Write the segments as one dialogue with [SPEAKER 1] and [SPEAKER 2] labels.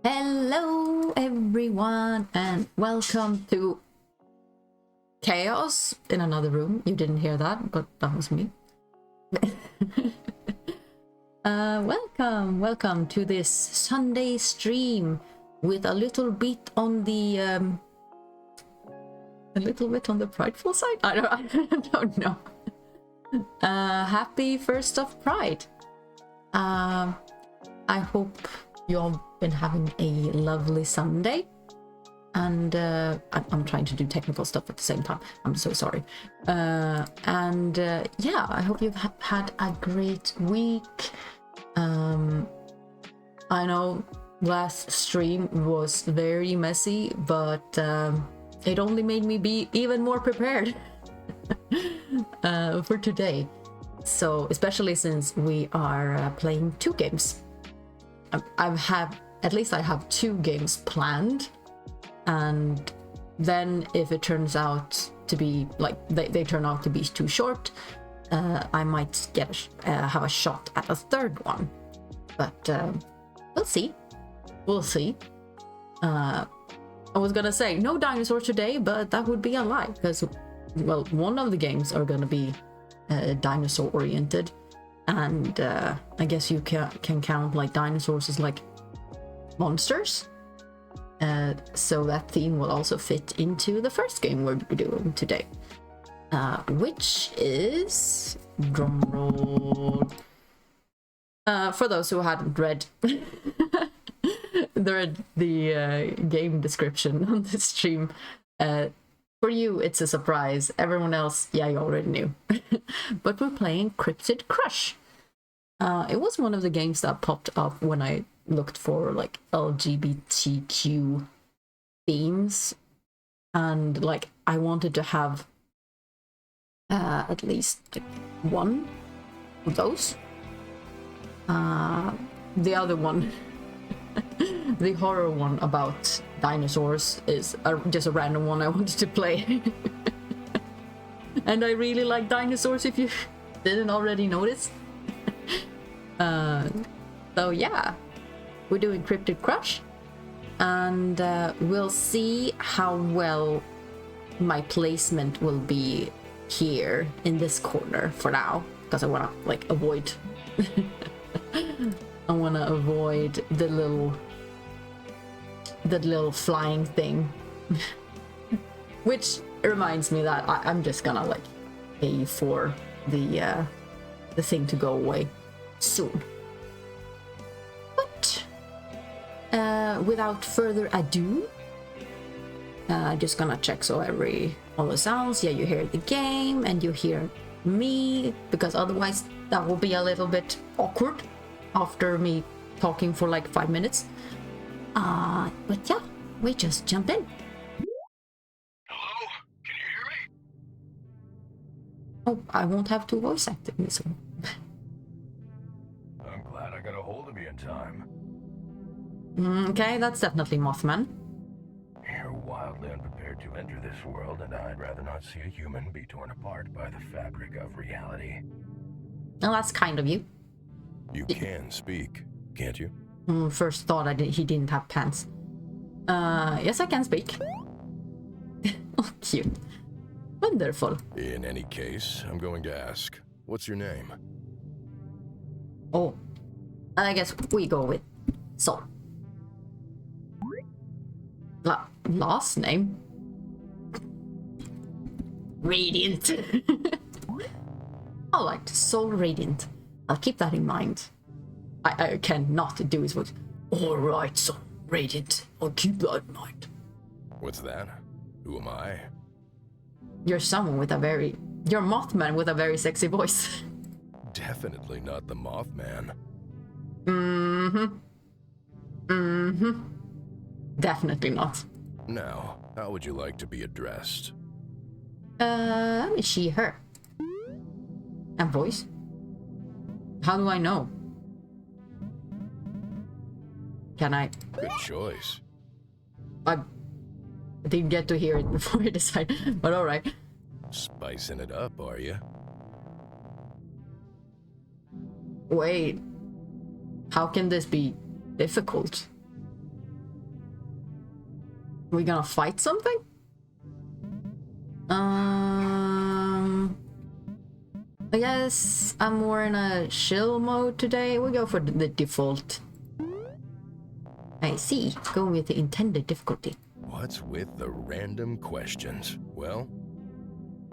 [SPEAKER 1] Hello everyone and welcome to Chaos in another room. You didn't hear that, but that was me. Welcome to this Sunday stream with a little bit on the prideful side. I don't know. Happy 1st of Pride. I hope you all been having a lovely Sunday, and I'm trying to do technical stuff at the same time. I'm so sorry. Yeah, I hope you've had a great week. I know last stream was very messy, but it only made me be even more prepared for today. So especially since we are playing 2 games. I have 2 games planned, and then if it turns out to be like they turn out to be too short, I might have a shot at a 3rd one, but we'll see. I was gonna say no dinosaurs today, but that would be a lie, because well, one of the games are gonna be dinosaur oriented, and I guess you can count like dinosaurs as like monsters, so that theme will also fit into the first game we're doing today, which is, drumroll, for those who hadn't read the game description on the stream, for you it's a surprise. Everyone else, yeah, you already knew. But we're playing Cryptid Crush. It was one of the games that popped up when I looked for like LGBTQ themes, and like I wanted to have at least like, one of those. The other one, the horror one about dinosaurs, is just a random one I wanted to play. And I really like dinosaurs, if you didn't already notice. So yeah, we're doing Cryptid Crush, and we'll see how well my placement will be here in this corner for now, because I want to like avoid I want to avoid the little flying thing. Which reminds me that I'm just gonna like pay for the thing to go away soon. But without further ado, just gonna check so all the sounds, yeah, you hear the game and you hear me, because otherwise that will be a little bit awkward after me talking for like 5 minutes. But yeah, we just jump in.
[SPEAKER 2] Hello? Can you hear me?
[SPEAKER 1] Oh, I won't have to voice acting this one.
[SPEAKER 2] I'm glad I got a hold of you in time.
[SPEAKER 1] Okay, that's definitely Mothman.
[SPEAKER 2] You're wildly unprepared to enter this world, and I'd rather not see a human be torn apart by the fabric of reality.
[SPEAKER 1] Well, that's kind of you.
[SPEAKER 2] You can speak, can't you?
[SPEAKER 1] First thought he didn't have pants. Yes, I can speak. Oh, cute. Wonderful.
[SPEAKER 2] In any case, I'm going to ask, what's your name?
[SPEAKER 1] Oh, I guess we go with Sol. Last name? Radiant. I liked Sol Radiant. I'll keep that in mind. I cannot do his voice. Alright, Sol Radiant. I'll keep that in mind.
[SPEAKER 2] What's that? Who am I?
[SPEAKER 1] You're Mothman with a very sexy voice.
[SPEAKER 2] Definitely not the Mothman.
[SPEAKER 1] Definitely not.
[SPEAKER 2] Now, how would you like to be addressed?
[SPEAKER 1] She, her. And voice? How do I know? Can I?
[SPEAKER 2] Good choice.
[SPEAKER 1] I didn't get to hear it before I decided, but alright.
[SPEAKER 2] Spicing it up, are you?
[SPEAKER 1] Wait. How can this be difficult? we gonna fight something? I guess I'm more in a chill mode today. We go for the default. I see. Going with the intended difficulty.
[SPEAKER 2] What's with the random questions? Well,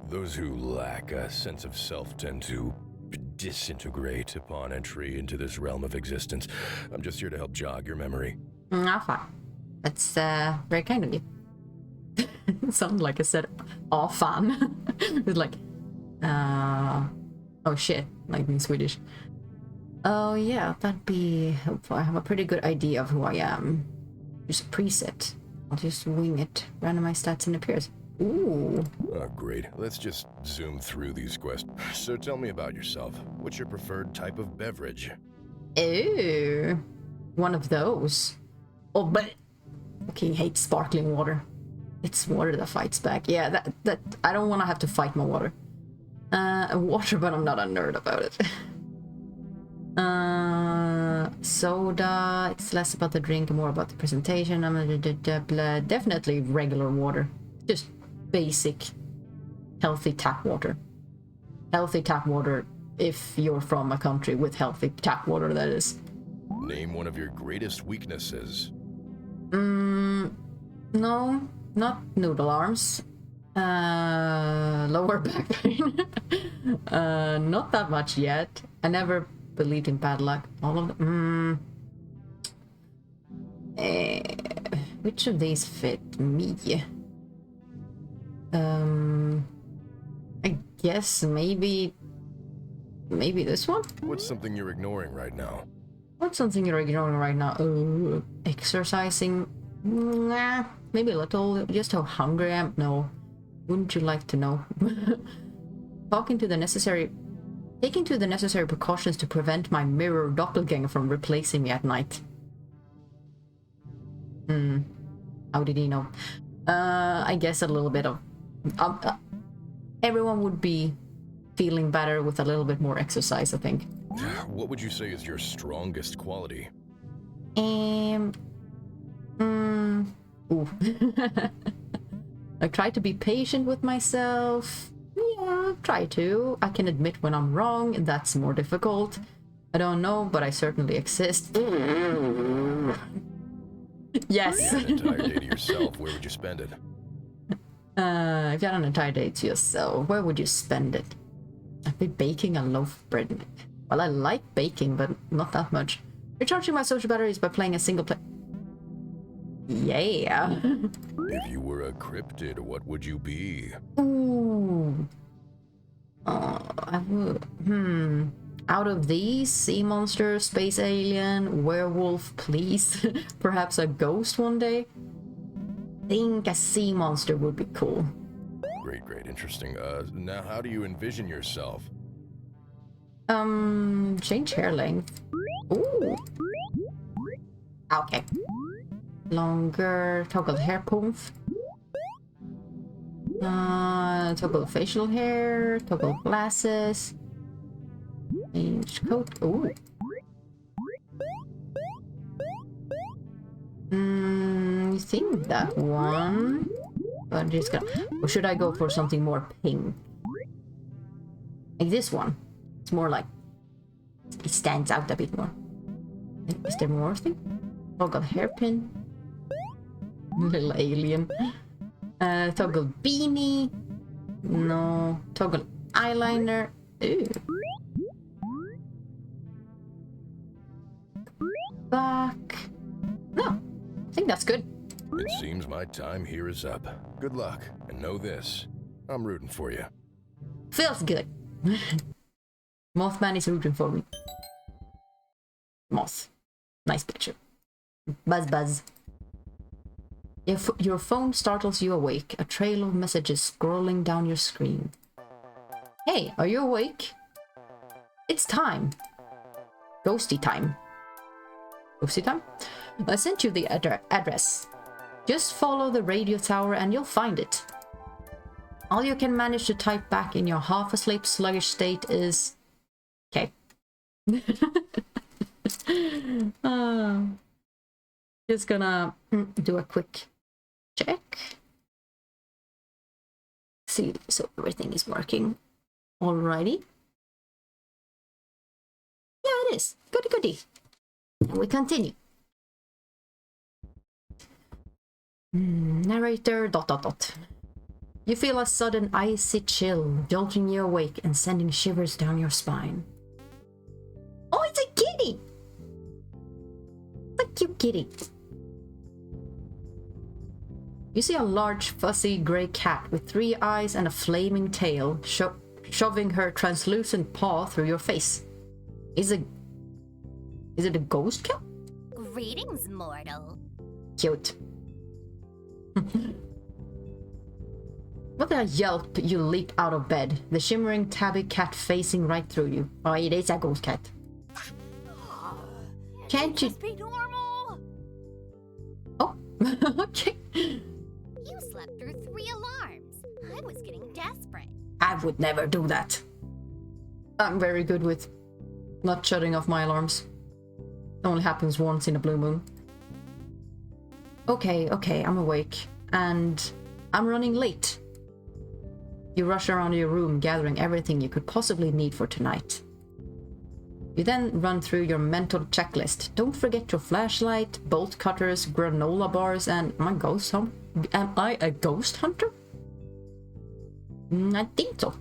[SPEAKER 2] those who lack a sense of self tend to disintegrate upon entry into this realm of existence. I'm just here to help jog your memory.
[SPEAKER 1] Fine. That's very kind of you. It sounded like I said, "Aw, fan." It's like, oh shit, like in Swedish. Oh yeah, that'd be helpful. I have a pretty good idea of who I am. Just a preset. I'll just wing it. Randomize stats and appears. Ooh.
[SPEAKER 2] Oh, great. Let's just zoom through these questions. So tell me about yourself. What's your preferred type of beverage?
[SPEAKER 1] Ooh. One of those. Oh, but King hates sparkling water. It's water that fights back. Yeah, that I don't want to have to fight my water. Water, but I'm not a nerd about it. Soda. It's less about the drink and more about the presentation. Definitely regular water. Just basic, healthy tap water. Healthy tap water if you're from a country with healthy tap water, that is.
[SPEAKER 2] Name one of your greatest weaknesses.
[SPEAKER 1] No, not noodle arms. Lower back pain. Not that much yet. I never believed in bad luck. All of them. Which of these fit me? I guess maybe this one?
[SPEAKER 2] What's something you're ignoring right now?
[SPEAKER 1] What's something you're ignoring right now? Exercising? Nah, maybe a little. Just how hungry I am? No. Wouldn't you like to know? Taking to the necessary precautions to prevent my mirror doppelganger from replacing me at night. How did he know? I guess a little bit of... everyone would be feeling better with a little bit more exercise, I think.
[SPEAKER 2] What would you say is your strongest quality?
[SPEAKER 1] Ooh. I try to be patient with myself. Yeah, try to. I can admit when I'm wrong, and that's more difficult. I don't know, but I certainly exist. Yes.
[SPEAKER 2] If you had an entire day to yourself, where would you spend it?
[SPEAKER 1] If you had an entire day to yourself, where would you spend it? I'd be baking a loaf of bread. Well, I like baking, but not that much. Recharging my social batteries by playing a single play. Yeah.
[SPEAKER 2] If you were a cryptid, what would you be?
[SPEAKER 1] Ooh. I would. Out of these, sea monster, space alien, werewolf, please. Perhaps a ghost one day. Think a sea monster would be cool.
[SPEAKER 2] Great, interesting. Now how do you envision yourself?
[SPEAKER 1] Change hair length. Ooh. Okay. Longer, toggle hair poof. Toggle facial hair, toggle glasses. Change coat. Ooh. I think that one. But I'm just gonna. Or should I go for something more pink? Like this one. It's more like it stands out a bit more. Is there more thing? Toggle hairpin. Little alien. Toggle beanie. No. Toggle eyeliner. Ooh. Back. No. I think that's good.
[SPEAKER 2] It seems my time here is up. Good luck, and know this. I'm rooting for you.
[SPEAKER 1] Feels good. Mothman is rooting for me. Moth. Nice picture. Buzz buzz. If your phone startles you awake, a trail of messages scrolling down your screen. Hey, are you awake? It's time. Ghosty time. Ghosty time? I sent you the address. Just follow the radio tower and you'll find it. All you can manage to type back in your half-asleep, sluggish state is... Okay. Just gonna do a quick Check. See, so everything is working. Alrighty. Yeah, it is. Goody goody. And we continue. Narrator ... You feel a sudden icy chill jolting you awake and sending shivers down your spine. Oh, it's a kitty! It's a cute kitty. You see a large, fuzzy gray cat with 3 eyes and a flaming tail shoving her translucent paw through your face. Is it a ghost cat?
[SPEAKER 3] Greetings, mortal.
[SPEAKER 1] Cute. With a yelp, you leap out of bed, the shimmering tabby cat facing right through you. Oh, it is a ghost cat. Can't you...
[SPEAKER 3] Just be normal.
[SPEAKER 1] Oh, okay.
[SPEAKER 3] You slept through 3 alarms. I was getting desperate.
[SPEAKER 1] I would never do that. I'm very good with not shutting off my alarms. It only happens once in a blue moon. Okay, I'm awake. And I'm running late. You rush around your room, gathering everything you could possibly need for tonight. You then run through your mental checklist. Don't forget your flashlight, bolt cutters, granola bars, and am I a ghost hunter? I think so.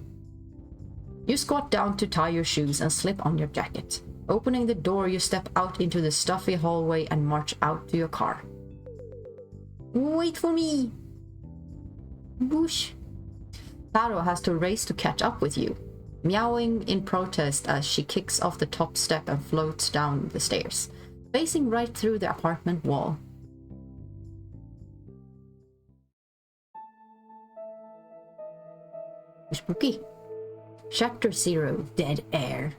[SPEAKER 1] You squat down to tie your shoes and slip on your jacket. Opening the door, you step out into the stuffy hallway and march out to your car. Wait for me! Whoosh! Taro has to race to catch up with you, meowing in protest as she kicks off the top step and floats down the stairs, facing right through the apartment wall. Spooky. Chapter 0, Dead Air.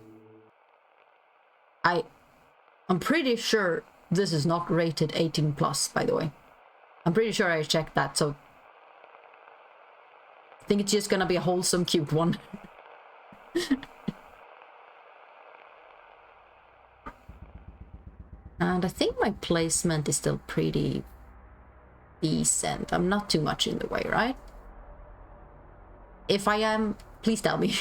[SPEAKER 1] I'm pretty sure this is not rated 18+, by the way. I'm pretty sure I checked that, so I think it's just gonna be a wholesome, cute one. And I think my placement is still pretty decent. I'm not too much in the way, right? If I am, please tell me.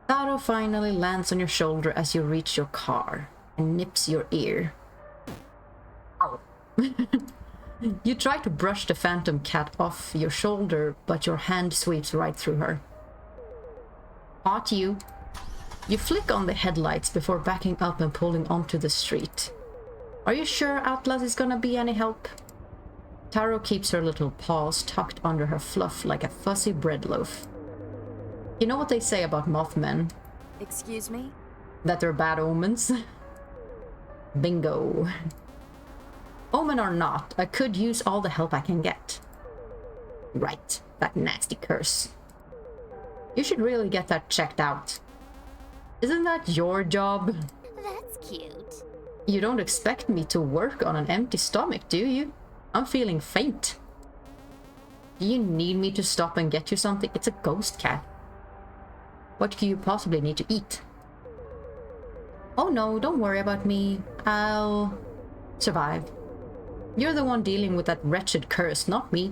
[SPEAKER 1] Taro finally lands on your shoulder as you reach your car and nips your ear. Ow. You try to brush the phantom cat off your shoulder, but your hand sweeps right through her. Caught you. You flick on the headlights before backing up and pulling onto the street. Are you sure Atlas is gonna be any help? Taro keeps her little paws tucked under her fluff like a fuzzy bread loaf. You know what they say about mothmen?
[SPEAKER 4] Excuse me?
[SPEAKER 1] That they're bad omens? Bingo. Omen or not, I could use all the help I can get. Right, that nasty curse. You should really get that checked out. Isn't that your job?
[SPEAKER 3] That's cute.
[SPEAKER 1] You don't expect me to work on an empty stomach, do you? I'm feeling faint. Do you need me to stop and get you something? It's a ghost cat. What could you possibly need to eat? Oh no, don't worry about me. I'll survive. You're the one dealing with that wretched curse, not me.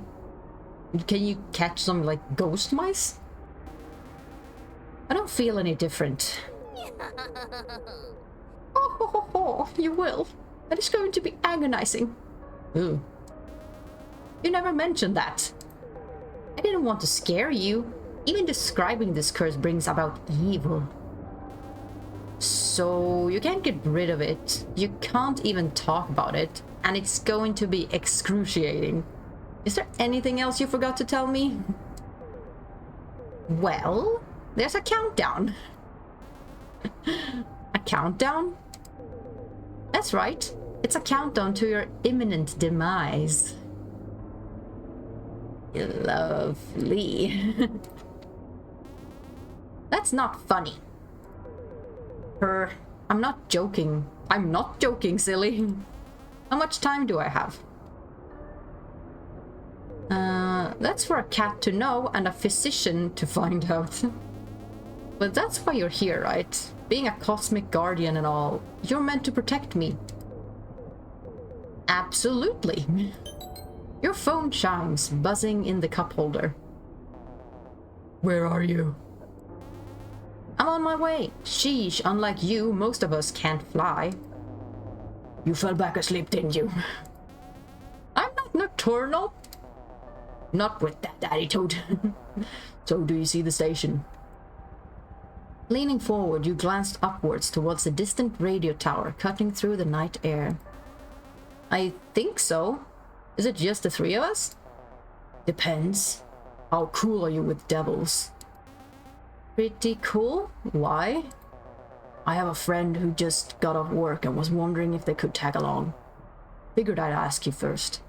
[SPEAKER 1] Can you catch some, like, ghost mice? I don't feel any different. Oh, you will. That is going to be agonizing. Ooh. You never mentioned that. I didn't want to scare you. Even describing this curse brings about evil. So you can't get rid of it. You can't even talk about it. And it's going to be excruciating. Is there anything else you forgot to tell me? Well, there's a countdown. A countdown? That's right. It's a countdown to your imminent demise. Lovely. That's not funny. I'm not joking. I'm not joking, silly. How much time do I have? That's for a cat to know and a physician to find out. But that's why you're here, right? Being a cosmic guardian and all, you're meant to protect me. Absolutely. Your phone chimes, buzzing in the cup holder. Where are you? I'm on my way. Sheesh, unlike you, most of us can't fly. You fell back asleep, didn't you? I'm not nocturnal. Not with that attitude. So do you see the station? Leaning forward, you glanced upwards towards a distant radio tower cutting through the night air. I think so. Is it just the three of us? Depends. How cool are you with devils? Pretty cool? Why? I have a friend who just got off work and was wondering if they could tag along. Figured I'd ask you first.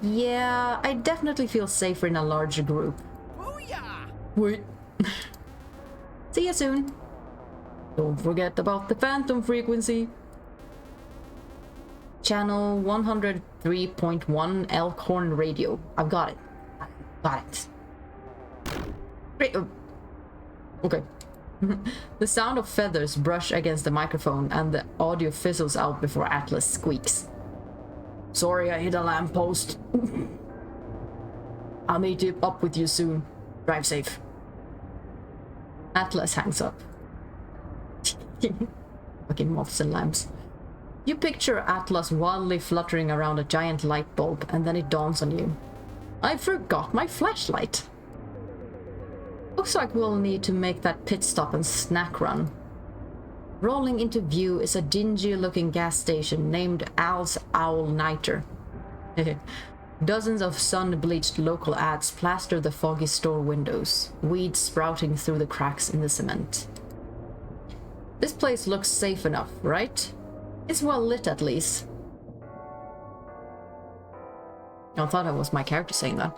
[SPEAKER 1] Yeah, I definitely feel safer in a larger group.
[SPEAKER 4] Booyah!
[SPEAKER 1] Wait. See you soon. Don't forget about the phantom frequency. Channel 103.1 Elkhorn Radio. I've got it. Got it. Great. Okay. The sound of feathers brush against the microphone and the audio fizzles out before Atlas squeaks. Sorry, I hit a lamppost. I'll meet up with you soon. Drive safe. Atlas hangs up. Fucking moths and lamps. You picture Atlas wildly fluttering around a giant light bulb, and then it dawns on you. I forgot my flashlight. Looks like we'll need to make that pit stop and snack run. Rolling into view is a dingy-looking gas station named Al's Owl Nighter. Dozens of sun-bleached local ads plaster the foggy store windows, weeds sprouting through the cracks in the cement. This place looks safe enough, right? It's well lit at least. I thought it was my character saying that.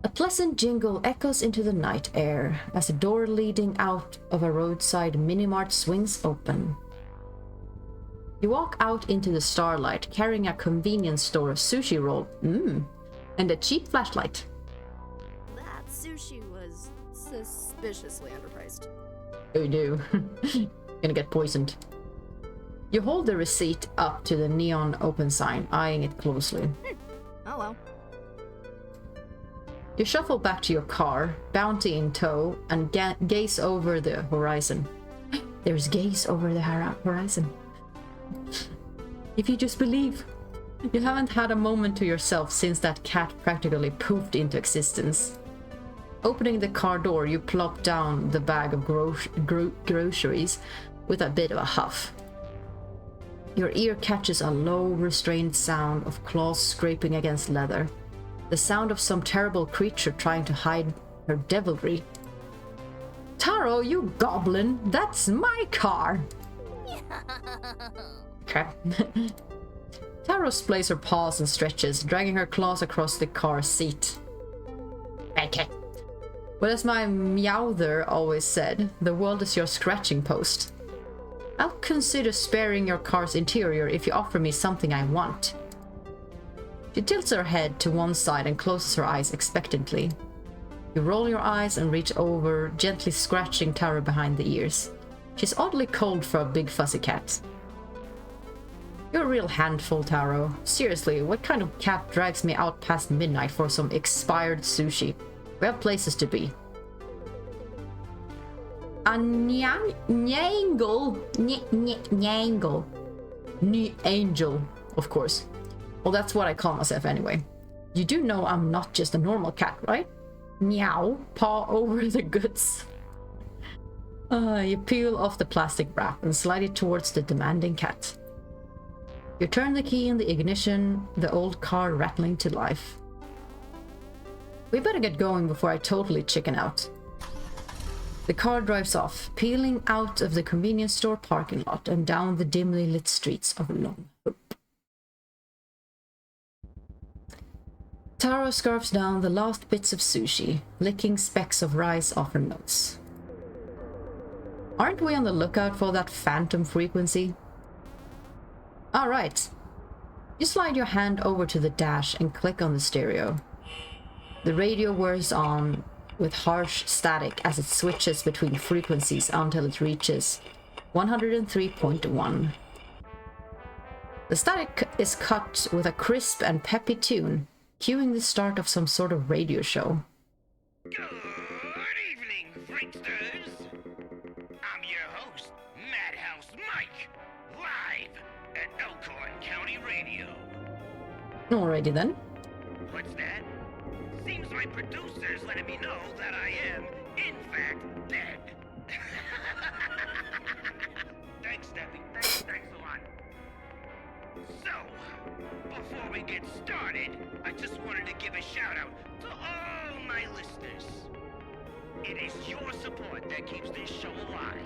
[SPEAKER 1] A pleasant jingle echoes into the night air as a door leading out of a roadside minimart swings open. You walk out into the starlight carrying a convenience store sushi roll, and a cheap flashlight.
[SPEAKER 4] That sushi was suspiciously underpriced.
[SPEAKER 1] Oh no, gonna get poisoned. You hold the receipt up to the neon open sign, eyeing it closely.
[SPEAKER 4] Oh well.
[SPEAKER 1] You shuffle back to your car, bounty in tow, and gaze over the horizon. There's gaze over the horizon. If you just believe. You haven't had a moment to yourself since that cat practically poofed into existence. Opening the car door, you plop down the bag of groceries with a bit of a huff. Your ear catches a low, restrained sound of claws scraping against leather. The sound of some terrible creature trying to hide her devilry. Taro, you goblin! That's my car! Okay. Taro splays her paws and stretches, dragging her claws across the car seat. Okay. Well, as my meowther always said, the world is your scratching post. I'll consider sparing your car's interior if you offer me something I want. She tilts her head to one side and closes her eyes expectantly. You roll your eyes and reach over, gently scratching Taro behind the ears. She's oddly cold for a big fuzzy cat. You're a real handful, Taro. Seriously, what kind of cat drags me out past midnight for some expired sushi? We have places to be. A nyangle. Angel, of course. Well, that's what I call myself anyway. You do know I'm not just a normal cat, right? Meow, paw over the goods. You peel off the plastic wrap and slide it towards the demanding cat. You turn the key in the ignition, the old car rattling to life. We better get going before I totally chicken out. The car drives off, peeling out of the convenience store parking lot and down the dimly lit streets of Long Hope. Taro scarfs down the last bits of sushi, licking specks of rice off her nose. Aren't we on the lookout for that phantom frequency? Alright. You slide your hand over to the dash and click on the stereo. The radio whirs on with harsh static as it switches between frequencies until it reaches 103.1. The static is cut with a crisp and peppy tune, cueing the start of some sort of radio show.
[SPEAKER 5] Good evening, Freaksters. I'm your host, Madhouse Mike, live at Elkhorn County Radio.
[SPEAKER 1] Alrighty then.
[SPEAKER 5] What's that? Seems my producer's letting me know that I am, in fact, dead. Thanks, Steffi. Thanks a lot. So, before we get started, I just wanted to give a shout out to all my listeners. It is your support that keeps this show alive.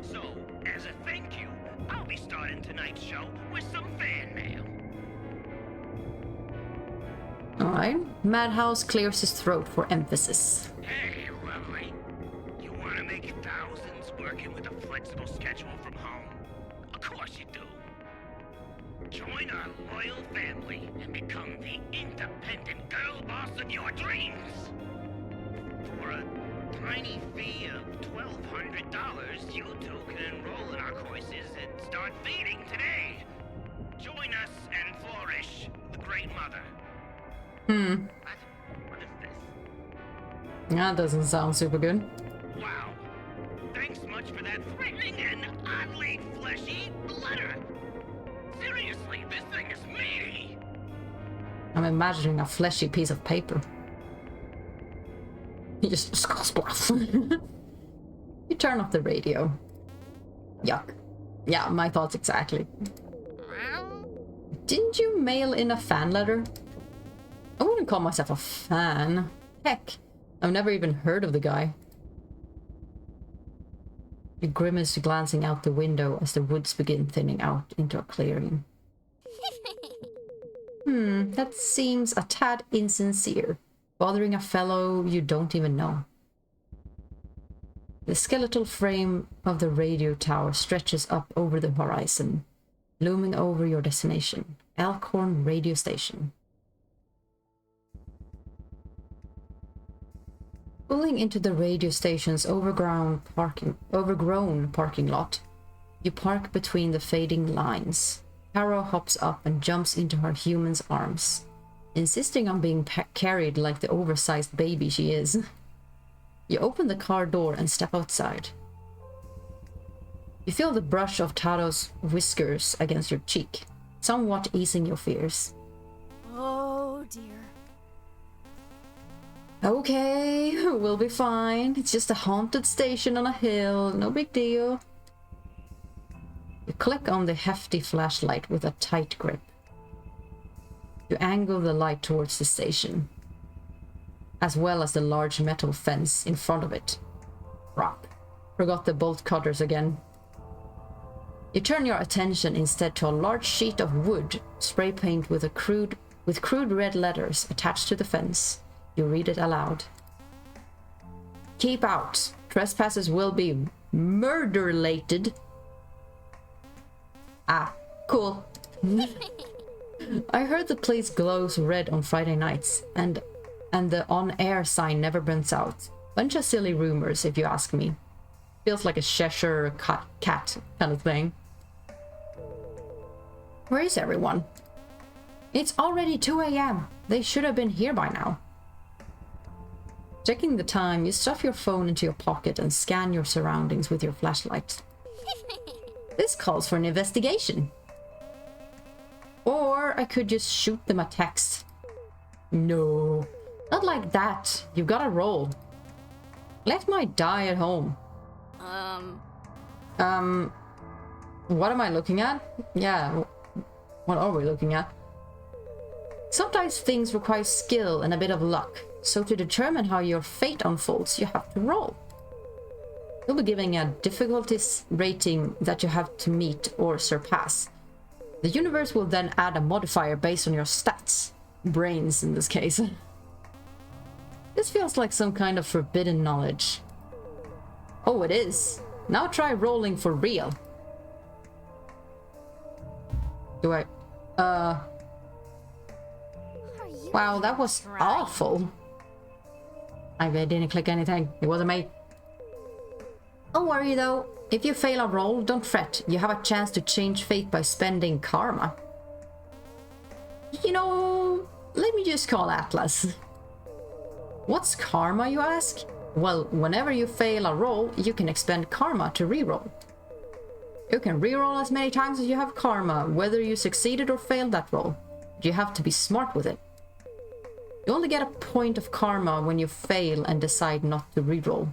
[SPEAKER 5] So, as a thank you, I'll be starting tonight's show with some fan mail.
[SPEAKER 1] Alright. Madhouse clears his throat for emphasis.
[SPEAKER 5] Hey, lovely. You want to make thousands working with a flexible schedule from home? Of course you do. Join our loyal family and become the independent girl boss of your dreams. For a tiny fee of $1,200, you two can enroll in our courses and start feeding today. Join us and flourish, the Great Mother. What is this?
[SPEAKER 1] That doesn't sound super good.
[SPEAKER 5] Wow. Thanks much for that threatening and oddly fleshy letter. Seriously, this thing is meaty.
[SPEAKER 1] I'm imagining a fleshy piece of paper. You just spluff. You turn off the radio. Yuck. Yeah, my thoughts exactly. Didn't you mail in a fan letter? I wouldn't call myself a fan. Heck, I've never even heard of the guy. You grimace, glancing out the window as the woods begin thinning out into a clearing. That seems a tad insincere, bothering a fellow you don't even know. The skeletal frame of the radio tower stretches up over the horizon, looming over your destination, Elkhorn Radio Station. Pulling into the radio station's overgrown parking lot, you park between the fading lines. Caro hops up and jumps into her human's arms, insisting on being carried like the oversized baby she is. You open the car door and step outside. You feel the brush of Taro's whiskers against your cheek, somewhat easing your fears.
[SPEAKER 4] Oh dear.
[SPEAKER 1] Okay, we'll be fine. It's just a haunted station on a hill, no big deal. You click on the hefty flashlight with a tight grip. You angle the light towards the station, as well as the large metal fence in front of it. Crap. Forgot the bolt cutters again. You turn your attention instead to a large sheet of wood, spray paint with crude red letters attached to the fence. You read it aloud. Keep out. Trespassers will be murder-lated. Ah, cool. I heard the place glows red on Friday nights, and the on-air sign never burns out. Bunch of silly rumors, if you ask me. Feels like a Cheshire cat kind of thing. Where is everyone? It's already 2 a.m. They should have been here by now. Checking the time, you stuff your phone into your pocket and scan your surroundings with your flashlight. This calls for an investigation. Or I could just shoot them a text. No, not like that. You gotta roll. Let my die at home. What am I looking at? Yeah, what are we looking at? Sometimes things require skill and a bit of luck. So to determine how your fate unfolds, you have to roll. You'll be giving a difficulty rating that you have to meet or surpass. The universe will then add a modifier based on your stats. Brains, in this case. This feels like some kind of forbidden knowledge. Oh, it is. Now try rolling for real. Do I... Wow, that was awful. I didn't click anything. It wasn't me. Don't worry though. If you fail a roll, don't fret. You have a chance to change fate by spending karma. You know, let me just call Atlas. What's karma, you ask? Well, whenever you fail a roll, you can expend karma to reroll. You can reroll as many times as you have karma, whether you succeeded or failed that roll. You have to be smart with it. You only get a point of karma when you fail and decide not to reroll.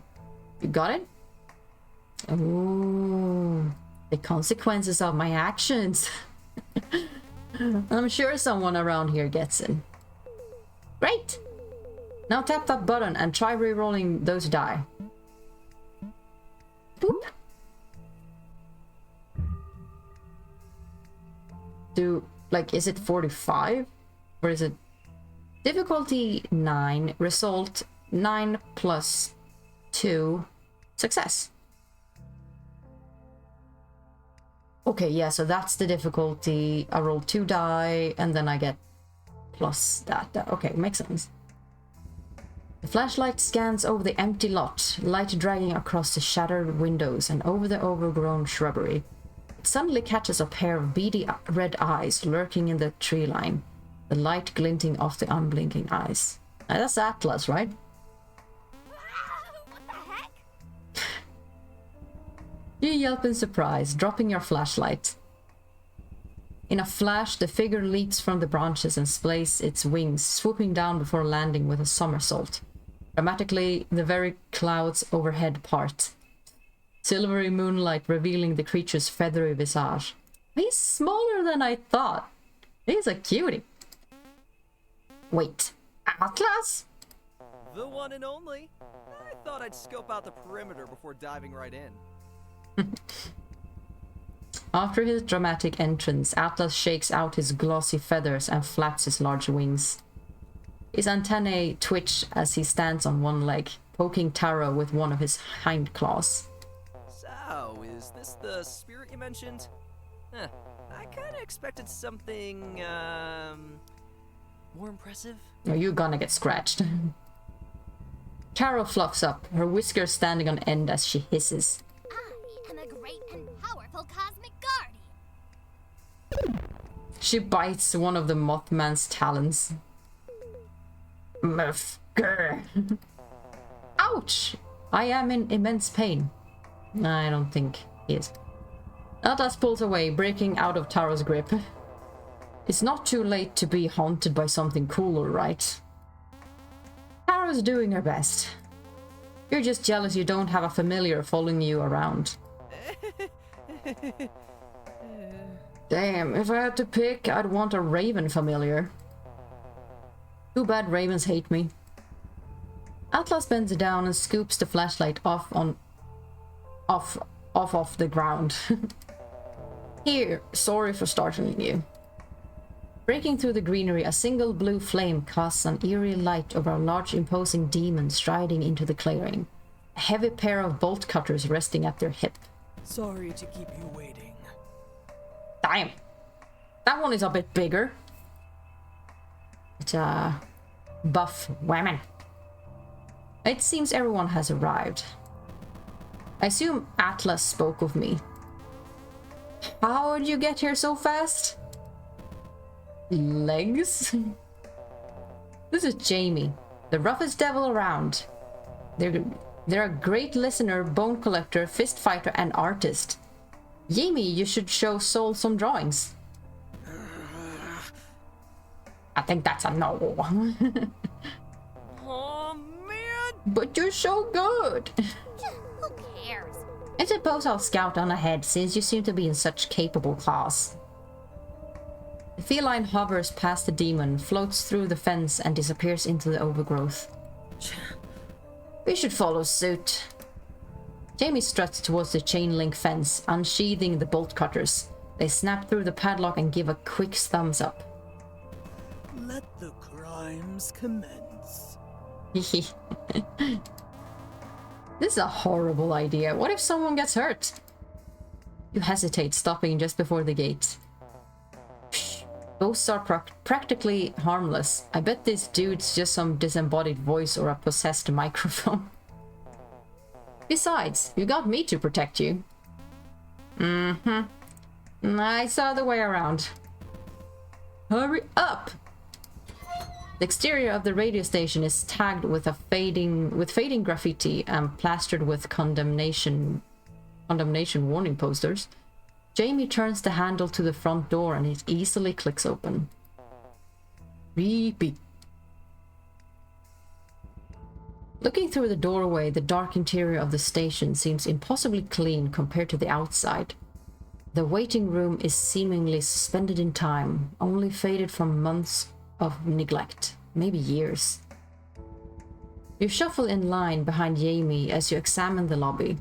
[SPEAKER 1] You got it? Ooh, the consequences of my actions. I'm sure someone around here gets it. Great! Now tap that button and try re-rolling those die. Boop. Is it 45? Or is it difficulty 9, result 9 plus 2, success? Okay, yeah, so that's the difficulty. I roll 2 die and then I get plus that. Okay, makes sense. The flashlight scans over the empty lot, light dragging across the shattered windows and over the overgrown shrubbery. It suddenly catches a pair of beady red eyes lurking in the tree line, the light glinting off the unblinking eyes. Now, that's Atlas, right?
[SPEAKER 3] What the heck?
[SPEAKER 1] You yelp in surprise, dropping your flashlight. In a flash, the figure leaps from the branches and splays its wings, swooping down before landing with a somersault. Dramatically, the very clouds overhead part. Silvery moonlight revealing the creature's feathery visage. He's smaller than I thought. He's a cutie. Wait, Atlas?
[SPEAKER 6] The one and only. I thought I'd scope out the perimeter before diving right in.
[SPEAKER 1] After his dramatic entrance, Atlas shakes out his glossy feathers and flaps his large wings. His antennae twitch as he stands on one leg, poking Taro with one of his hind claws.
[SPEAKER 6] So, is this the spirit you mentioned? I kinda expected something, more impressive?
[SPEAKER 1] Oh, you're gonna get scratched. Taro fluffs up, her whiskers standing on end as she hisses.
[SPEAKER 3] I am a great and powerful cosmic guardian.
[SPEAKER 1] She bites one of the Mothman's talons. Muff. Grr. Ouch! I am in immense pain. I don't think he is. Atlas pulls away, breaking out of Taro's grip. It's not too late to be haunted by something cooler, right? Taro's doing her best. You're just jealous you don't have a familiar following you around. Damn, if I had to pick, I'd want a raven familiar. Too bad ravens hate me. Atlas bends down and scoops the flashlight off the ground. Here, sorry for startling you. Breaking through the greenery, a single blue flame casts an eerie light over a large imposing demon striding into the clearing. A heavy pair of bolt cutters resting at their hip.
[SPEAKER 6] Sorry to keep you waiting.
[SPEAKER 1] Damn! That one is a bit bigger. It's a buff woman. It seems everyone has arrived. I assume Atlas spoke of me. How did you get here so fast? Legs? This is Jamie, the roughest devil around. They're a great listener, bone collector, fist fighter, and artist. Jamie, you should show Soul some drawings. I think that's a no.
[SPEAKER 6] Oh man!
[SPEAKER 1] But you're so good.
[SPEAKER 3] Who cares?
[SPEAKER 1] I suppose I'll scout on ahead since you seem to be in such capable class. The feline hovers past the demon, floats through the fence, and disappears into the overgrowth. We should follow suit. Jamie struts towards the chain link fence, unsheathing the bolt cutters. They snap through the padlock and give a quick thumbs up.
[SPEAKER 6] Let the crimes commence.
[SPEAKER 1] This is a horrible idea. What if someone gets hurt? You hesitate, stopping just before the gate. Psh, ghosts are practically harmless. I bet this dude's just some disembodied voice or a possessed microphone. Besides, you got me to protect you. I saw the way around. Hurry up! The exterior of the radio station is tagged with fading graffiti and plastered with condemnation warning posters. Jamie turns the handle to the front door and it easily clicks open. Creepy. Looking through the doorway, the dark interior of the station seems impossibly clean compared to the outside. The waiting room is seemingly suspended in time, only faded from months of neglect, maybe years. You shuffle in line behind Jamie as you examine the lobby.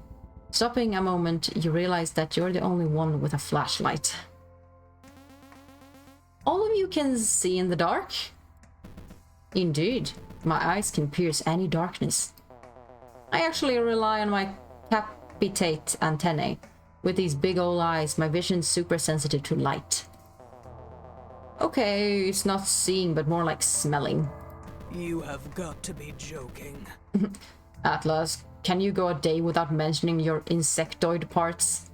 [SPEAKER 1] Stopping a moment, you realize that you're the only one with a flashlight. All of you can see in the dark? Indeed, my eyes can pierce any darkness. I actually rely on my capitate antennae. With these big old eyes, my vision's super sensitive to light. Okay, it's not seeing, but more like smelling.
[SPEAKER 7] You have got to be joking.
[SPEAKER 1] Atlas, can you go a day without mentioning your insectoid parts?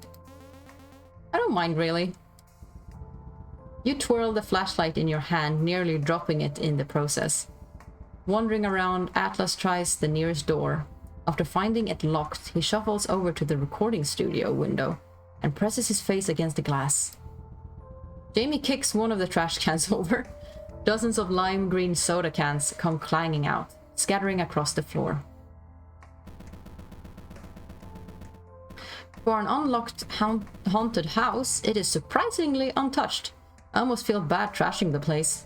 [SPEAKER 1] I don't mind, really. You twirl the flashlight in your hand, nearly dropping it in the process. Wandering around, Atlas tries the nearest door. After finding it locked, he shuffles over to the recording studio window and presses his face against the glass. Jamie kicks one of the trash cans over. Dozens of lime green soda cans come clanging out, scattering across the floor. For an unlocked haunted house, it is surprisingly untouched. I almost feel bad trashing the place.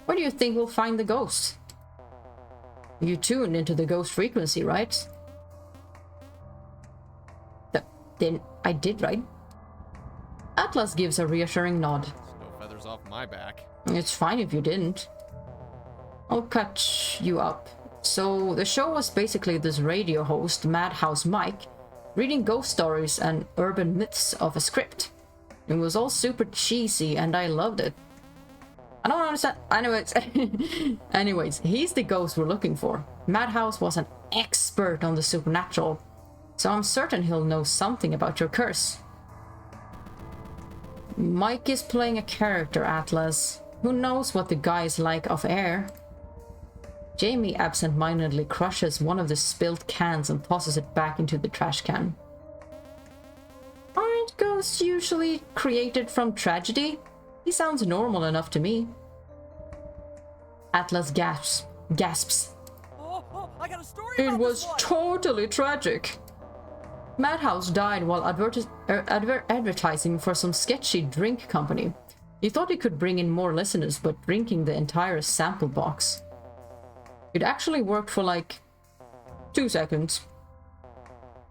[SPEAKER 1] Where do you think we'll find the ghost? You tuned into the ghost frequency, right? Then I did, right? Atlas gives a reassuring nod.
[SPEAKER 8] No feathers off my back.
[SPEAKER 1] It's fine if you didn't. I'll catch you up. So the show was basically this radio host, Madhouse Mike, reading ghost stories and urban myths of a script. It was all super cheesy and I loved it. I don't understand. Anyways, he's the ghost we're looking for. Madhouse was an expert on the supernatural, so I'm certain he'll know something about your curse. Mike is playing a character, Atlas. Who knows what the guy is like off air? Jamie absent-mindedly crushes one of the spilled cans and tosses it back into the trash can. Aren't ghosts usually created from tragedy? He sounds normal enough to me. Atlas gasps.
[SPEAKER 7] Oh, I got a story
[SPEAKER 1] It
[SPEAKER 7] about
[SPEAKER 1] was
[SPEAKER 7] this one.
[SPEAKER 1] totally tragic. Madhouse died while advertising for some sketchy drink company. He thought he could bring in more listeners, but drinking the entire sample box. It actually worked for like 2 seconds.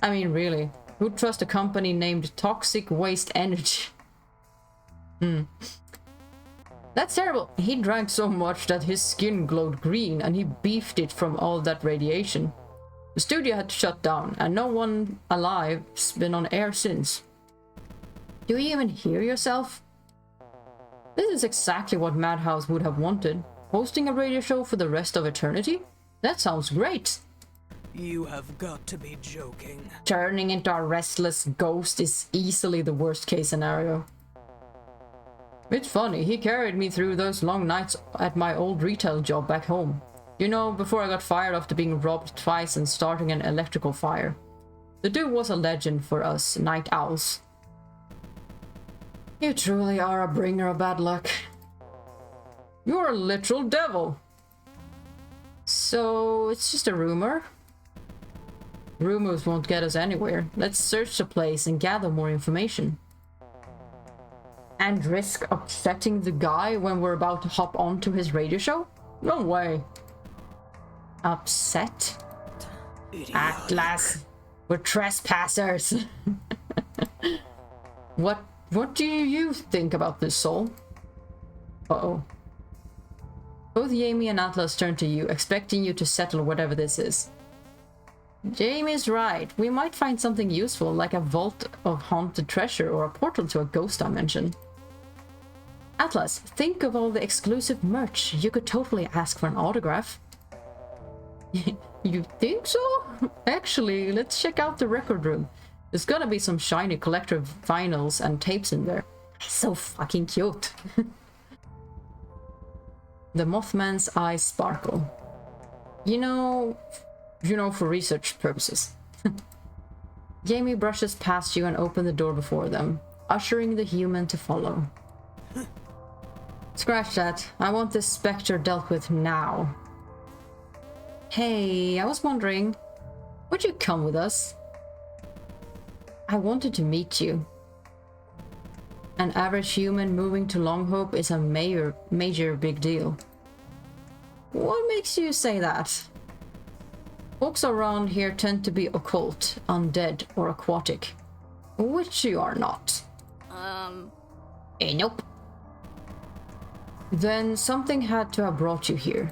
[SPEAKER 1] I mean, really, who'd trust a company named Toxic Waste Energy? That's terrible. He drank so much that his skin glowed green and he beefed it from all that radiation. The studio had to shut down and no one alive's been on air since. Do you even hear yourself? This is exactly what Madhouse would have wanted. Hosting a radio show for the rest of eternity? That sounds great.
[SPEAKER 7] You have got to be joking.
[SPEAKER 1] Turning into a restless ghost is easily the worst case scenario. It's funny, he carried me through those long nights at my old retail job back home. You know, before I got fired after being robbed twice and starting an electrical fire. The dude was a legend for us night owls. You truly are a bringer of bad luck. You're a literal devil. So, it's just a rumor? Rumors won't get us anywhere. Let's search the place and gather more information. And risk upsetting the guy when we're about to hop onto his radio show? No way. Upset? Atlas, we're trespassers. What do you think about this, Soul? Uh-oh. Both Jamie and Atlas turn to you, expecting you to settle whatever this is. Jamie's right. We might find something useful, like a vault of haunted treasure or a portal to a ghost dimension. Atlas, think of all the exclusive merch. You could totally ask for an autograph. You think so? Actually, let's check out the record room. There's gotta be some shiny collector vinyls and tapes in there. So fucking cute. The Mothman's eyes sparkle. You know, for research purposes. Jamie brushes past you and opens the door before them, ushering the human to follow. Scratch that. I want this spectre dealt with now. Hey, I was wondering, would you come with us? I wanted to meet you. An average human moving to Longhope is a major big deal. What makes you say that? Folks around here tend to be occult, undead, or aquatic. Which you are not. Nope. Then something had to have brought you here.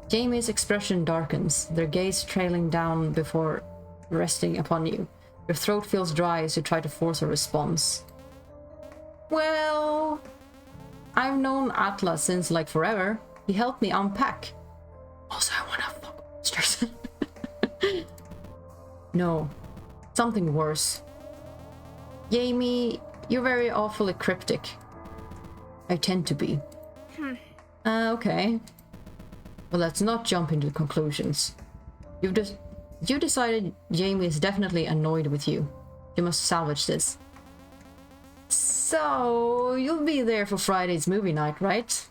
[SPEAKER 1] Jamie's expression darkens, their gaze trailing down before resting upon you. Your throat feels dry as you try to force a response. Well, I've known Atlas since like forever. He helped me unpack. Also, I wanna fuck monsters. No, something worse. Jamie, you're very awfully cryptic. I tend to be. Okay. Well, let's not jump into conclusions. You decided Jamie is definitely annoyed with you. You must salvage this. So, you'll be there for Friday's movie night, right?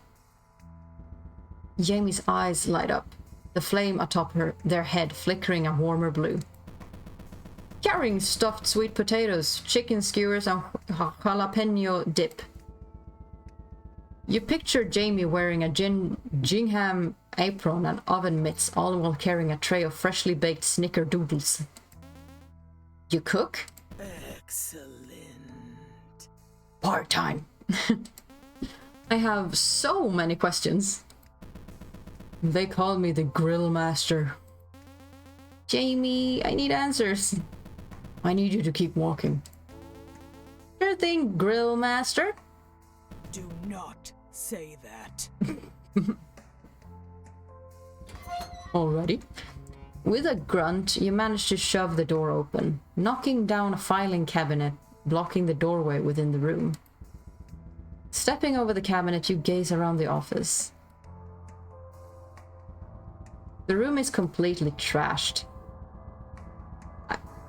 [SPEAKER 1] Jamie's eyes light up, the flame atop their head flickering a warmer blue. Carrying stuffed sweet potatoes, chicken skewers, and jalapeno dip. You picture Jamie wearing a gingham apron and oven mitts, all while carrying a tray of freshly baked snickerdoodles. You cook?
[SPEAKER 7] Excellent.
[SPEAKER 1] Part-time. I have so many questions. They call me the Grill Master. Jamie, I need answers. I need you to keep walking. Sure thing, Grill Master.
[SPEAKER 7] Do not say that.
[SPEAKER 1] Alrighty. With a grunt, you manage to shove the door open, knocking down a filing cabinet, blocking the doorway within the room. Stepping over the cabinet, you gaze around the office. The room is completely trashed.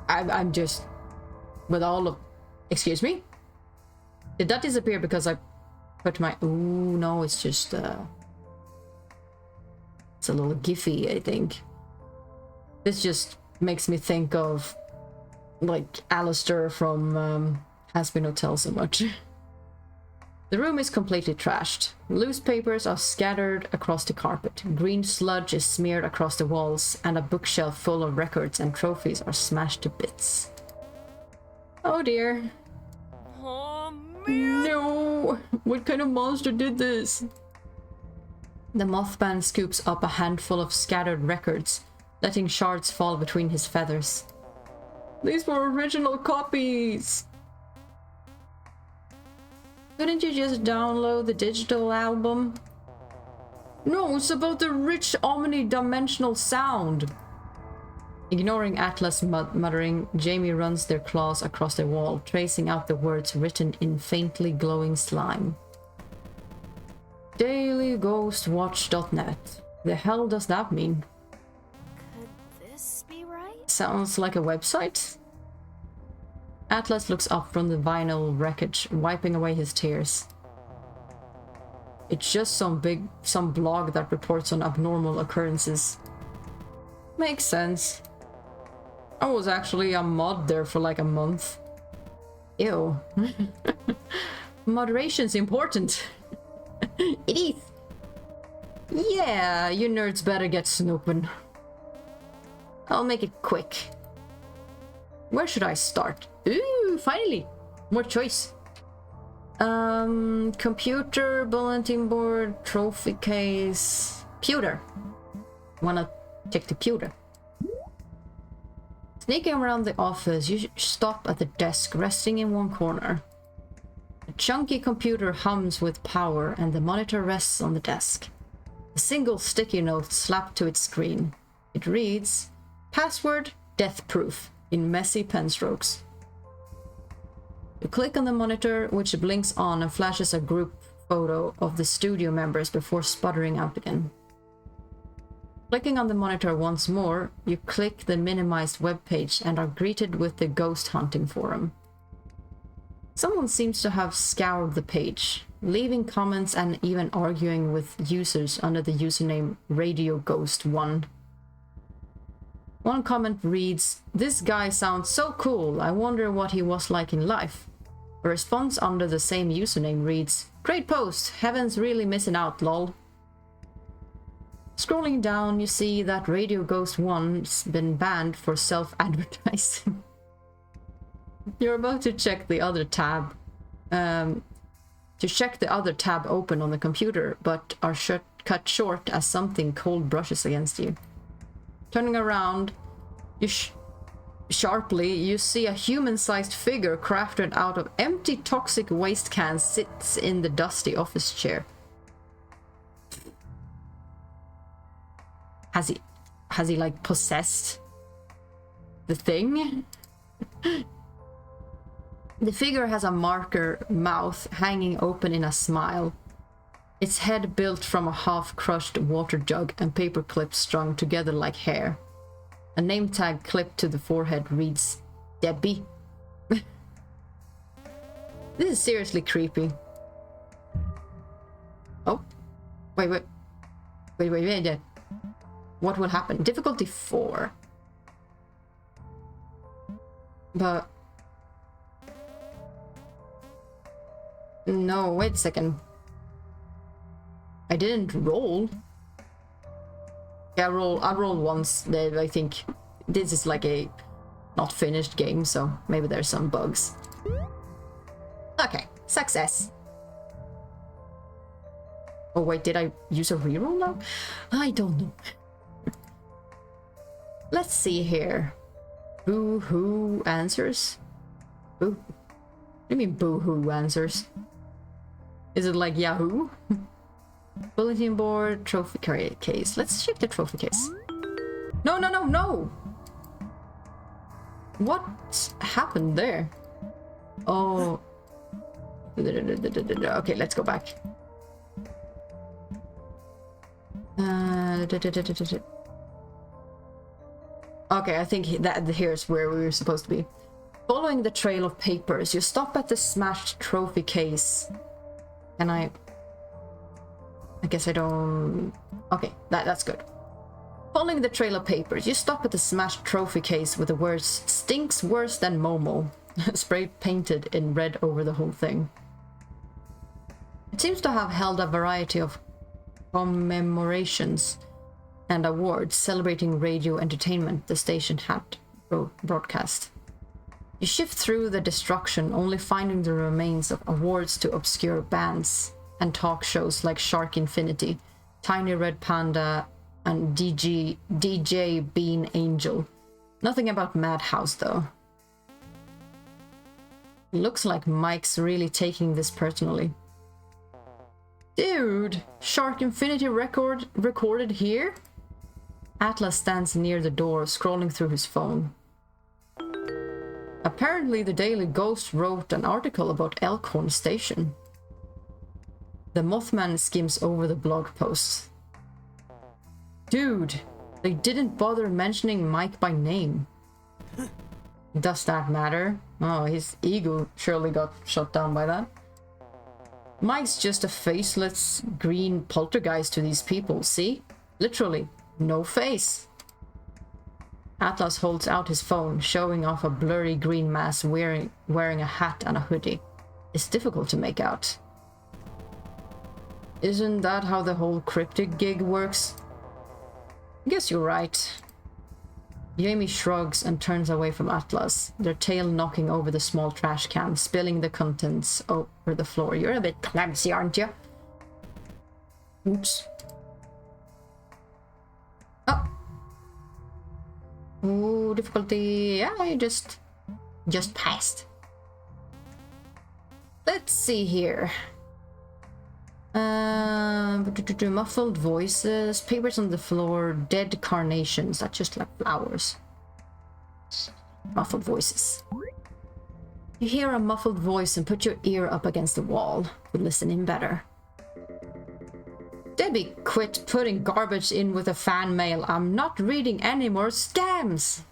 [SPEAKER 1] I'm just... with all of... Excuse me? Did that disappear because I put my... Ooh, no, it's just... It's a little gify, I think. This just makes me think of... like, Alistair from Has-Been Hotel so much. The room is completely trashed. Loose papers are scattered across the carpet. Green sludge is smeared across the walls, and a bookshelf full of records and trophies are smashed to bits. Oh dear.
[SPEAKER 7] Oh, man.
[SPEAKER 1] No! What kind of monster did this? The Mothman scoops up a handful of scattered records, letting shards fall between his feathers. These were original copies! Couldn't you just download the digital album? No, it's about the rich omnidimensional sound! Ignoring Atlas' muttering, Jamie runs their claws across the wall, tracing out the words written in faintly glowing slime. DailyGhostWatch.net. The hell does that mean?
[SPEAKER 4] Could this be right?
[SPEAKER 1] Sounds like a website? Atlas looks up from the vinyl wreckage, wiping away his tears. It's just some blog that reports on abnormal occurrences. Makes sense. I was actually a mod there for like a month. Ew. Moderation's important. It is. Yeah, you nerds better get snooping. I'll make it quick. Where should I start? Ooh, finally! More choice. Computer, bulletin board, trophy case... Pewter. Wanna check the pewter. Sneaking around the office, you stop at the desk, resting in one corner. The chunky computer hums with power and the monitor rests on the desk. A single sticky note slapped to its screen. It reads, "Password, death proof," in messy pen strokes. You click on the monitor, which blinks on and flashes a group photo of the studio members before sputtering out again. Clicking on the monitor once more, you click the minimized web page and are greeted with the ghost hunting forum. Someone seems to have scoured the page, leaving comments and even arguing with users under the username RadioGhost1. One comment reads, "This guy sounds so cool, I wonder what he was like in life." A response under the same username reads, "Great post, Heaven's really missing out, lol." Scrolling down, you see that Radio Ghost 1's been banned for self-advertising. You're about to check the other tab. Open on the computer, but are cut short as something cold brushes against you. Turning around, sharply, you see a human-sized figure crafted out of empty toxic waste cans sits in the dusty office chair. Has he like possessed the thing? The figure has a marker mouth hanging open in a smile. Its head built from a half-crushed water jug and paper clips strung together like hair. A name tag clipped to the forehead reads, "Debbie." This is seriously creepy. Oh. Wait. What will happen? Difficulty 4. But... No, wait a second. I didn't roll. Yeah, I rolled once. I think this is like a not finished game, so maybe there's some bugs. Okay, success. Oh wait, did I use a reroll now? I don't know. Let's see here. Boo-hoo answers? Boo? What do you mean boo-hoo answers? Is it like Yahoo? Bulletin board, trophy case. Let's check the trophy case. No! What happened there? Oh. Okay, let's go back. Okay, I think that here's where we were supposed to be. Following the trail of papers, you stop at the smashed trophy case. And I guess I don't... Okay, that's good. Following the trail of papers, you stop at the smashed trophy case with the words "Stinks worse than Momo" spray painted in red over the whole thing. It seems to have held a variety of commemorations and awards celebrating radio entertainment the station had broadcast. You shift through the destruction, only finding the remains of awards to obscure bands and talk shows like Shark Infinity, Tiny Red Panda, and DJ Bean Angel. Nothing about Madhouse though. Looks like Mike's really taking this personally. Dude, Shark Infinity recorded here? Atlas stands near the door, scrolling through his phone. Apparently the Daily Ghost wrote an article about Elkhorn Station. The Mothman skims over the blog posts. Dude, they didn't bother mentioning Mike by name. Does that matter? Oh, his ego surely got shut down by that. Mike's just a faceless green poltergeist to these people, see? Literally, no face. Atlas holds out his phone, showing off a blurry green mass wearing a hat and a hoodie. It's difficult to make out. Isn't that how the whole cryptid gig works? I guess you're right. Jamie shrugs and turns away from Atlas, their tail knocking over the small trash can, spilling the contents over the floor. You're a bit clumsy, aren't you? Oops. Oh. Ooh, difficulty. Yeah, you just passed. Let's see here. Muffled voices, papers on the floor, dead carnations. That's just like flowers. Muffled voices. You hear a muffled voice and put your ear up against the wall to listen in better. Debbie, quit putting garbage in with a fan mail. I'm not reading any more scams.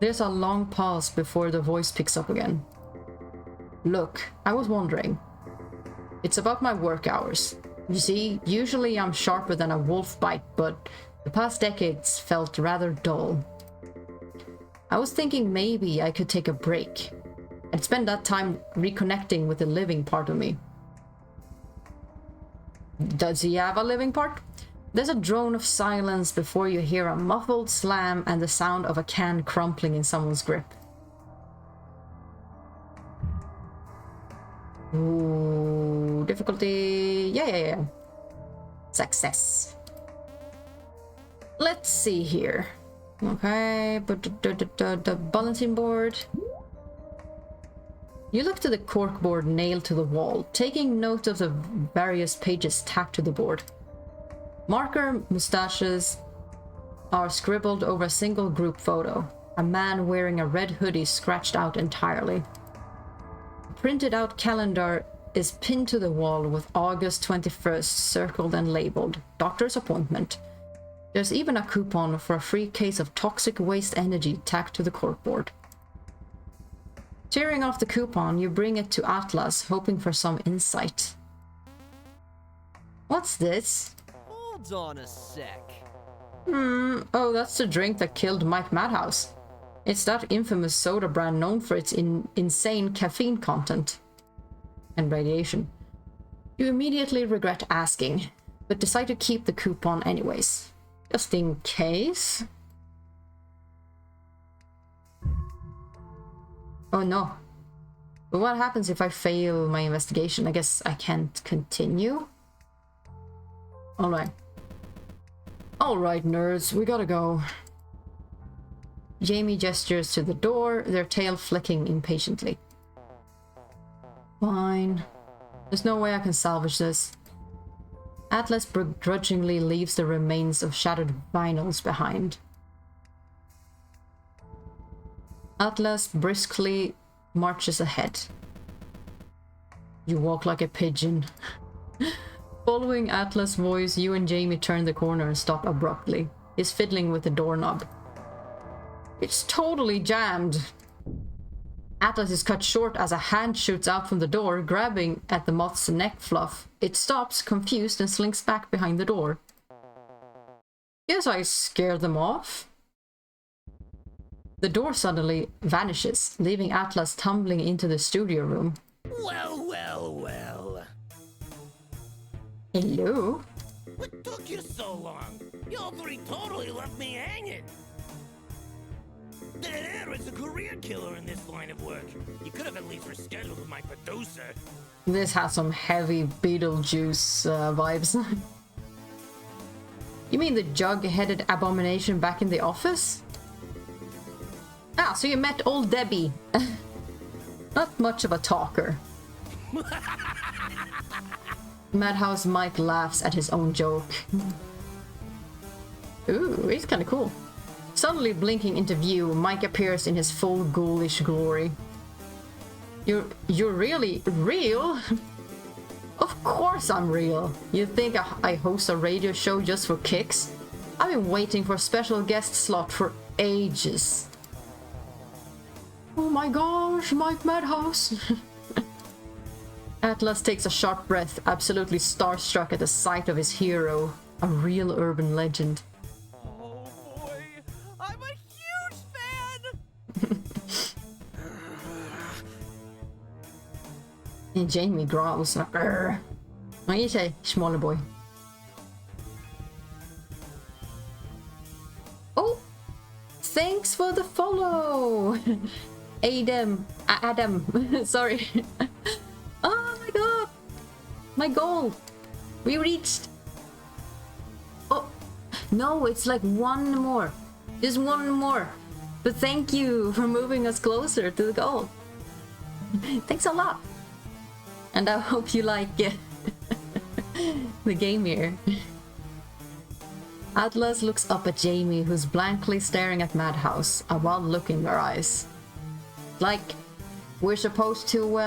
[SPEAKER 1] There's a long pause before the voice picks up again. Look, I was wondering. It's about my work hours. You see, usually I'm sharper than a wolf bite, but the past decades felt rather dull. I was thinking maybe I could take a break and spend that time reconnecting with the living part of me. Does he have a living part? There's a drone of silence before you hear a muffled slam and the sound of a can crumpling in someone's grip. Ooh, difficulty. Yeah. Success. Let's see here. Okay, but the balancing board. You look to the corkboard nailed to the wall, taking note of the various pages tacked to the board. Marker mustaches are scribbled over a single group photo. A man wearing a red hoodie scratched out entirely. A printed out calendar is pinned to the wall with August 21st circled and labeled. Doctor's appointment. There's even a coupon for a free case of toxic waste energy tacked to the corkboard. Tearing off the coupon, you bring it to Atlas, hoping for some insight. What's this?
[SPEAKER 6] Hold on a sec.
[SPEAKER 1] Oh, that's the drink that killed Mike Madhouse. It's that infamous soda brand known for its insane caffeine content and radiation. You immediately regret asking, but decide to keep the coupon anyways. Just in case. Oh no. But what happens if I fail my investigation? I guess I can't continue? Alright. Alright, nerds, we gotta go. Jamie gestures to the door, their tail flicking impatiently. Fine. There's no way I can salvage this. Atlas begrudgingly leaves the remains of shattered vinyls behind. Atlas briskly marches ahead. You walk like a pigeon. Following Atlas' voice, you and Jamie turn the corner and stop abruptly. He's fiddling with the doorknob. It's totally jammed. Atlas is cut short as a hand shoots out from the door, grabbing at the moth's neck fluff. It stops, confused, and slinks back behind the door. Guess I scared them off. The door suddenly vanishes, leaving Atlas tumbling into the studio room.
[SPEAKER 5] Well.
[SPEAKER 1] Hello?
[SPEAKER 5] What took you so long? You all three totally left me hanging. Dead air is a career killer in this line of work. You could have at least rescheduled with my producer.
[SPEAKER 1] This has some heavy Beetlejuice vibes. You mean the jug-headed abomination back in the office? Ah, so you met old Debbie. Not much of a talker. Madhouse Mike laughs at his own joke. Ooh, he's kinda cool. Suddenly blinking into view, Mike appears in his full ghoulish glory. You're really real? Of course I'm real. You think I host a radio show just for kicks? I've been waiting for a special guest slot for ages. Oh my gosh, Mike Madhouse. Atlas takes a sharp breath, absolutely starstruck at the sight of his hero, a real urban legend.
[SPEAKER 6] Oh boy, I'm a huge fan!
[SPEAKER 1] And Jamie growls, "Grr." What do you say, smaller boy? Oh! Thanks for the follow! Adam, sorry. Oh my god! My goal! We reached! Oh! No, it's like one more. Just one more. But thank you for moving us closer to the goal. Thanks a lot. And I hope you like the game here. Atlas looks up at Jamie, who's blankly staring at Madhouse, a wild look in her eyes. Like, we're supposed to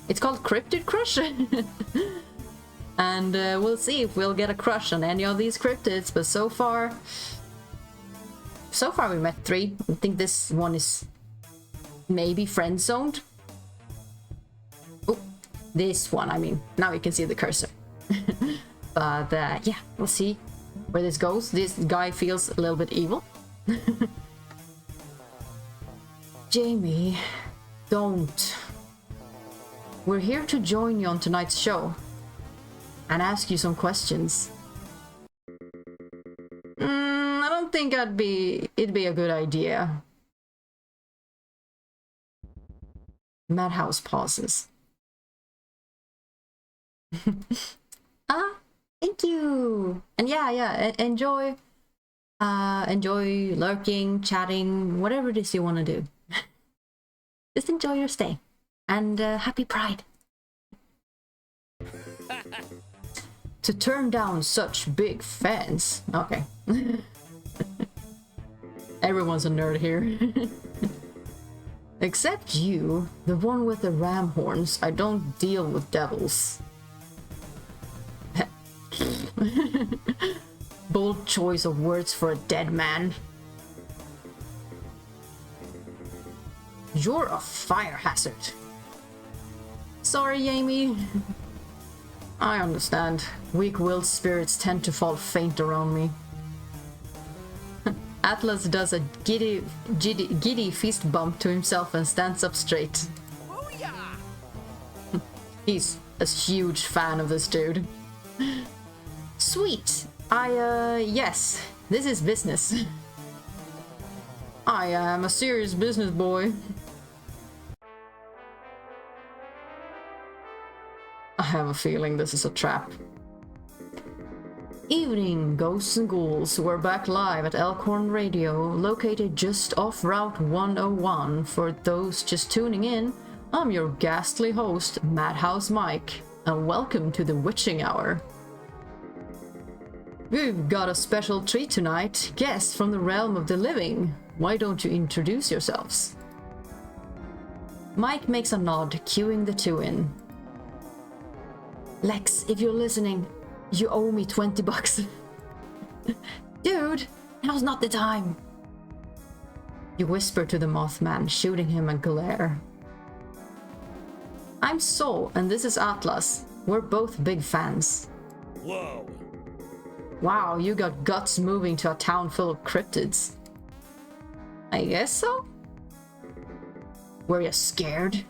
[SPEAKER 1] it's called Cryptid Crush. And we'll see if we'll get a crush on any of these cryptids, but so far we met 3. I think this one is maybe friend-zoned. Oh, this one, I mean, now you can see the cursor. But yeah, we'll see where this goes. This guy feels a little bit evil. Jamie, don't. We're here to join you on tonight's show and ask you some questions. I don't think it'd be a good idea. Madhouse pauses. Thank you. And yeah, enjoy lurking, chatting, whatever it is you want to do. Just enjoy your stay. And happy Pride. To turn down such big fans. Okay. Everyone's a nerd here. Except you, the one with the ram horns. I don't deal with devils. Bold choice of words for a dead man. You're a fire hazard. Sorry, Amy. I understand. Weak-willed spirits tend to fall faint around me. Atlas does a giddy fist bump to himself and stands up straight. He's a huge fan of this dude. Sweet. Yes, this is business. I am a serious business boy. I have a feeling this is a trap. Evening, ghosts and ghouls. We're back live at Elkhorn Radio, located just off Route 101. For those just tuning in, I'm your ghastly host, Madhouse Mike, and welcome to the Witching Hour. We've got a special treat tonight, guests from the realm of the living. Why don't you introduce yourselves? Mike makes a nod, cueing the two in. Lex, if you're listening, you owe me $20. Dude, now's not the time. You whisper to the Mothman, shooting him a glare. I'm Sol, and this is Atlas. We're both big fans.
[SPEAKER 5] Whoa.
[SPEAKER 1] Wow, you got guts moving to a town full of cryptids. I guess so? Were you scared?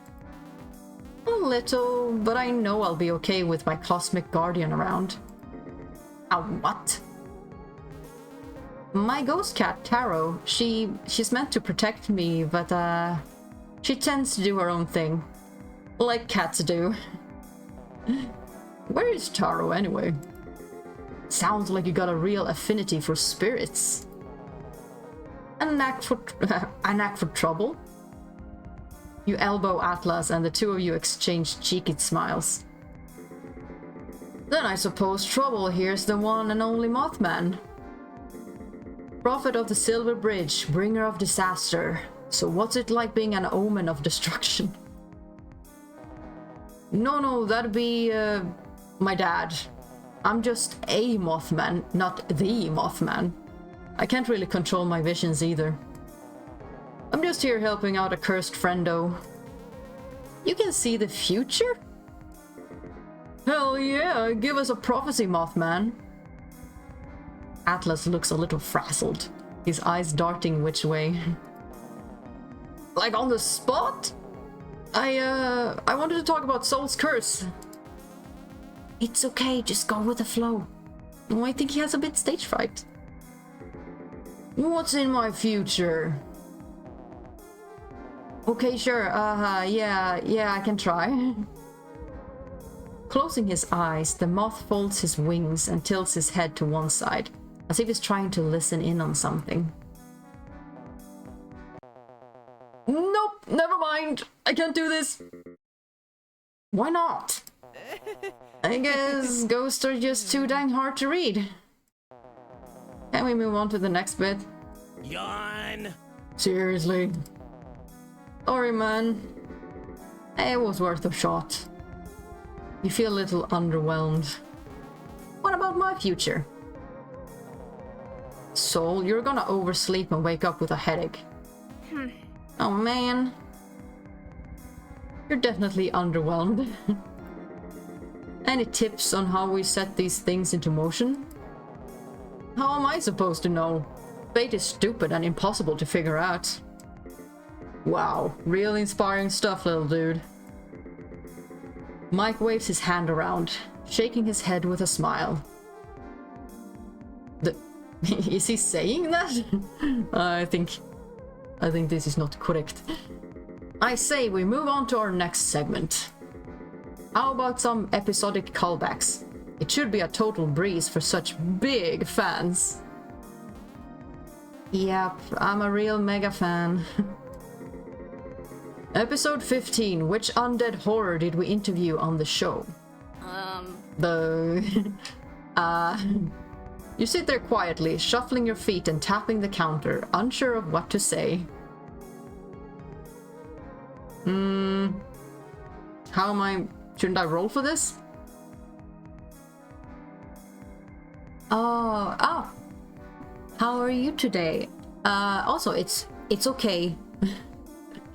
[SPEAKER 1] A little, but I know I'll be okay with my cosmic guardian around. A what? My ghost cat, Taro, she's meant to protect me, but she tends to do her own thing. Like cats do. Where is Taro anyway? Sounds like you got a real affinity for spirits. A knack for trouble? You elbow Atlas and the two of you exchange cheeky smiles. Then I suppose Trouble here's the one and only Mothman. Prophet of the Silver Bridge, bringer of disaster. So what's it like being an omen of destruction? No, that'd be my dad. I'm just a Mothman, not the Mothman. I can't really control my visions either. I'm just here helping out a cursed friendo. You can see the future? Hell yeah, give us a prophecy, Mothman. Atlas looks a little frazzled, his eyes darting which way. Like on the spot? I wanted to talk about Soul's curse. It's okay, just go with the flow. Oh, I think he has a bit stage fright. What's in my future? Okay, sure, yeah, I can try. Closing his eyes, the moth folds his wings and tilts his head to one side, as if he's trying to listen in on something. Nope, never mind, I can't do this. Why not? I guess ghosts are just too dang hard to read. Can we move on to the next bit?
[SPEAKER 5] Yawn.
[SPEAKER 1] Seriously? Sorry, man. It was worth a shot. You feel a little underwhelmed. What about my future? Soul, you're gonna oversleep and wake up with a headache. Oh man. You're definitely underwhelmed. Any tips on how we set these things into motion? How am I supposed to know? Fate is stupid and impossible to figure out. Wow, really inspiring stuff, little dude. Mike waves his hand around, shaking his head with a smile. Is he saying that? I think this is not correct. I say we move on to our next segment. How about some episodic callbacks? It should be a total breeze for such big fans. Yep, I'm a real mega fan. Episode 15, which undead horror did we interview on the show? You sit there quietly, shuffling your feet and tapping the counter, unsure of what to say. How am I... Shouldn't I roll for this? Oh. How are you today? Also, it's okay.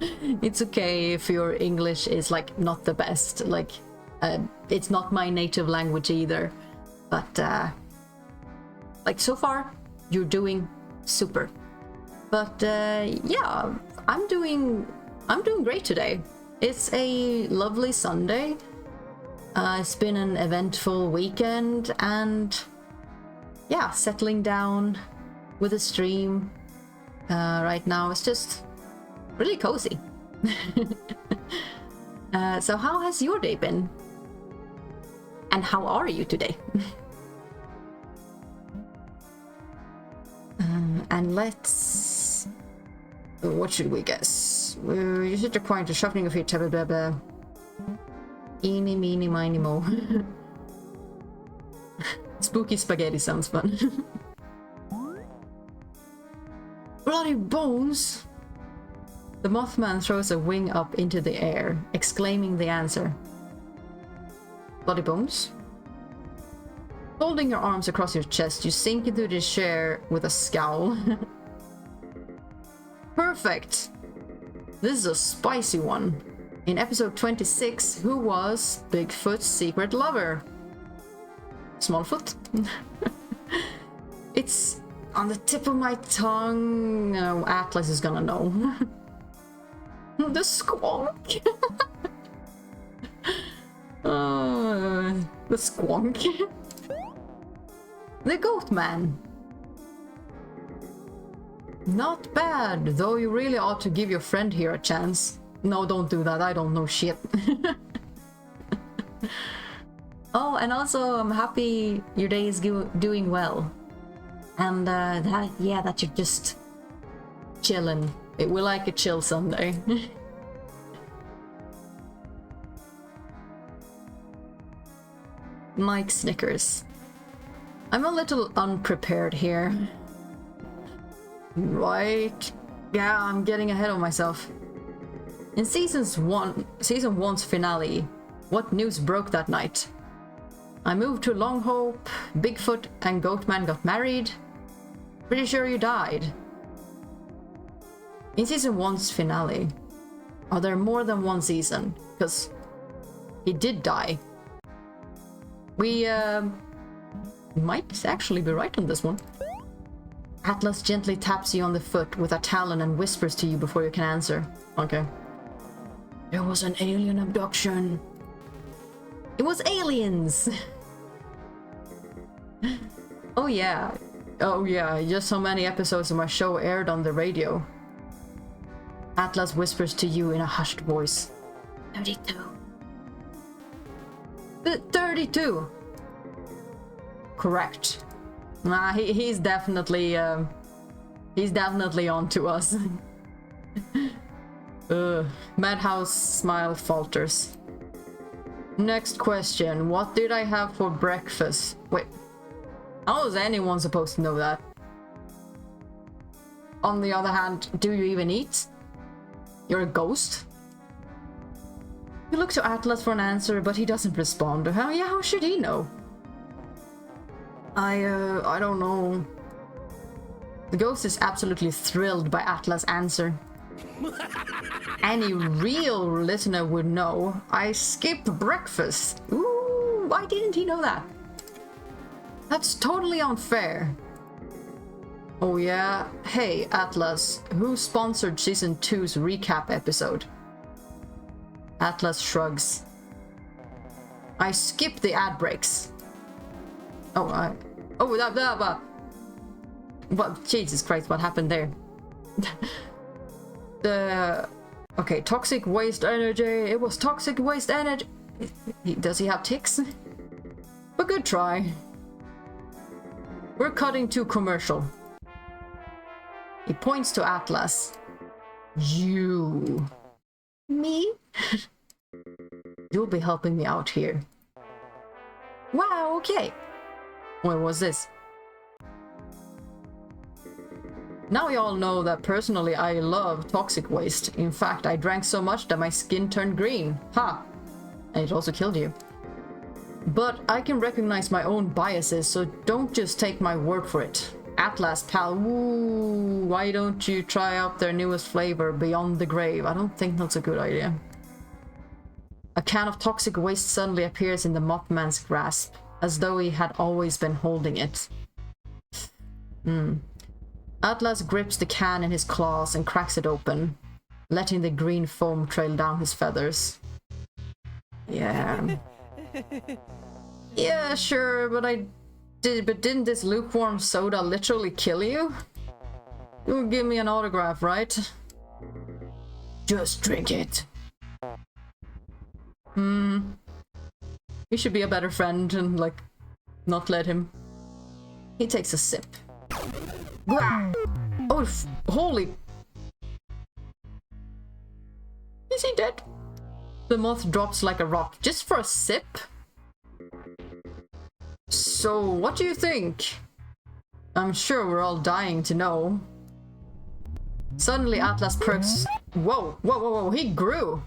[SPEAKER 1] It's okay if your English is, like, not the best. Like, it's not my native language either. But, like, so far, you're doing super. But, yeah, I'm doing great today. It's a lovely Sunday. It's been an eventful weekend, and yeah, settling down with a stream right now. It's just really cozy. So how has your day been? And how are you today? And let's... What should we guess? You sit there quietly, shuffling your feet, blah blah blah. Eeny, meeny, miny, mo. Spooky spaghetti sounds fun. Bloody bones! The Mothman throws a wing up into the air, exclaiming the answer. Bloody bones? Folding your arms across your chest, you sink into the chair with a scowl. Perfect! This is a spicy one. In episode 26, who was Bigfoot's secret lover? Smallfoot? It's on the tip of my tongue. No, Atlas is gonna know. The squonk. The squonk. The goat man. Not bad, though you really ought to give your friend here a chance. No, don't do that, I don't know shit. Oh, and also I'm happy your day is doing well. And that you're just chilling. We like a chill Sunday. Mike snickers. I'm a little unprepared here. Right. Yeah, I'm getting ahead of myself. In season 1's finale, what news broke that night? I moved to Longhope, Bigfoot and Goatman got married. Pretty sure you died. In season 1's finale, are there more than one season? Because he did die. We might actually be right on this one. Atlas gently taps you on the foot with a talon and whispers to you before you can answer. Okay. There was an alien abduction. It was aliens! Oh yeah, just so many episodes of my show aired on the radio. Atlas whispers to you in a hushed voice. 32. 32! Correct. Nah, he's definitely on to us. Madhouse smile falters. Next question. What did I have for breakfast? Wait. How is anyone supposed to know that? On the other hand, do you even eat? You're a ghost? You look to Atlas for an answer, but he doesn't respond. How should he know? I don't know. The ghost is absolutely thrilled by Atlas' answer. Any real listener would know. I skipped breakfast. Ooh, why didn't he know that? That's totally unfair. Oh yeah? Hey, Atlas, who sponsored Season 2's recap episode? Atlas shrugs. I skipped the ad breaks. What? Jesus Christ, what happened there? Okay, toxic waste energy. It was toxic waste energy. Does he have tics? But good try. We're cutting to commercial. He points to Atlas. You. Me? You'll be helping me out here. Wow, okay. What was this? Now you all know that personally I love toxic waste. In fact, I drank so much that my skin turned green. Ha! And it also killed you. But I can recognize my own biases, so don't just take my word for it. Atlas, pal, woo, why don't you try out their newest flavor, Beyond the Grave? I don't think that's a good idea. A can of toxic waste suddenly appears in the Mothman's grasp, as though he had always been holding it. Atlas grips the can in his claws and cracks it open, letting the green foam trail down his feathers. Yeah. Yeah, sure, but didn't this lukewarm soda literally kill you? You'll give me an autograph, right? Just drink it. You should be a better friend and, like, not let him. He takes a sip. Oh, holy... Is he dead? The moth drops like a rock, just for a sip? So, what do you think? I'm sure we're all dying to know. Suddenly Atlas perks... Whoa, he grew!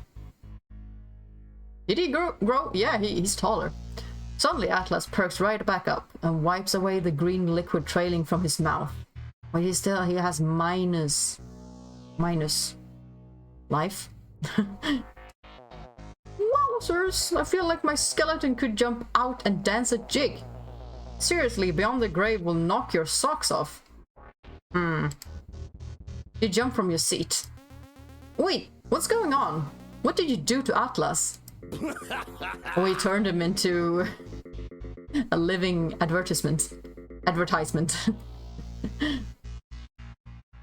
[SPEAKER 1] Did he grow? Yeah, he's taller. Suddenly Atlas perks right back up and wipes away the green liquid trailing from his mouth. But he has minus life. Wowzers, I feel like my skeleton could jump out and dance a jig. Seriously, Beyond the Grave will knock your socks off. You jump from your seat. Wait, what's going on? What did you do to Atlas? We turned him into a living advertisement.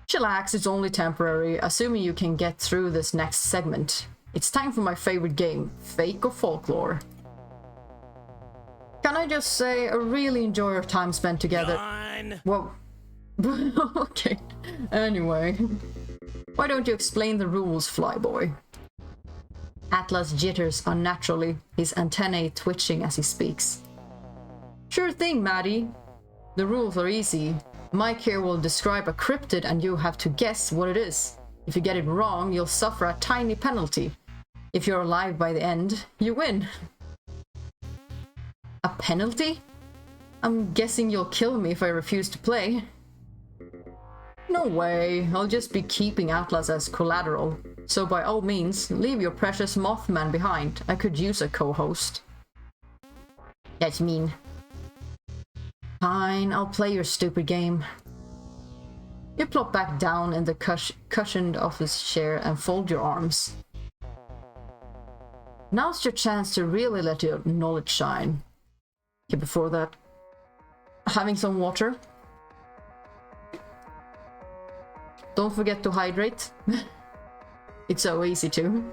[SPEAKER 1] Chillax, it's only temporary, assuming you can get through this next segment. It's time for my favorite game, Fake or Folklore. Can I just say, I really enjoy our time spent together.
[SPEAKER 5] Gone.
[SPEAKER 1] Whoa. Okay. Anyway. Why don't you explain the rules, Flyboy? Atlas jitters unnaturally, his antennae twitching as he speaks. Sure thing, Maddie. The rules are easy. Mike here will describe a cryptid and you have to guess what it is. If you get it wrong, you'll suffer a tiny penalty. If you're alive by the end, you win. A penalty? I'm guessing you'll kill me if I refuse to play. No way, I'll just be keeping Atlas as collateral. So by all means, leave your precious Mothman behind. I could use a co-host. That's mean. Fine, I'll play your stupid game. You plop back down in the cushioned office chair and fold your arms. Now's your chance to really let your knowledge shine. Okay, before that, having some water. Don't forget to hydrate. It's so easy to.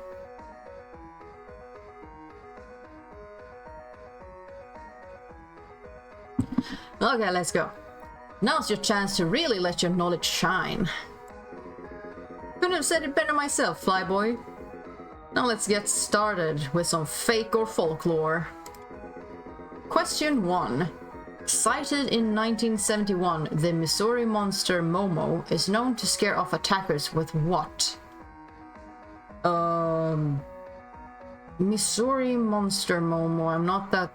[SPEAKER 1] Okay, let's go. Now's your chance to really let your knowledge shine. Couldn't have said it better myself, Flyboy. Now let's get started with some fake or folklore. Question 1. Sighted in 1971, the Missouri monster Momo is known to scare off attackers with what? Missouri Monster Momo. I'm not that...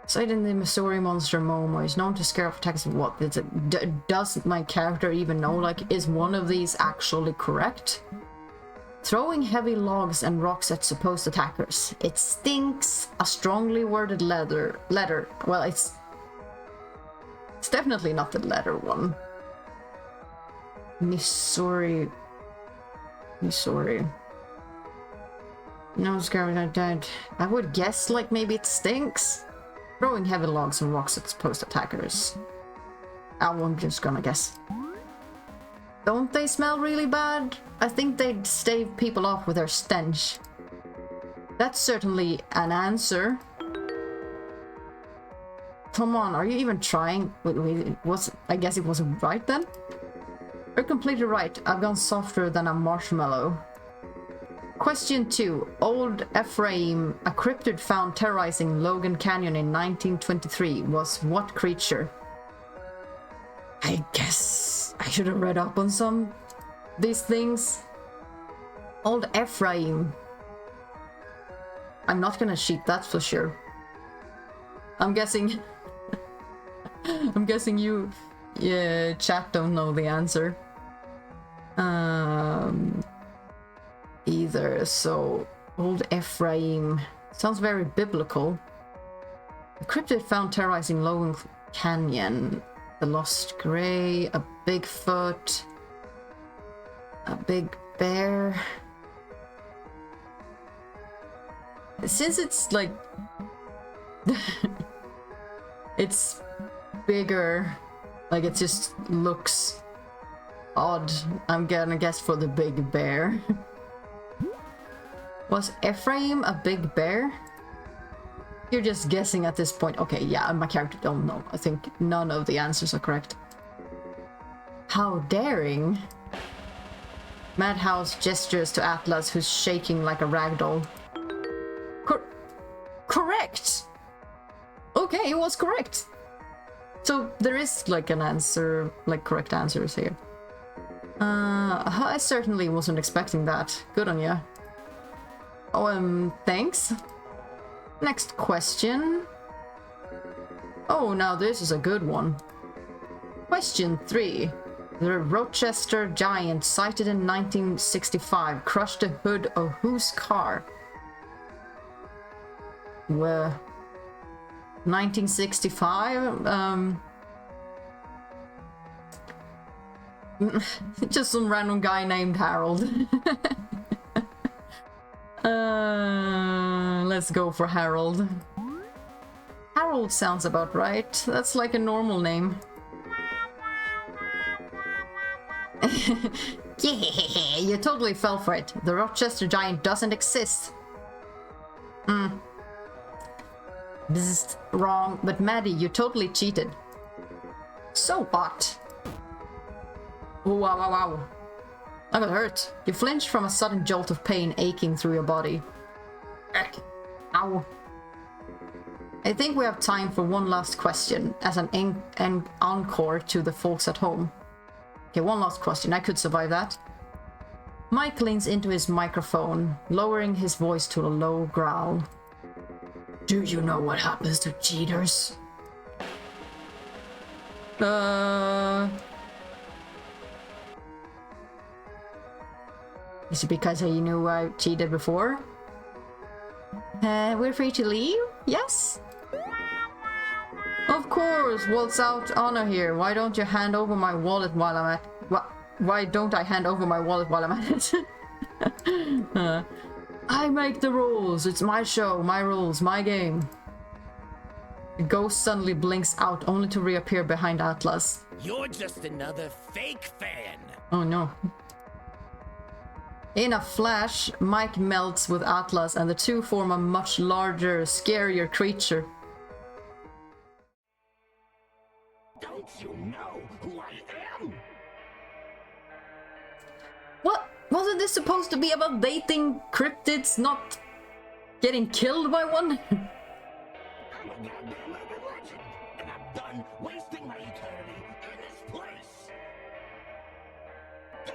[SPEAKER 1] Cited the Missouri Monster Momo is known to scare off attacks of what? Does my character even know? Like, is one of these actually correct? Throwing heavy logs and rocks at supposed attackers. It stinks. A strongly worded letter. Well, it's definitely not the letter one. Missouri. No, scared I died. I would guess like maybe it stinks. Throwing heavy logs and rocks at supposed attackers. I'm just gonna guess. Don't they smell really bad? I think they'd stave people off with their stench. That's certainly an answer. Come on, are you even trying? Wait, I guess it wasn't right then? You're completely right. I've gone softer than a marshmallow. Question 2. Old Ephraim, a cryptid found terrorizing Logan Canyon in 1923, was what creature? I guess I should have read up on some these things. Old Ephraim. I'm not gonna cheat, that's for sure. I'm guessing... I'm guessing you... Yeah, chat don't know the answer. Either, so... Old Ephraim. Sounds very biblical. A cryptid found terrorizing Logan Canyon. The Lost Grey, a Bigfoot, a big bear. Since it's like... it's bigger, like it just looks odd, I'm gonna guess for the big bear. Was Ephraim a big bear? You're just guessing at this point. Okay, yeah, my character don't know. I think none of the answers are correct. How daring. Madhouse gestures to Atlas, who's shaking like a ragdoll. Correct! Okay, it was correct! So there is like an answer, like correct answers here. I certainly wasn't expecting that. Good on ya. Oh, thanks. Next question. Oh, now this is a good one. Question 3. The Rochester giant sighted in 1965 crushed the hood of whose car? Well, 1965? Just some random guy named Harold. Let's go for Harold. Harold sounds about right. That's like a normal name. Yeah, you totally fell for it. The Rochester giant doesn't exist. This is wrong, but Maddie, you totally cheated. So what? Oh, wow, wow, wow. I got hurt. You flinched from a sudden jolt of pain aching through your body. Ow. I think we have time for one last question as an encore to the folks at home. Okay, one last question. I could survive that. Mike leans into his microphone, lowering his voice to a low growl. Do you know what happens to cheaters? Is it because you knew I cheated before? We're free to leave? Yes? Of course, what's out honor here? Why don't you hand over my wallet while I'm at... Why don't I hand over my wallet while I'm at it? I make the rules. It's my show, my rules, my game. The ghost suddenly blinks out, only to reappear behind Atlas.
[SPEAKER 5] You're just another fake fan.
[SPEAKER 1] Oh no. In a flash, Mike melts with Atlas and the two form a much larger, scarier creature.
[SPEAKER 5] Don't you know who I am?
[SPEAKER 1] What? Wasn't this supposed to be about dating cryptids, not getting killed by one?
[SPEAKER 5] I'm a goddamn urban legend, and I'm done wasting my eternity in this place.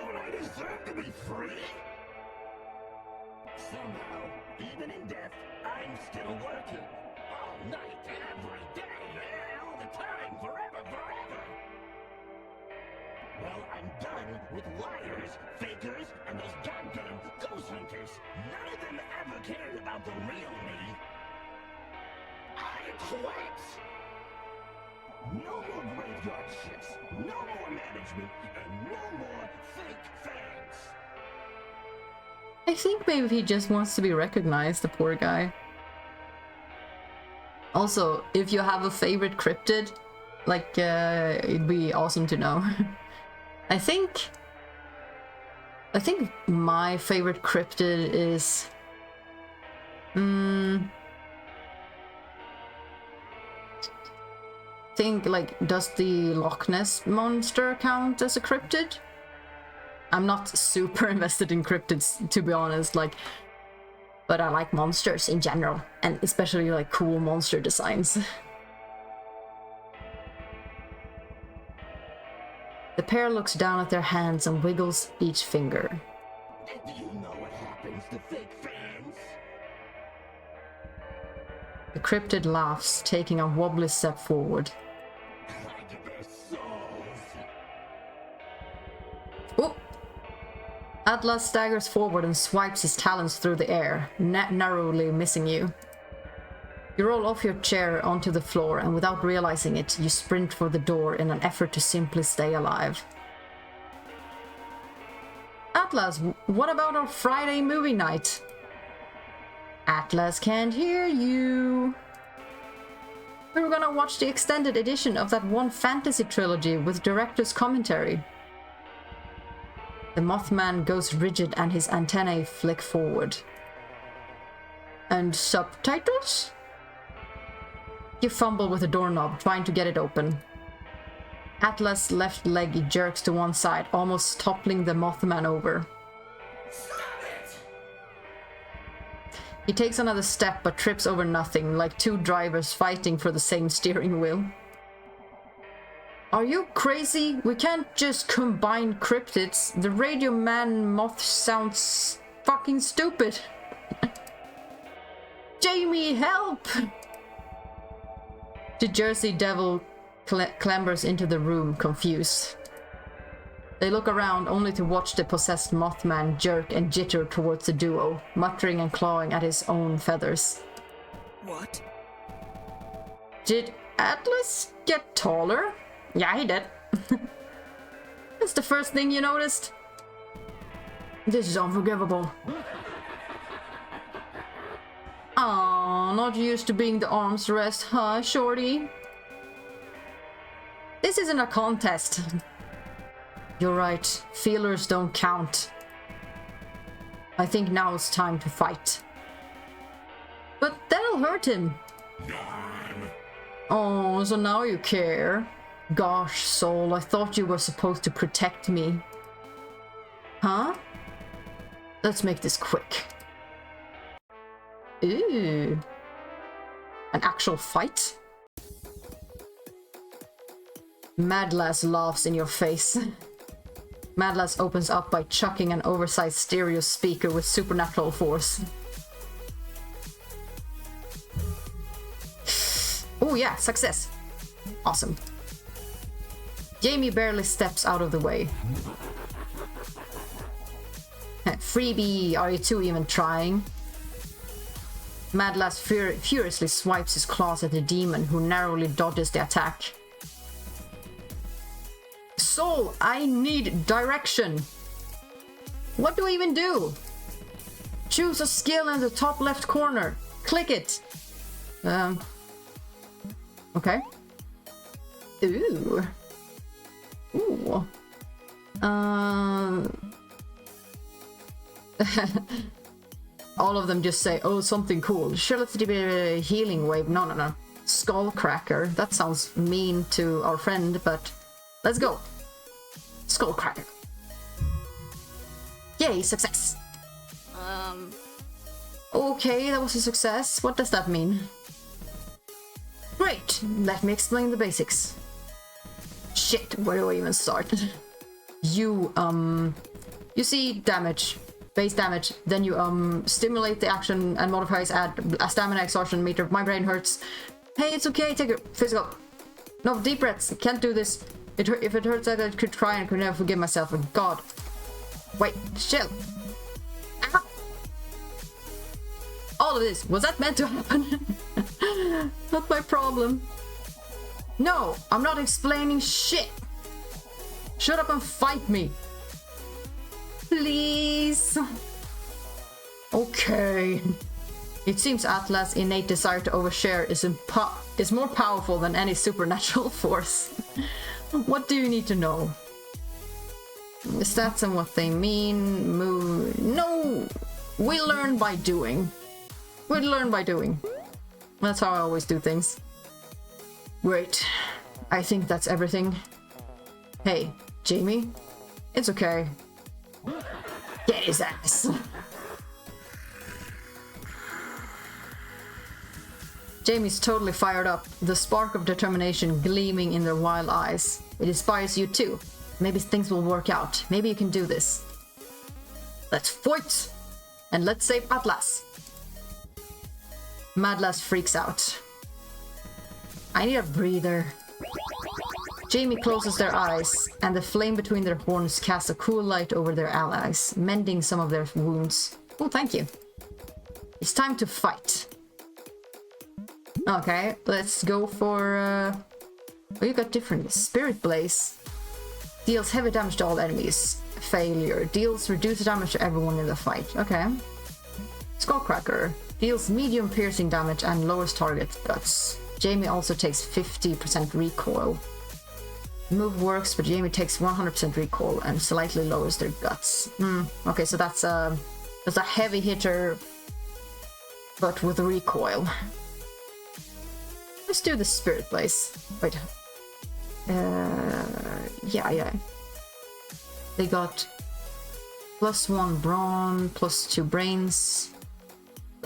[SPEAKER 5] Don't I deserve to be free? Somehow, even in death, I'm still working. All night, every day, all the time, forever, forever. Well, I'm done with liars, fakers, and those goddamn ghost hunters. None of them ever cared about the real me. I quit! No more graveyard shifts, no more management, and no more fake fans.
[SPEAKER 1] I think maybe he just wants to be recognized, the poor guy. Also, if you have a favorite cryptid, like, it'd be awesome to know. I think my favorite cryptid is... does the Loch Ness monster count as a cryptid? I'm not super invested in cryptids, to be honest, but I like monsters in general, and especially like cool monster designs. The pair looks down at their hands and wiggles each finger.
[SPEAKER 5] Do you know what happens to fake fans?
[SPEAKER 1] The cryptid laughs, taking a wobbly step forward.
[SPEAKER 5] I get their souls.
[SPEAKER 1] Oh! Atlas staggers forward and swipes his talons through the air, narrowly missing you. You roll off your chair onto the floor, and without realizing it, you sprint for the door in an effort to simply stay alive. Atlas, what about our Friday movie night? Atlas can't hear you. We were gonna watch the extended edition of that one fantasy trilogy with director's commentary. The Mothman goes rigid and his antennae flick forward. And subtitles? You fumble with the doorknob, trying to get it open. Atlas' left leg jerks to one side, almost toppling the Mothman over.
[SPEAKER 5] Stop it!
[SPEAKER 1] He takes another step but trips over nothing, like two drivers fighting for the same steering wheel. Are you crazy? We can't just combine cryptids. The Radio Man moth sounds fucking stupid. Jamie, help! The Jersey Devil clambers into the room, confused. They look around only to watch the possessed Mothman jerk and jitter towards the duo, muttering and clawing at his own feathers.
[SPEAKER 7] What?
[SPEAKER 1] Did Atlas get taller? Yeah, he did. That's the first thing you noticed? This is unforgivable. Aw, not used to being the arms rest, huh, shorty? This isn't a contest. You're right, feelers don't count. I think now it's time to fight. But that'll hurt him. Oh, so now you care? Gosh, Soul, I thought you were supposed to protect me. Huh? Let's make this quick. Ooh. An actual fight? Madlass laughs in your face. Madlass opens up by chucking an oversized stereo speaker with supernatural force. Oh yeah, success. Awesome. Jamie barely steps out of the way. Freebie, are you two even trying? Madlass furiously swipes his claws at the demon, who narrowly dodges the attack. Soul, I need direction! What do we even do? Choose a skill in the top left corner. Click it! Okay. Ooh. Ooh. All of them just say, oh, something cool. Sure, let's do a healing wave. No. Skull cracker. That sounds mean to our friend, but let's go. Skull cracker. Yay, success. Okay, that was a success. What does that mean? Great, let me explain the basics. Shit, where do I even start? You, You see damage, base damage, then you stimulate the action and modifiers add a stamina exhaustion meter. My brain hurts. Hey, it's okay, take it physical. No, deep breaths, can't do this. If it hurts, I could cry and could never forgive myself. Oh, God. Wait, chill. Ow. All of this, was that meant to happen? Not my problem. No, I'm not explaining shit. Shut up and fight me. Please. Okay. It seems Atlas' innate desire to overshare is more powerful than any supernatural force. What do you need to know? The stats and what they mean. No! We learn by doing. We learn by doing. That's how I always do things. Great. I think that's everything. Hey, Jamie? It's okay. Get his ass. Jamie's totally fired up, the spark of determination gleaming in their wild eyes. It inspires you too. Maybe things will work out. Maybe you can do this. Let's fight! And let's save Atlas. Madlas freaks out. I need a breather. Jamie closes their eyes, and the flame between their horns casts a cool light over their allies, mending some of their wounds. Oh, thank you. It's time to fight. Okay, let's go for... Oh, you got different. Spirit Blaze. Deals heavy damage to all enemies. Failure. Deals reduced damage to everyone in the fight. Okay. Skullcracker. Deals medium piercing damage and lowers target guts. Jamie also takes 50% recoil. Move works, but Jamie takes 100% recoil and slightly lowers their guts. Okay, so that's a heavy hitter, but with recoil. Let's do the Spirit Blaze. Wait. Yeah. They got +1 brawn, +2 brains.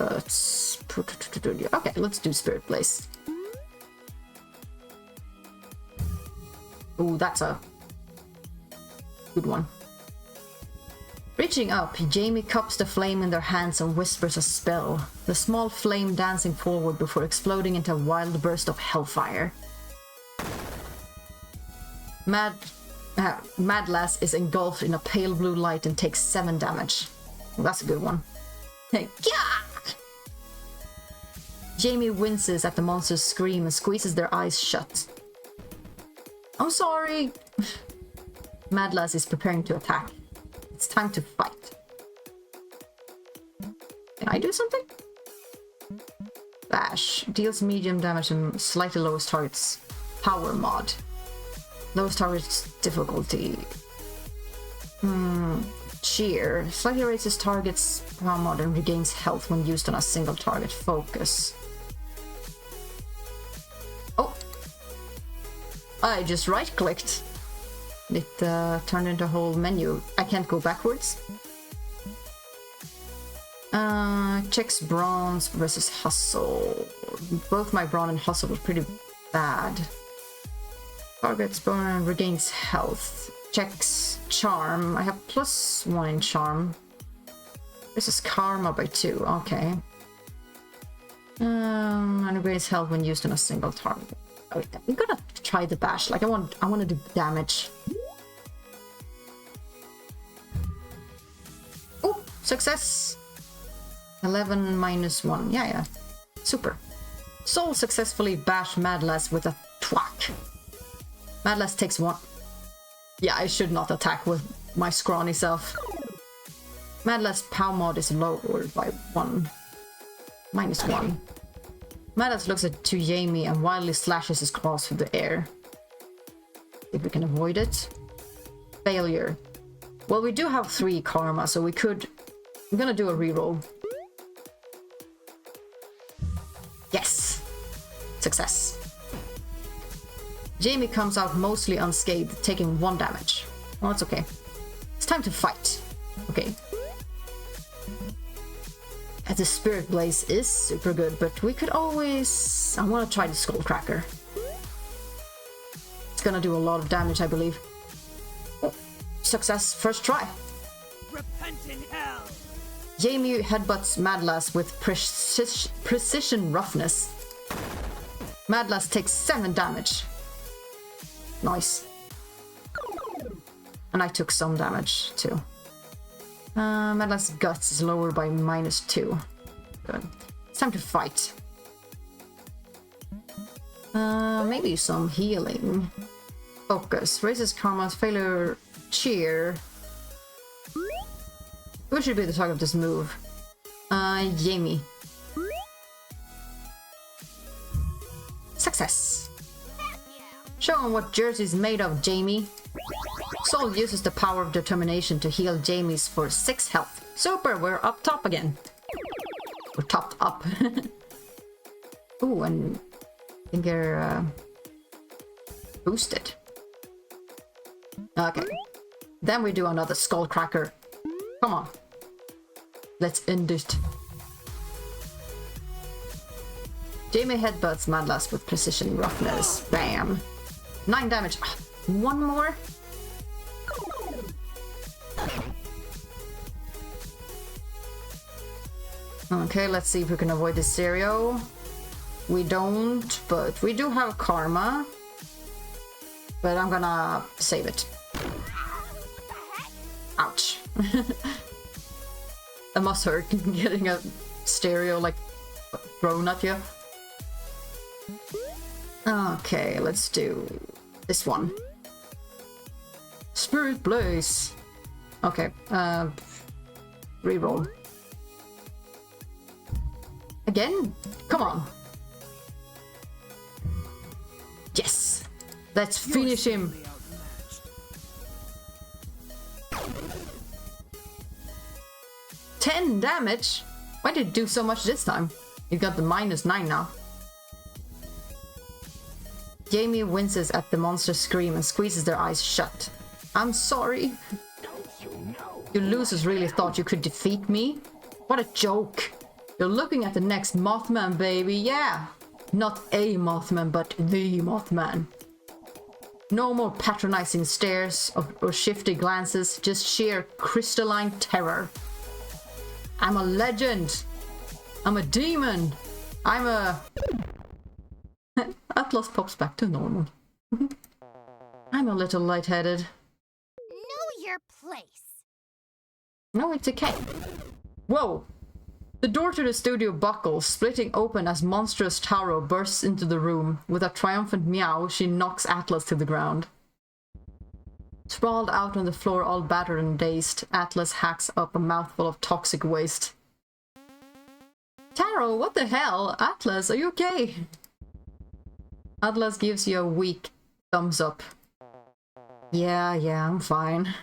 [SPEAKER 1] Okay, let's do Spirit Blaze. Ooh, that's a good one. Reaching up, Jamie cups the flame in their hands and whispers a spell, the small flame dancing forward before exploding into a wild burst of hellfire. Madlass is engulfed in a pale blue light and takes 7 damage. Well, that's a good one. Jamie winces at the monster's scream and squeezes their eyes shut. I'm sorry. Madlass is preparing to attack. It's time to fight. Can I do something? Bash. Deals medium damage and slightly lowers targets. Power mod. Lowers targets difficulty. Cheer. Slightly raises targets power mod and regains health when used on a single target. Focus. Oh! I just right-clicked. It turned into a whole menu. I can't go backwards. Checks bronze versus hustle. Both my brawn and hustle were pretty bad. Targets burn and regains health. Checks charm. I have +1 in charm. This is karma by 2. Okay. And regains health when used on a single target. Oh, I'm gonna try the bash. Like I want to do damage. Oh, success. 11 minus 1. Yeah. Super. Soul successfully bashed Madlass with a thwack. Madlass takes 1. Yeah, I should not attack with my scrawny self. Madlass power mod is lowered by 1. Minus 1. Madlass looks at Jamie and wildly slashes his claws through the air. If we can avoid it. Failure. Well, we do have 3 karma, so we could... I'm gonna do a reroll. Yes! Success. Jamie comes out mostly unscathed, taking 1 damage. Well, that's okay. It's time to fight. Okay. The Spirit Blaze is super good, but we could always... I want to try the Skullcracker. It's gonna do a lot of damage, I believe. Oh, success. First try.
[SPEAKER 7] in hell.
[SPEAKER 1] Jamie headbutts Madlass with precision roughness. Madlass takes 7 damage. Nice. And I took some damage too. Madlass guts is lower by -2. Good. It's time to fight. Maybe some healing. Focus. Raises karma's failure. Cheer. Who should be the target of this move? Jamie. Success. Show him what Jersey's made of, Jamie. Soul uses the power of determination to heal Jamie's for 6 health. Super, we're up top again. We're topped up. Ooh, and I think they're boosted. Okay. Then we do another skull cracker. Come on. Let's end it. Jamie headbutts Madlass with precision roughness. Bam. 9 damage. One more? Okay, let's see if we can avoid this stereo. We don't, but we do have karma. But I'm gonna save it. Ouch. That must hurt, getting a stereo like thrown at you. Okay, let's do this one. Spirit Blaze. Okay, reroll. Again? Come on. Yes! Let's finish him.
[SPEAKER 7] Outmatched.
[SPEAKER 1] 10 damage? Why did it do so much this time? You got the -9 now. Jamie winces at the monster's scream and squeezes their eyes shut. I'm sorry. You losers really thought you could defeat me? What a joke. You're looking at the next Mothman, baby, yeah! Not a Mothman, but the Mothman. No more patronizing stares or shifty glances, just sheer crystalline terror. I'm a legend! I'm a demon! I'm a... Atlas pops back to normal. I'm a little lightheaded.
[SPEAKER 3] Know your place.
[SPEAKER 1] No, it's okay. Whoa! The door to the studio buckles, splitting open as monstrous Taro bursts into the room. With a triumphant meow, she knocks Atlas to the ground. Sprawled out on the floor, all battered and dazed, Atlas hacks up a mouthful of toxic waste. Taro, what the hell? Atlas, are you okay? Atlas gives you a weak thumbs up. Yeah, I'm fine.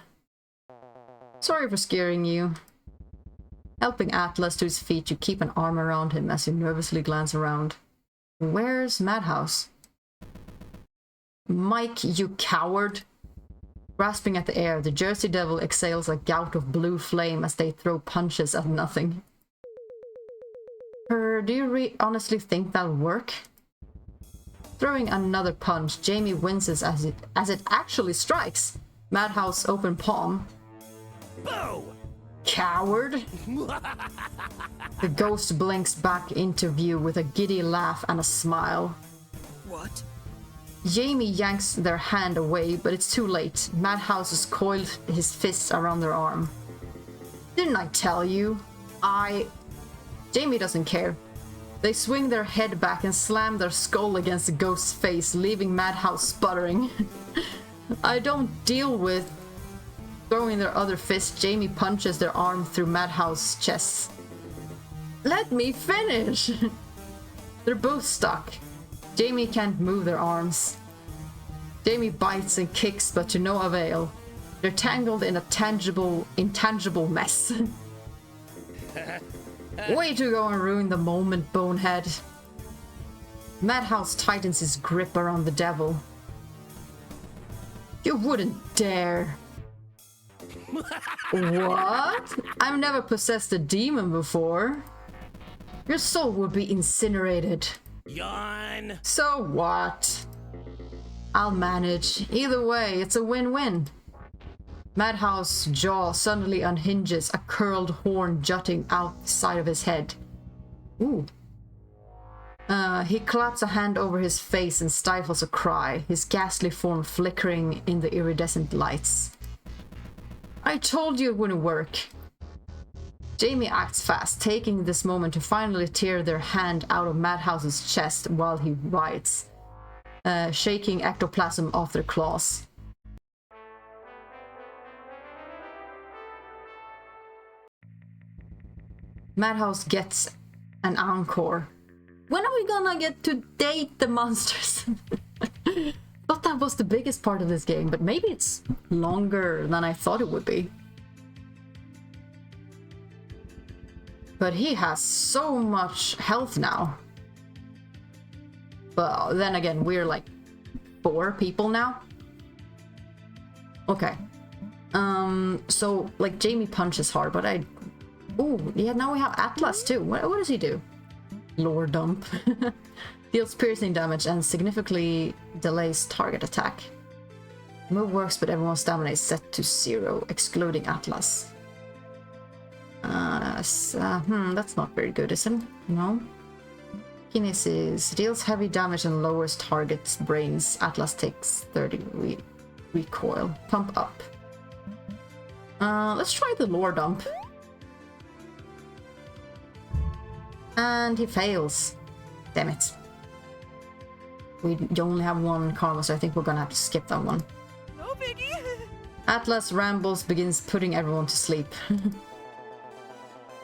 [SPEAKER 1] Sorry for scaring you. Helping Atlas to his feet, you keep an arm around him as you nervously glance around. Where's Madhouse? Mike, you coward! Grasping at the air, the Jersey Devil exhales a gout of blue flame as they throw punches at nothing. Do you honestly think that'll work? Throwing another punch, Jamie winces as it actually strikes. Madhouse open palm.
[SPEAKER 5] Boo!
[SPEAKER 1] Coward! The ghost blinks back into view with a giddy laugh and a smile.
[SPEAKER 7] What?
[SPEAKER 1] Jamie yanks their hand away, but it's too late. Madhouse has coiled his fists around their arm. Didn't I tell you? Jamie doesn't care. They swing their head back and slam their skull against the ghost's face, leaving Madhouse sputtering. I don't deal with... Throwing their other fist, Jamie punches their arm through Madhouse's chest. Let me finish! They're both stuck. Jamie can't move their arms. Jamie bites and kicks, but to no avail. They're tangled in a intangible mess. Way to go and ruin the moment, bonehead. Madhouse tightens his grip around the devil. You wouldn't dare. What? I've never possessed a demon before. Your soul would be incinerated.
[SPEAKER 5] Yawn.
[SPEAKER 1] So what? I'll manage. Either way, it's a win-win. Madhouse's jaw suddenly unhinges, a curled horn jutting out the side of his head. Ooh. He claps a hand over his face and stifles a cry, his ghastly form flickering in the iridescent lights. I told you it wouldn't work. Jamie acts fast, taking this moment to finally tear their hand out of Madhouse's chest while he writes, shaking ectoplasm off their claws. Madhouse gets an encore. When are we gonna get to date the monsters? Thought that was the biggest part of this game, but maybe it's longer than I thought it would be. But he has so much health now. But then again, we're like 4 people now. Okay. So like Jamie punches hard, but I... Oh, yeah, now we have Atlas too. What does he do? Lore dump. Deals piercing damage and significantly delays target attack. Move works, but everyone's stamina is set to 0, excluding Atlas. That's not very good, is it? No. Kinesis deals heavy damage and lowers target's brains. Atlas takes 30 recoil. Pump up. Let's try the lore dump. And he fails. Damn it. We only have 1 karma, so I think we're gonna have to skip that one.
[SPEAKER 4] No biggie.
[SPEAKER 1] Atlas rambles, begins putting everyone to sleep.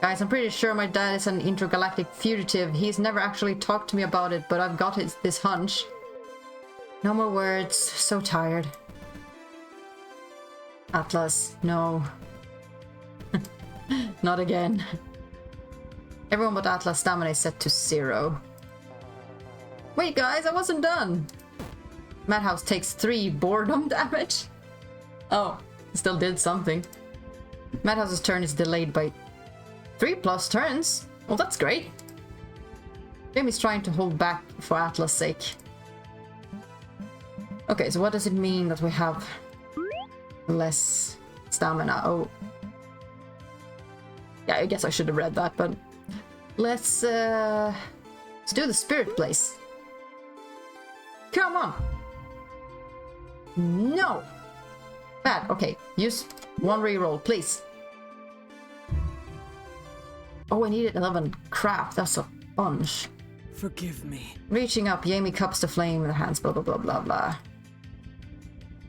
[SPEAKER 1] Guys, I'm pretty sure my dad is an intergalactic fugitive. He's never actually talked to me about it, but I've got this hunch. No more words. So tired. Atlas, no. Not again. Everyone but Atlas' stamina is set to 0. Wait, guys, I wasn't done. Madhouse takes 3 boredom damage. Oh, still did something. Madhouse's turn is delayed by 3+ turns. Well, that's great. Jamie's trying to hold back for Atlas' sake. Okay, so what does it mean that we have less stamina? Oh. Yeah, I guess I should have read that, but let's do the spirit place. Come on. No. Bad. Okay, use 1 reroll, please. Oh, I needed 11. Crap, that's a bunch.
[SPEAKER 7] Forgive me.
[SPEAKER 1] Reaching up, Jamie cups the flame in the hands, blah blah blah blah blah.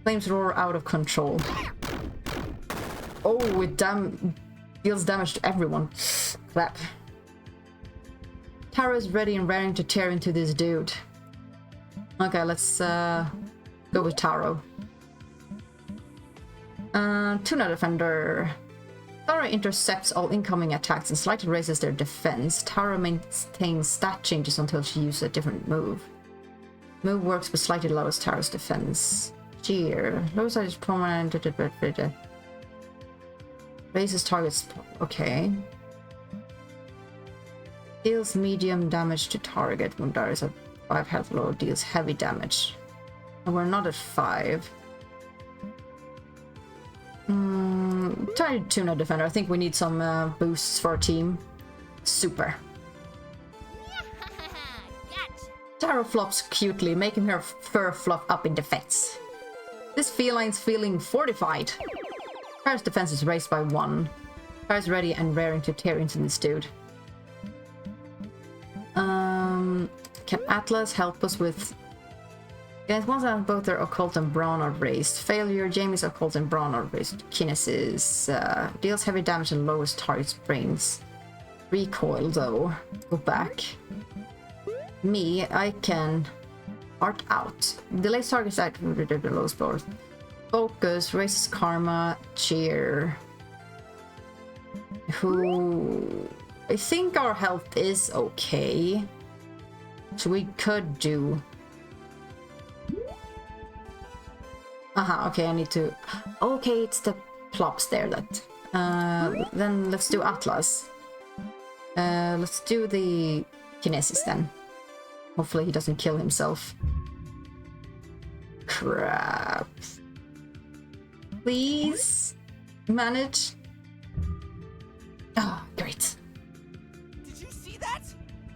[SPEAKER 1] Flames roar out of control. Oh, it deals damage to everyone. Clap. Taro is ready and raring to tear into this dude. Okay, let's go with Taro. Tuna Defender. Taro intercepts all incoming attacks and slightly raises their defense. Taro maintains stat changes until she uses a different move. Move works but slightly lowers Taro's defense. Cheer. Low side is permanent. Raises targets. Okay. Deals medium damage to target when Taro is at 5 health low. Deals heavy damage. And we're not at 5. Try Tuna Defender. I think we need some boosts for our team. Super.
[SPEAKER 3] Gotcha.
[SPEAKER 1] Taro flops cutely, making her fur fluff up in defense. This feline's feeling fortified. Taro's defense is raised by 1. Taro's ready and raring to tear into this dude. Can Atlas help us with... Guys, once both their occult and brawn are raised. Failure, Jamie's occult and brawn are raised. Kinesis deals heavy damage and lowers target's brains. Recoil though. Go back. Me, I can art out. Delays target's at the lowest power. Focus, raises karma, cheer. Who... I think our health is okay. So we could do... okay, I need to... Okay, it's the plops there that... then let's do Atlas. Let's do the Kinesis then. Hopefully he doesn't kill himself. Crap. Please manage. Ah, great.
[SPEAKER 6] Did you see that?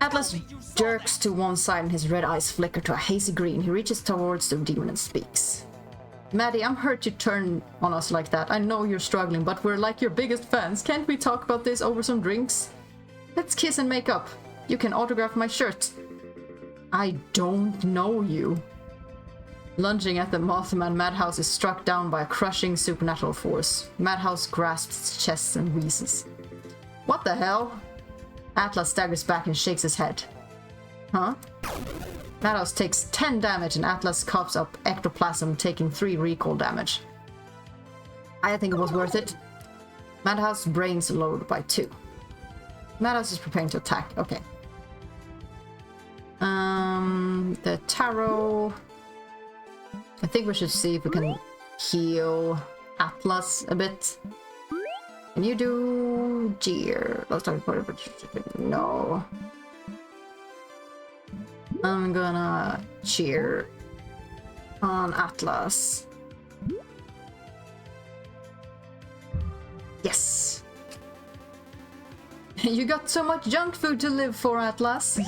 [SPEAKER 1] Atlas
[SPEAKER 6] Tell me you saw
[SPEAKER 1] jerks to one side and his red eyes flicker to a hazy green. He reaches towards the demon and speaks. Maddie, I'm hurt you turn on us like that. I know you're struggling, but we're like your biggest fans. Can't we talk about this over some drinks? Let's kiss and make up. You can autograph my shirt. I don't know you. Lunging at the Mothman, Madhouse is struck down by a crushing supernatural force. Madhouse grasps its chest and wheezes. What the hell? Atlas staggers back and shakes his head. Huh? Madhouse takes 10 damage and Atlas coughs up ectoplasm, taking 3 recall damage. I think it was worth it. Madhouse brains lowered by 2. Madhouse is preparing to attack. Okay. The tarot. I think we should see if we can heal Atlas a bit. Can you do Jeer? Let's talk about it. No. I'm gonna cheer on Atlas. Yes. You got so much junk food to live for, Atlas.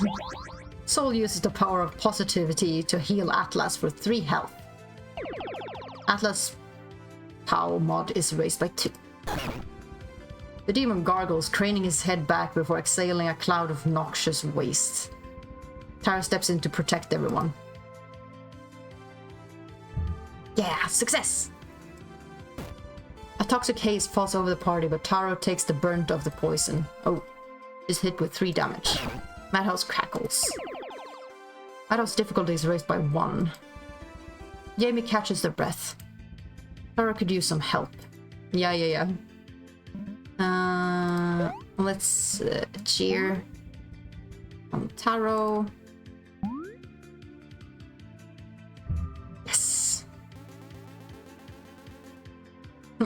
[SPEAKER 1] Soul uses the power of positivity to heal Atlas for 3 health. Atlas' POW mod is raised by 2. The demon gargles, craning his head back before exhaling a cloud of noxious waste. Tara steps in to protect everyone. Yeah, success! A toxic haze falls over the party, but Taro takes the brunt of the poison. Oh, is hit with 3 damage. Madhouse crackles. Madhouse difficulty is raised by 1. Jamie catches their breath. Taro could use some help. Yeah. Let's cheer on Taro. Yes.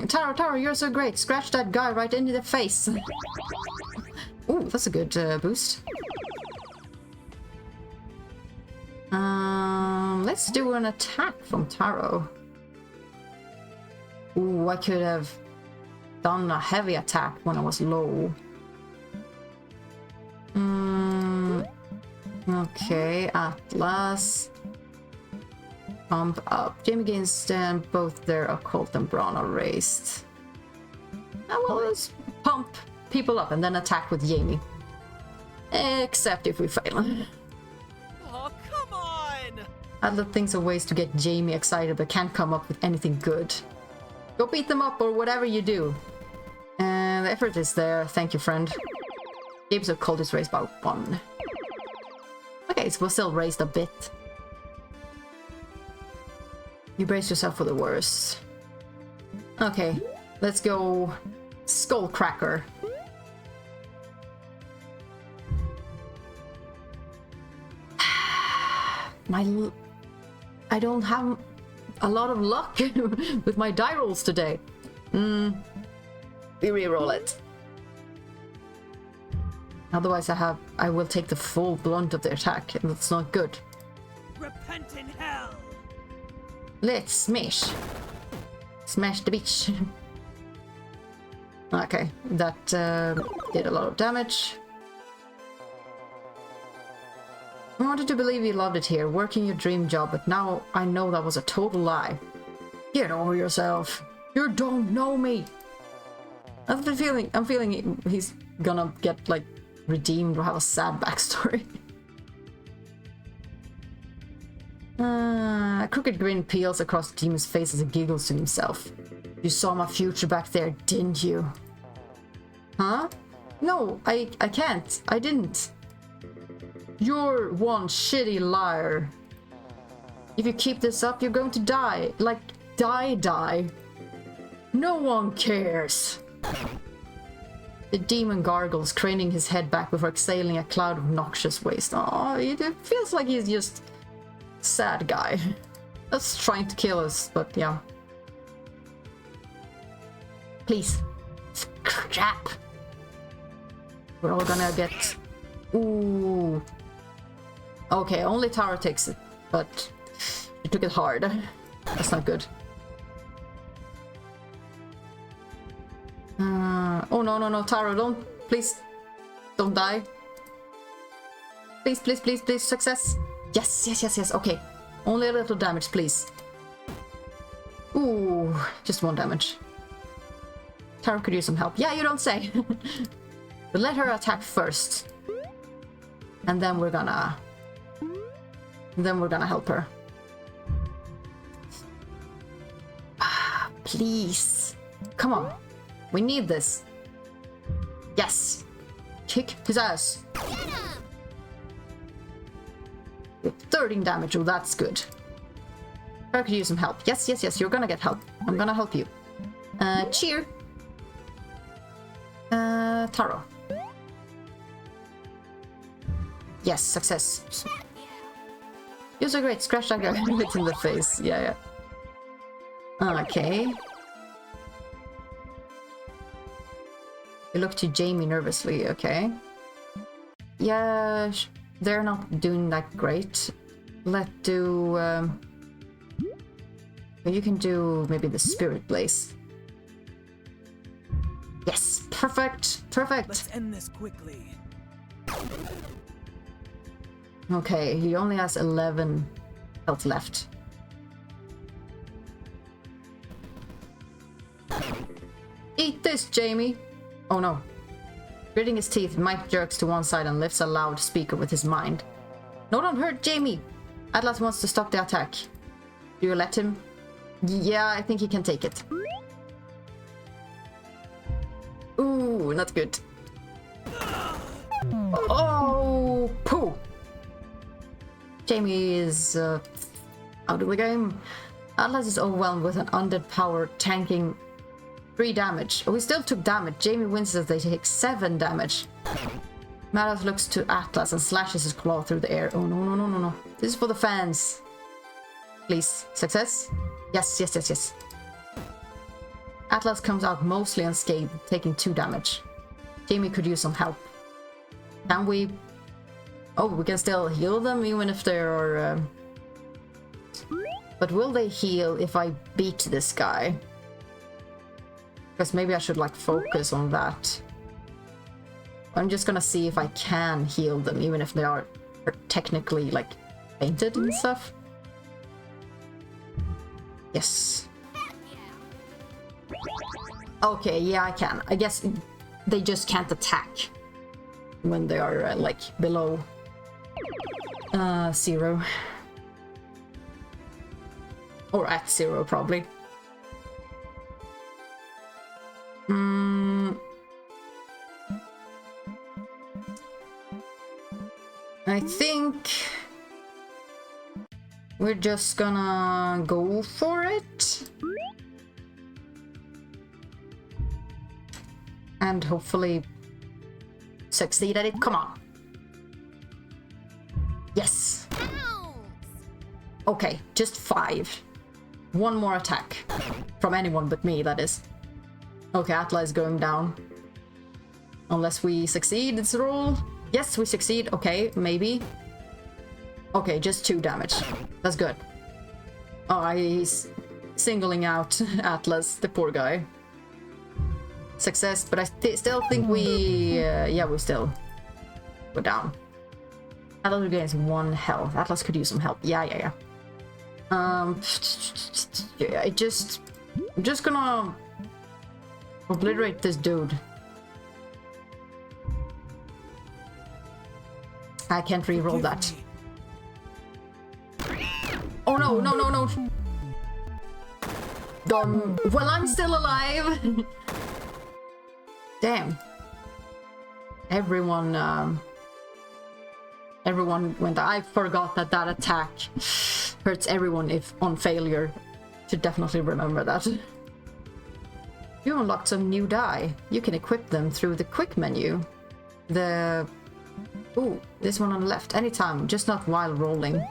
[SPEAKER 1] Taro, you're so great. Scratch that guy right into the face. Ooh, that's a good boost. Let's do an attack from Taro. Ooh, I could have done a heavy attack when I was low. Okay, Atlas. Pump up. Jamie gains both their occult and brawn are raised. Well, let's pump people up and then attack with Jamie. Except if we fail.
[SPEAKER 6] Oh, come on!
[SPEAKER 1] Atlas thinks of ways to get Jamie excited but can't come up with anything good. Go beat them up or whatever you do. And the effort is there. Thank you, friend. James occult is raised by 1. Okay, so we're still raised a bit. You brace yourself for the worst. Okay, let's go Skullcracker. I don't have a lot of luck with my die rolls today. We reroll it. Otherwise I will take the full blunt of the attack, and that's not good.
[SPEAKER 6] Repent in hell!
[SPEAKER 1] Let's smash. Smash the bitch. Okay, that did a lot of damage. I wanted to believe you loved it here, working your dream job, but now I know that was a total lie. Get over yourself. You don't know me. I'm feeling he's gonna get, like, redeemed or have a sad backstory. A crooked grin peels across the demon's face as he giggles to himself. You saw my future back there, didn't you? Huh? No, I can't. I didn't. You're one shitty liar. If you keep this up, you're going to die. Like, die. No one cares. The demon gargles, craning his head back before exhaling a cloud of noxious waste. Oh, it feels like he's just sad guy. That's trying to kill us, but yeah. Please. Scrap. We're all gonna get... Ooh. Okay, only Taro takes it, but she took it hard. That's not good. Oh no, no, no, Taro, don't, please, don't die. Please, please, please, please, success. Yes, yes, yes, yes, okay. Only a little damage, please. Ooh, just 1 damage. Taro could use some help. Yeah, you don't say. But let her attack first. And then we're gonna help her. Please. Come on. We need this. Yes. Kick his ass. 13 damage. Oh, that's good. I could use some help. Yes, yes, yes. You're gonna get help. I'm gonna help you. Cheer. Taro. Yes, success. You're so great. Scratch that guy right in the face. Yeah, yeah. Okay. You look to Jamie nervously. Okay. Yeah, they're not doing that great. Let's do... you can do maybe the Spirit Blaze. Yes, perfect, perfect.
[SPEAKER 7] Let's end this quickly.
[SPEAKER 1] Okay, he only has 11 health left. Eat this, Jamie! Oh no. Gritting his teeth, Mike jerks to one side and lifts a loudspeaker with his mind. No, don't hurt Jamie! Atlas wants to stop the attack. Do you let him? Yeah, I think he can take it. Ooh, not good. Oh, poo! Jamie is out of the game. Atlas is overwhelmed with an undead power, tanking 3 damage. Oh, he still took damage. Jamie wins as they take 7 damage. Maras looks to Atlas and slashes his claw through the air. Oh, no, no, no, no, no. This is for the fans. Please. Success? Yes, yes, yes, yes. Atlas comes out mostly unscathed, taking 2 damage. Jamie could use some help. Can we... Oh, we can still heal them even if they are... But will they heal if I beat this guy? Because maybe I should like focus on that. I'm just gonna see if I can heal them even if they are technically like fainted and stuff. Yes. Okay, yeah, I can. I guess they just can't attack when they are like below 0. Or at 0, probably. I think we're just gonna go for it. And hopefully succeed at it. Come on. Yes. Okay, just 5. 1 more attack. From anyone but me, that is. Okay, Atla is going down. Unless we succeed, it's a roll. Yes, we succeed. Okay, maybe. Okay, just 2 damage. That's good. Oh, he's singling out Atlas, the poor guy. Success, but I still think we... yeah, we still go down. Atlas regains 1 health. Atlas could use some help. Yeah, yeah, yeah. I'm just gonna obliterate this dude. I can't re-roll that. Oh no, no, no, no. Well, I'm still alive. Damn. Everyone went. I forgot that attack hurts everyone if on failure. Should definitely remember that. You unlocked some new die. You can equip them through the quick menu. Ooh, this one on the left. Anytime, just not while rolling.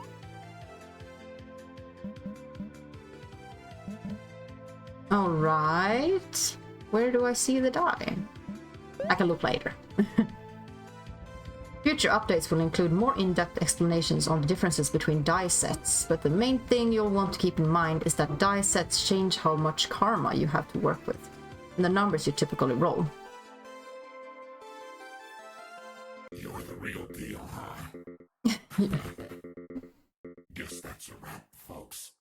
[SPEAKER 1] Alright. Where do I see the die? I can look later. Future updates will include more in-depth explanations on the differences between die sets, but the main thing you'll want to keep in mind is that die sets change how much karma you have to work with. and the numbers you typically roll.
[SPEAKER 9] You're the real deal, huh? Guess that's a wrap, folks.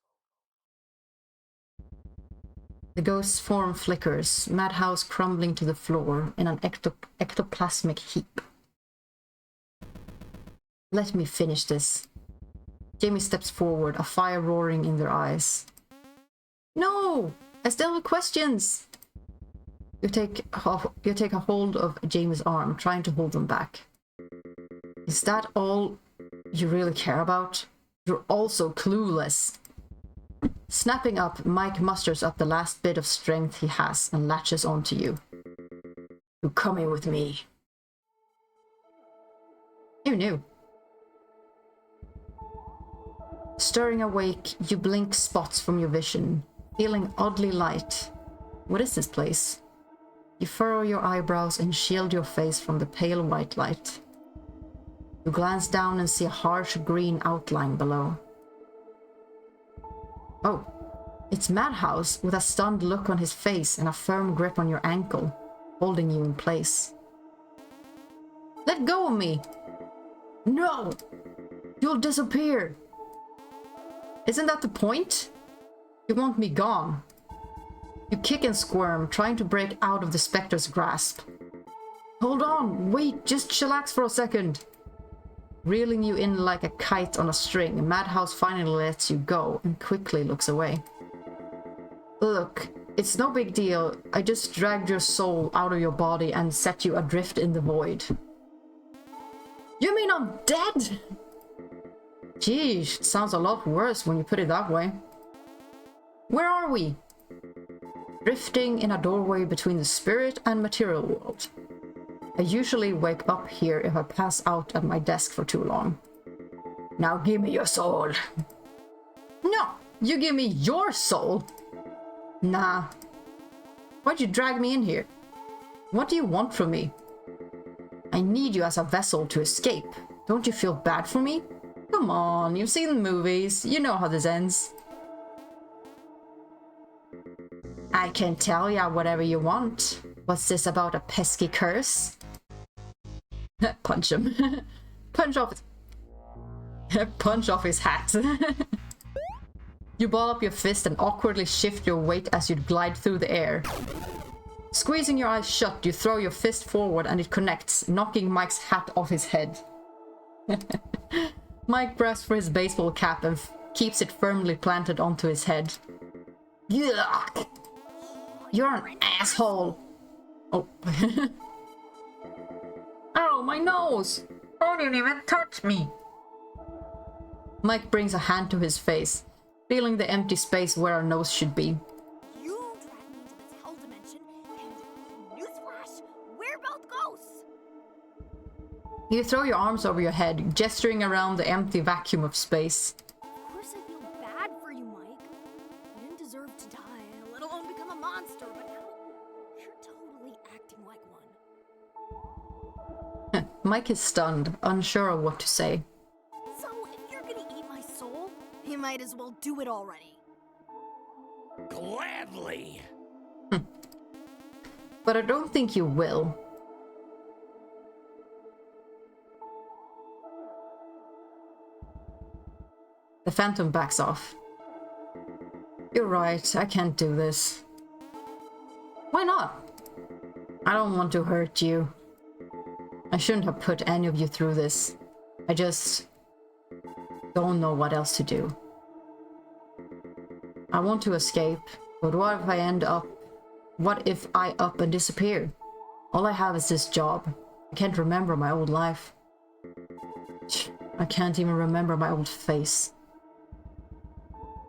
[SPEAKER 1] The ghost's form flickers, madhouse crumbling to the floor in an ectoplasmic heap. Let me finish this. Jamie steps forward, a fire roaring in their eyes. No! I still have questions! You take a hold of Jamie's arm, trying to hold them back. Is that all you really care about? You're also clueless. Snapping up, Mike musters up the last bit of strength he has and latches onto you. You're coming with me. You knew. Stirring awake, you blink spots from your vision, feeling oddly light. What is this place? You furrow your eyebrows and shield your face from the pale white light. You glance down and see a harsh green outline below. Oh, it's Madhouse with a stunned look on his face and a firm grip on your ankle, holding you in place. Let go of me! No! You'll disappear! Isn't that the point? You want me gone. You kick and squirm, trying to break out of the specter's grasp. Hold on, wait, just chillax for a second. Reeling you in like a kite on a string, Madhouse finally lets you go and quickly looks away. Look, it's no big deal. I just dragged your soul out of your body and set you adrift in the void. You mean I'm dead? Geez, it sounds a lot worse when you put it that way. Where are we? Drifting in a doorway between the spirit and material world. I usually wake up here if I pass out at my desk for too long. Now give me your soul. No, you give me your soul. Nah. Why'd you drag me in here? What do you want from me? I need you as a vessel to escape. Don't you feel bad for me? Come on, you've seen the movies. You know how this ends. I can tell ya whatever you want. What's this about a pesky curse? Punch him. Punch off his hat. You ball up your fist and awkwardly shift your weight as you glide through the air. Squeezing your eyes shut, you throw your fist forward and it connects, knocking Mike's hat off his head. Mike grasps for his baseball cap and keeps it firmly planted onto his head. Yuck! You're an asshole! Oh. Ow, my nose! Oh, didn't even touch me! Mike brings a hand to his face, feeling the empty space where our nose should be.
[SPEAKER 4] You dragged me into this hell dimension, and newsflash, we're both ghosts!
[SPEAKER 1] You throw your arms over your head, gesturing around the empty vacuum of space.
[SPEAKER 4] Of course I feel bad for you, Mike. You didn't deserve to die, let alone become a monster, but now you're totally acting like one.
[SPEAKER 1] Mike is stunned, unsure of what to say.
[SPEAKER 4] So, if you're gonna eat my soul, you might as well do it already.
[SPEAKER 5] Gladly.
[SPEAKER 1] But I don't think you will. The Phantom backs off. You're right, I can't do this. Why not? I don't want to hurt you. I shouldn't have put any of you through this. I just don't know what else to do. I want to escape, but what if I end up... What if I up and disappear? All I have is this job. I can't remember my old life. I can't even remember my old face.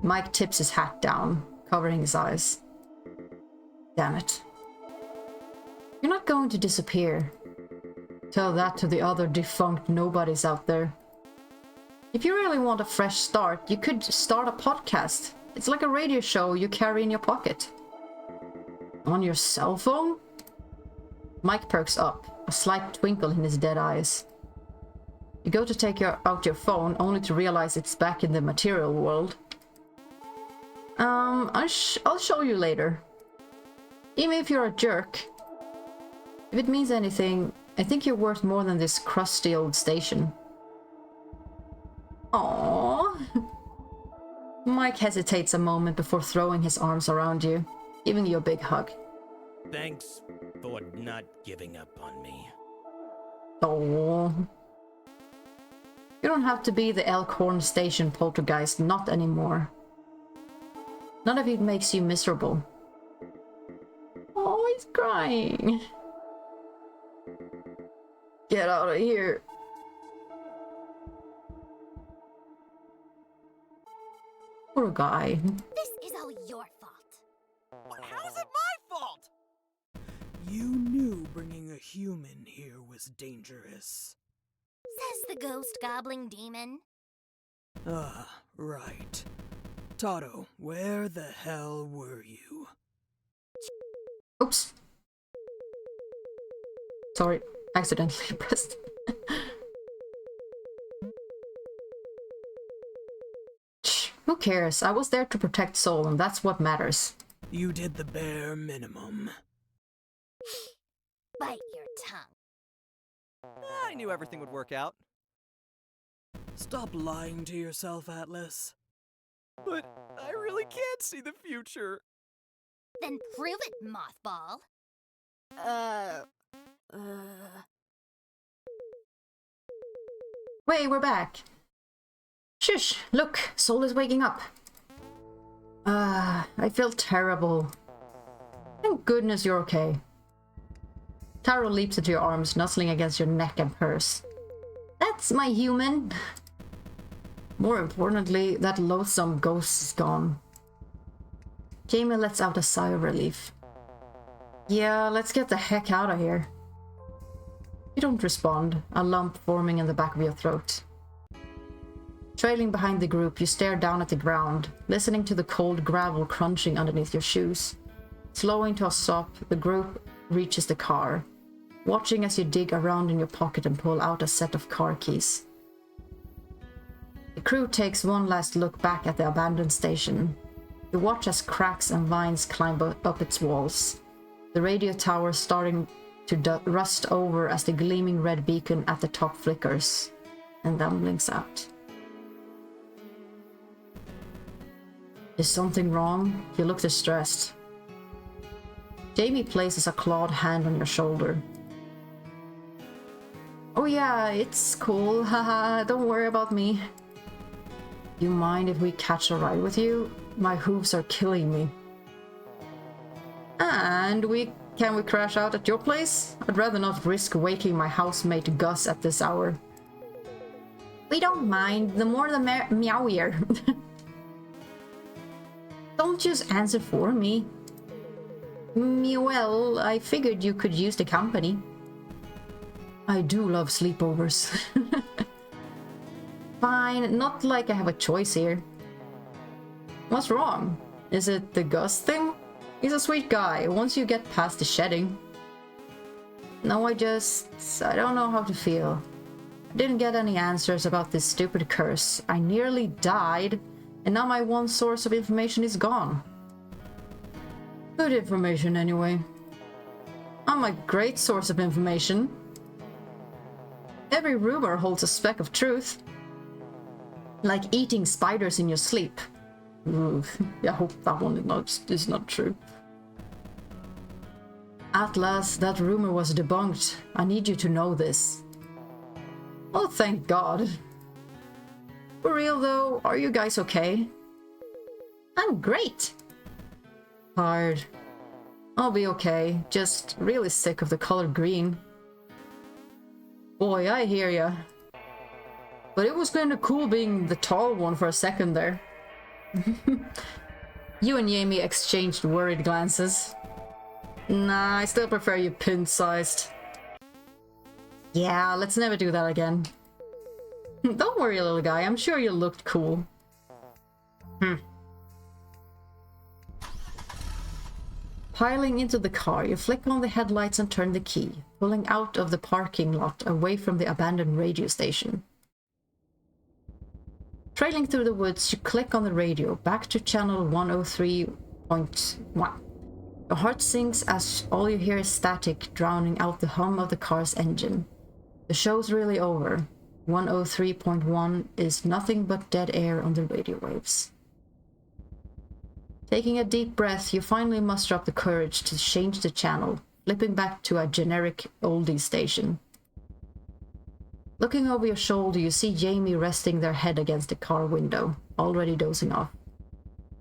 [SPEAKER 1] Mike tips his hat down, covering his eyes. Damn it. You're not going to disappear. Tell that to the other defunct nobodies out there. If you really want a fresh start, you could start a podcast. It's like a radio show you carry in your pocket. On your cell phone? Mike perks up, a slight twinkle in his dead eyes. You go to take out your phone, only to realize it's back in the material world. I'll show you later. Even if you're a jerk. If it means anything, I think you're worth more than this crusty old station. Aww. Mike hesitates a moment before throwing his arms around you, giving you a big hug.
[SPEAKER 5] Thanks for not giving up on me.
[SPEAKER 1] Oh. You don't have to be the Elkhorn Station poltergeist, not anymore. None of it makes you miserable. Oh, he's crying. Get out of here. Poor guy.
[SPEAKER 3] This is all your fault.
[SPEAKER 6] How's it my fault?
[SPEAKER 7] You knew bringing a human here was dangerous.
[SPEAKER 3] Says the ghost gobbling demon.
[SPEAKER 7] Ah, right. Tato, where the hell were you?
[SPEAKER 1] Oops. Sorry, accidentally pressed. Who cares? I was there to protect Soul, and that's what matters.
[SPEAKER 7] You did the bare minimum.
[SPEAKER 3] Bite your tongue.
[SPEAKER 6] I knew everything would work out.
[SPEAKER 7] Stop lying to yourself, Atlas.
[SPEAKER 6] But I really can't see the future.
[SPEAKER 3] Then prove it, Mothball.
[SPEAKER 1] Wait, we're back. Shush! Look, Soul is waking up. I feel terrible. Thank goodness you're okay. Taro leaps into your arms, nuzzling against your neck and purse. That's my human. More importantly, that loathsome ghost is gone. Jamie lets out a sigh of relief. Yeah, let's get the heck out of here. You don't respond, a lump forming in the back of your throat. Trailing behind the group, you stare down at the ground, listening to the cold gravel crunching underneath your shoes. Slowing to a stop, the group reaches the car, watching as you dig around in your pocket and pull out a set of car keys. The crew takes one last look back at the abandoned station. You watch as cracks and vines climb up its walls, the radio tower starting to rust over as the gleaming red beacon at the top flickers, and then blinks out. Is something wrong? You look distressed. Jamie places a clawed hand on your shoulder. Oh yeah, it's cool, haha, don't worry about me. You mind if we catch a ride with you? My hooves are killing me. And can we crash out at your place? I'd rather not risk waking my housemate Gus at this hour. We don't mind, the more the meowier. Don't just answer for me. Well, I figured you could use the company. I do love sleepovers. Fine, not like I have a choice here. What's wrong? Is it the Gus thing? He's a sweet guy, once you get past the shedding. No, I don't know how to feel. I didn't get any answers about this stupid curse. I nearly died, and now my one source of information is gone. Good information, anyway. I'm a great source of information. Every rumor holds a speck of truth. Like eating spiders in your sleep. Ooh, I hope that one is not true. Atlas, that rumor was debunked. I need you to know this. Oh, thank God. For real though, are you guys okay? I'm great. Tired. I'll be okay, just really sick of the color green. Boy, I hear ya. But it was kinda cool being the tall one for a second there. You and Jamie exchanged worried glances. Nah, I still prefer you pin-sized. Yeah, let's never do that again. Don't worry, little guy, I'm sure you looked cool. Piling into the car, you flick on the headlights and turn the key, pulling out of the parking lot away from the abandoned radio station. Trailing through the woods, you click on the radio, back to channel 103.1. Your heart sinks as all you hear is static, drowning out the hum of the car's engine. The show's really over. 103.1 is nothing but dead air on the radio waves. Taking a deep breath, you finally muster up the courage to change the channel, flipping back to a generic oldie station. Looking over your shoulder, you see Jamie resting their head against the car window, already dozing off.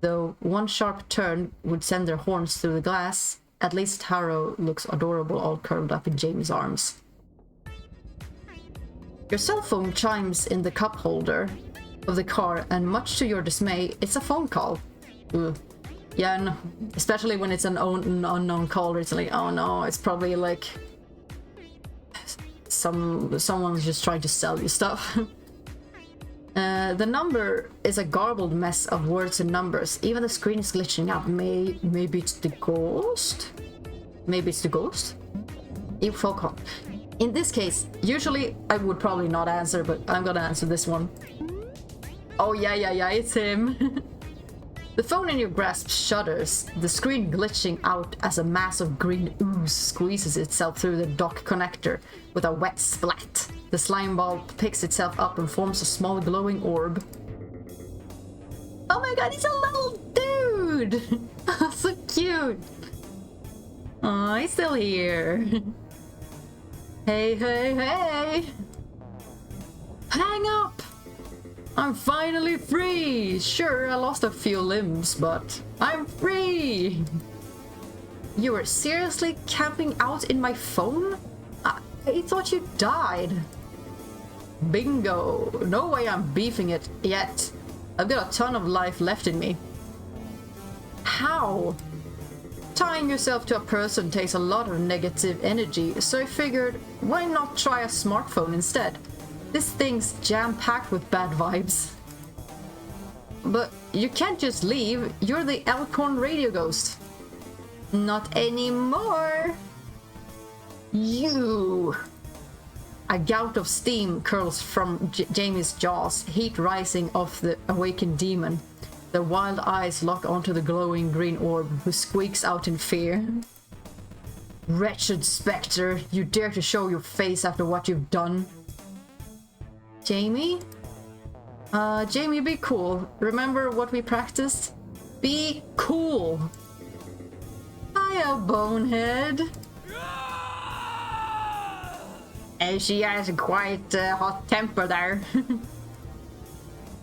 [SPEAKER 1] Though one sharp turn would send their horns through the glass, at least Taro looks adorable all curled up in Jamie's arms. Your cell phone chimes in the cup holder of the car, and much to your dismay, it's a phone call. Ugh. Yeah, no, especially when it's an unknown caller, it's like, oh no, it's probably like someone's just trying to sell you stuff. The number is a garbled mess of words and numbers. Even the screen is glitching out. Maybe it's the ghost? Maybe it's the ghost? Phone call. In this case, usually I would probably not answer, but I'm gonna answer this one. Oh yeah, it's him. The phone in your grasp shudders, the screen glitching out as a mass of green ooze squeezes itself through the dock connector with a wet splat. The slime ball picks itself up and forms a small glowing orb. Oh my god, he's a little dude! So cute! Oh, he's still here. Hey! Hang up! I'm finally free! Sure, I lost a few limbs, but I'm free! You were seriously camping out in my phone? I thought you died. Bingo! No way I'm beefing it yet. I've got a ton of life left in me. How? Tying yourself to a person takes a lot of negative energy, so I figured, why not try a smartphone instead? This thing's jam-packed with bad vibes. But you can't just leave, you're the Elkhorn radio ghost. Not anymore. You. A gout of steam curls from Jamie's jaws, heat rising off the awakened demon. The wild eyes lock onto the glowing green orb, who squeaks out in fear. Wretched spectre, you dare to show your face after what you've done? Jamie? Jamie, be cool. Remember what we practiced? Be cool. Hiya, bonehead. And she has a quite hot temper there.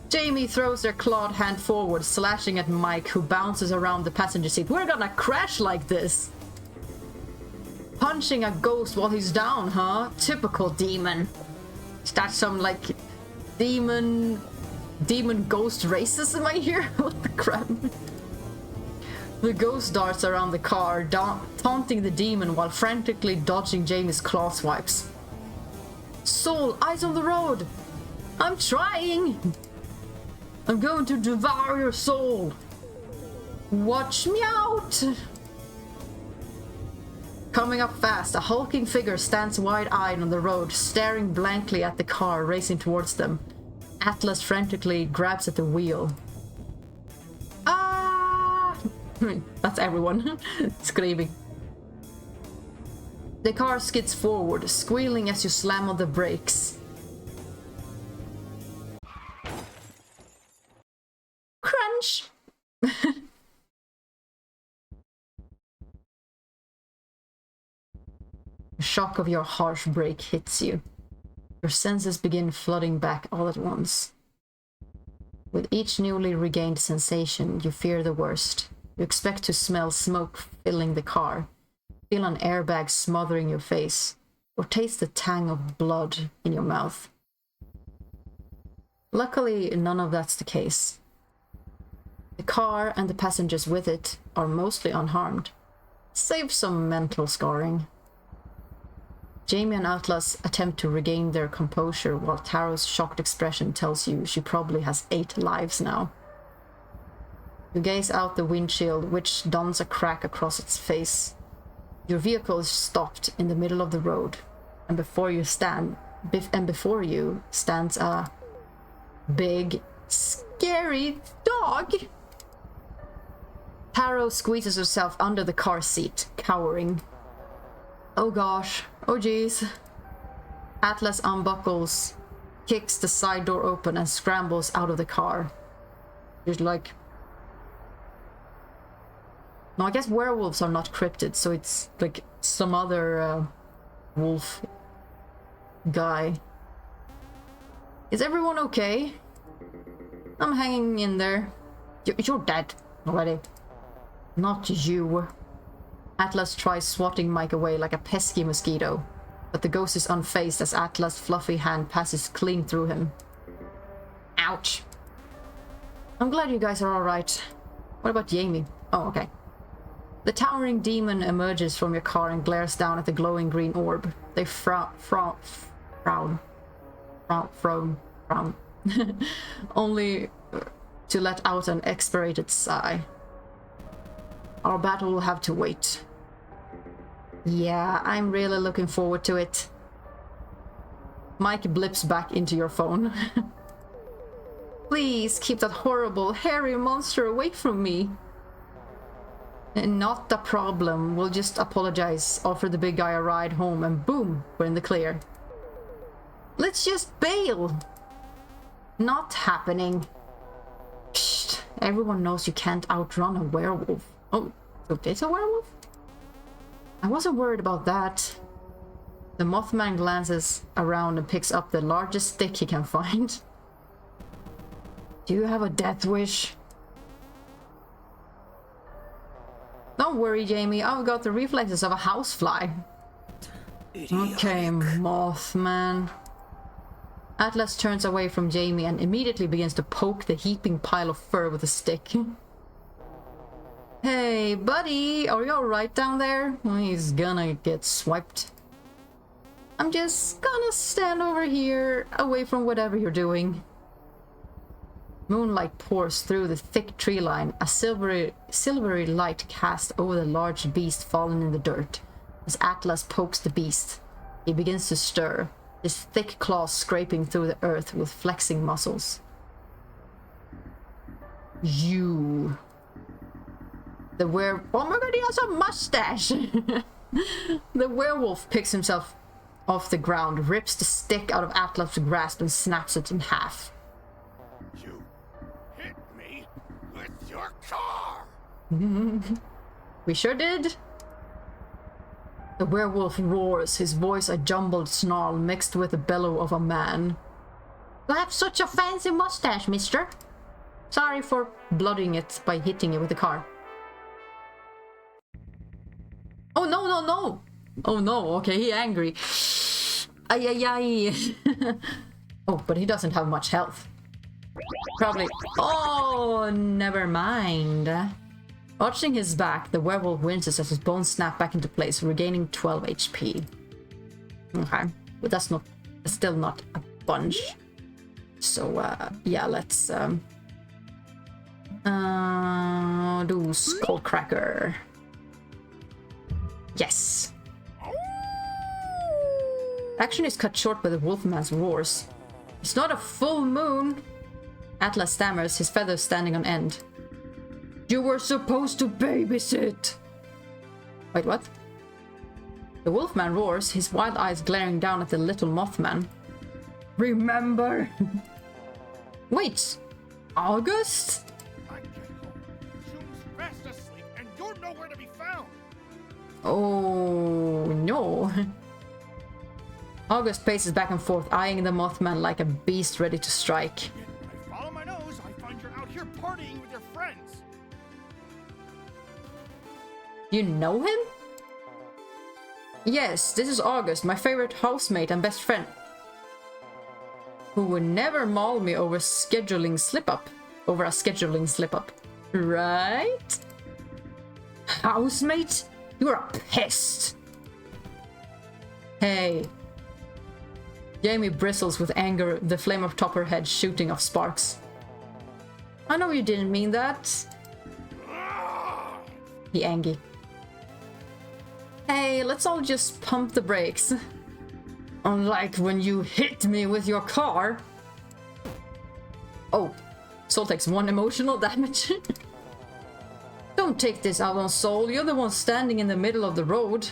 [SPEAKER 1] Jamie throws their clawed hand forward, slashing at Mike, who bounces around the passenger seat. We're gonna crash like this! Punching a ghost while he's down, huh? Typical demon. Is that some, like, demon ghost racism I hear? What the crap? The ghost darts around the car, taunting the demon while frantically dodging Jamie's claw swipes. Soul, eyes on the road! I'm trying! I'm going to devour your soul! Watch me out! Coming up fast, a hulking figure stands wide-eyed on the road, staring blankly at the car racing towards them. Atlas frantically grabs at the wheel. Ah! That's everyone screaming. The car skids forward, squealing as you slam on the brakes. Crunch! The shock of your harsh brake hits you. Your senses begin flooding back all at once. With each newly regained sensation, you fear the worst. You expect to smell smoke filling the car, feel an airbag smothering your face, or taste the tang of blood in your mouth. Luckily, none of that's the case. The car and the passengers with it are mostly unharmed, save some mental scarring. Jamie and Atlas attempt to regain their composure while Taro's shocked expression tells you she probably has 8 lives now. You gaze out the windshield, which dons a crack across its face. Your vehicle is stopped in the middle of the road, and before you stands a big, scary dog. Taro squeezes herself under the car seat, cowering. Oh gosh. Oh jeez. Atlas unbuckles, kicks the side door open and scrambles out of the car. She's like... No, I guess werewolves are not cryptid, so it's like some other wolf guy. Is everyone okay? I'm hanging in there. You're dead already. Not you. Atlas tries swatting Mike away like a pesky mosquito, but the ghost is unfazed as Atlas' fluffy hand passes clean through him. Ouch. I'm glad you guys are alright. What about Jamie? Oh, okay. The towering demon emerges from your car and glares down at the glowing green orb. They frown. Only to let out an exasperated sigh. Our battle will have to wait. Yeah, I'm really looking forward to it. Mike blips back into your phone. Please keep that horrible, hairy monster away from me. Not a problem. We'll just apologize, offer the big guy a ride home, and boom, we're in the clear. Let's just bail. Not happening. Psst, everyone knows you can't outrun a werewolf. Oh, so it's a werewolf? I wasn't worried about that. The Mothman glances around and picks up the largest stick he can find. Do you have a death wish? Don't worry, Jamie. I've got the reflexes of a housefly. Okay, Mothman. Atlas turns away from Jamie and immediately begins to poke the heaping pile of fur with a stick. Hey, buddy, are you alright down there? He's gonna get swiped. I'm just gonna stand over here, away from whatever you're doing. Moonlight pours through the thick tree line, a silvery light cast over the large beast fallen in the dirt. As Atlas pokes the beast, he begins to stir, his thick claws scraping through the earth with flexing muscles. You... Oh my god, he has a mustache! The werewolf picks himself off the ground, rips the stick out of Atlas' grasp and snaps it in half.
[SPEAKER 9] You hit me with your car!
[SPEAKER 1] We sure did. The werewolf roars, his voice a jumbled snarl mixed with the bellow of a man. You have such a fancy mustache, mister. Sorry for bloodying it by hitting it with the car. Oh no, no, no! Oh no, okay, he angry. Ay, ay, ay. Oh, but he doesn't have much health. Probably. Oh, never mind. Arching his back, the werewolf winces as his bones snap back into place, regaining 12 HP. Okay, but that's still not a bunch. So, yeah, let's do Skullcracker. Yes. Action is cut short by the wolfman's roars. It's not a full moon. Atlas stammers, his feathers standing on end. You were supposed to babysit. Wait, what? The wolfman roars, his wild eyes glaring down at the little mothman. Remember? Wait, August?
[SPEAKER 9] I get home. Shum's fast asleep and you're nowhere to be found.
[SPEAKER 1] Oh no. August paces back and forth, eyeing the mothman like a beast ready to strike.
[SPEAKER 9] I follow my nose, I find you're out here partying with your friends.
[SPEAKER 1] You know him? Yes, this is August, my favorite housemate and best friend. Who would never maul me over a scheduling slip-up. Right? Housemate? You're a pest. Hey. Jamie bristles with anger, the flame atop her head shooting off sparks. I know you didn't mean that. He angry. Hey, let's all just pump the brakes. Unlike when you hit me with your car. Oh, Soul takes 1 emotional damage. Don't take this out on Soul. You're the one standing in the middle of the road.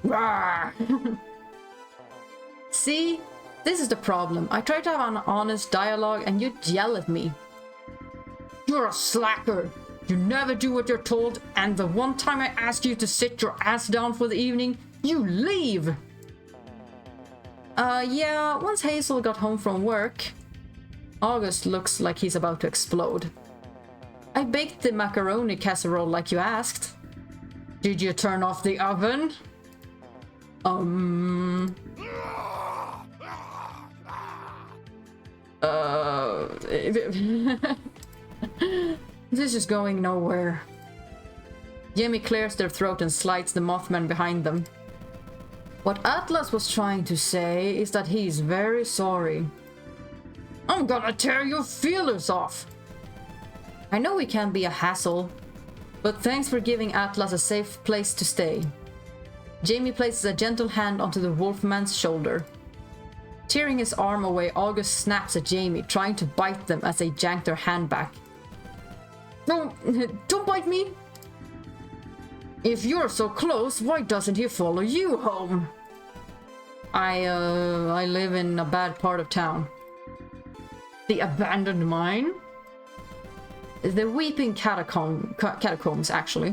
[SPEAKER 1] Rawr. See? This is the problem. I try to have an honest dialogue and you yell at me. You're a slacker. You never do what you're told, and the one time I ask you to sit your ass down for the evening, you leave! Yeah, once Hazel got home from work, August looks like he's about to explode. I baked the macaroni casserole like you asked. Did you turn off the oven? This is going nowhere. Jimmy clears their throat and slides the Mothman behind them. What Atlas was trying to say is that he's very sorry. I'm gonna tear your feelers off! I know we can be a hassle, but thanks for giving Atlas a safe place to stay. Jamie places a gentle hand onto the Wolfman's shoulder. Tearing his arm away, August snaps at Jamie, trying to bite them as they jank their hand back. No, don't bite me! If you're so close, why doesn't he follow you home? I live in a bad part of town. The abandoned mine? The Weeping Catacombs, actually.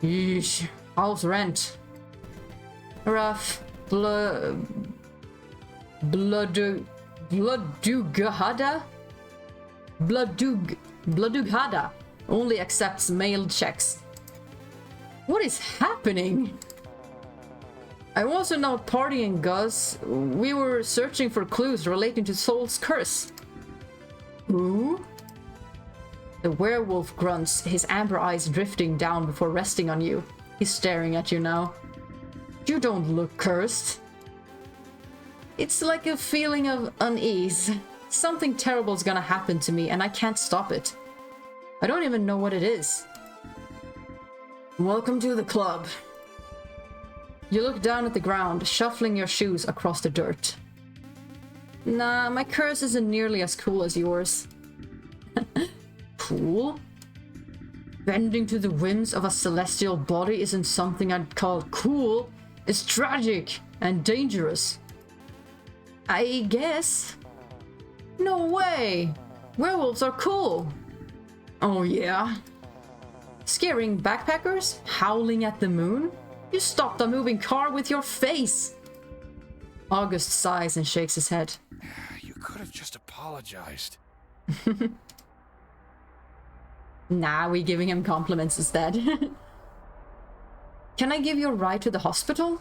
[SPEAKER 1] Yeesh. House rent. Rough. Bloodughada only accepts mailed checks. What is happening? I wasn't out partying, Gus. We were searching for clues relating to Soul's curse. Who? The werewolf grunts, his amber eyes drifting down before resting on you. He's staring at you now. You don't look cursed. It's like a feeling of unease. Something terrible is gonna happen to me and I can't stop it. I don't even know what it is. Welcome to the club. You look down at the ground, shuffling your shoes across the dirt. Nah, my curse isn't nearly as cool as yours. Cool? Bending to the whims of a celestial body isn't something I'd call cool. It's tragic and dangerous. I guess. No way! Werewolves are cool! Oh yeah? Scaring backpackers? Howling at the moon? You stopped a moving car with your face! August sighs and shakes his head.
[SPEAKER 9] You could have just apologized.
[SPEAKER 1] Nah, we're giving him compliments instead. Can I give you a ride to the hospital?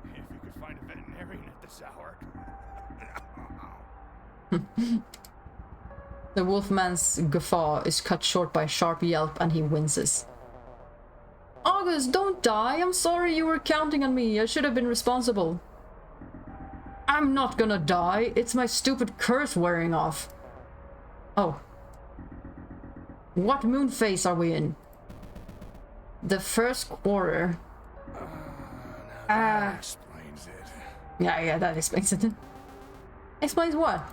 [SPEAKER 9] If you could find a veterinarian at this hour.
[SPEAKER 1] The wolfman's guffaw is cut short by a sharp yelp and he winces. August, don't die! I'm sorry you were counting on me. I should have been responsible. I'm not gonna die. It's my stupid curse wearing off. Oh. What moon phase are we in? The first quarter.
[SPEAKER 9] That explains it.
[SPEAKER 1] Yeah, that explains it. Explains what?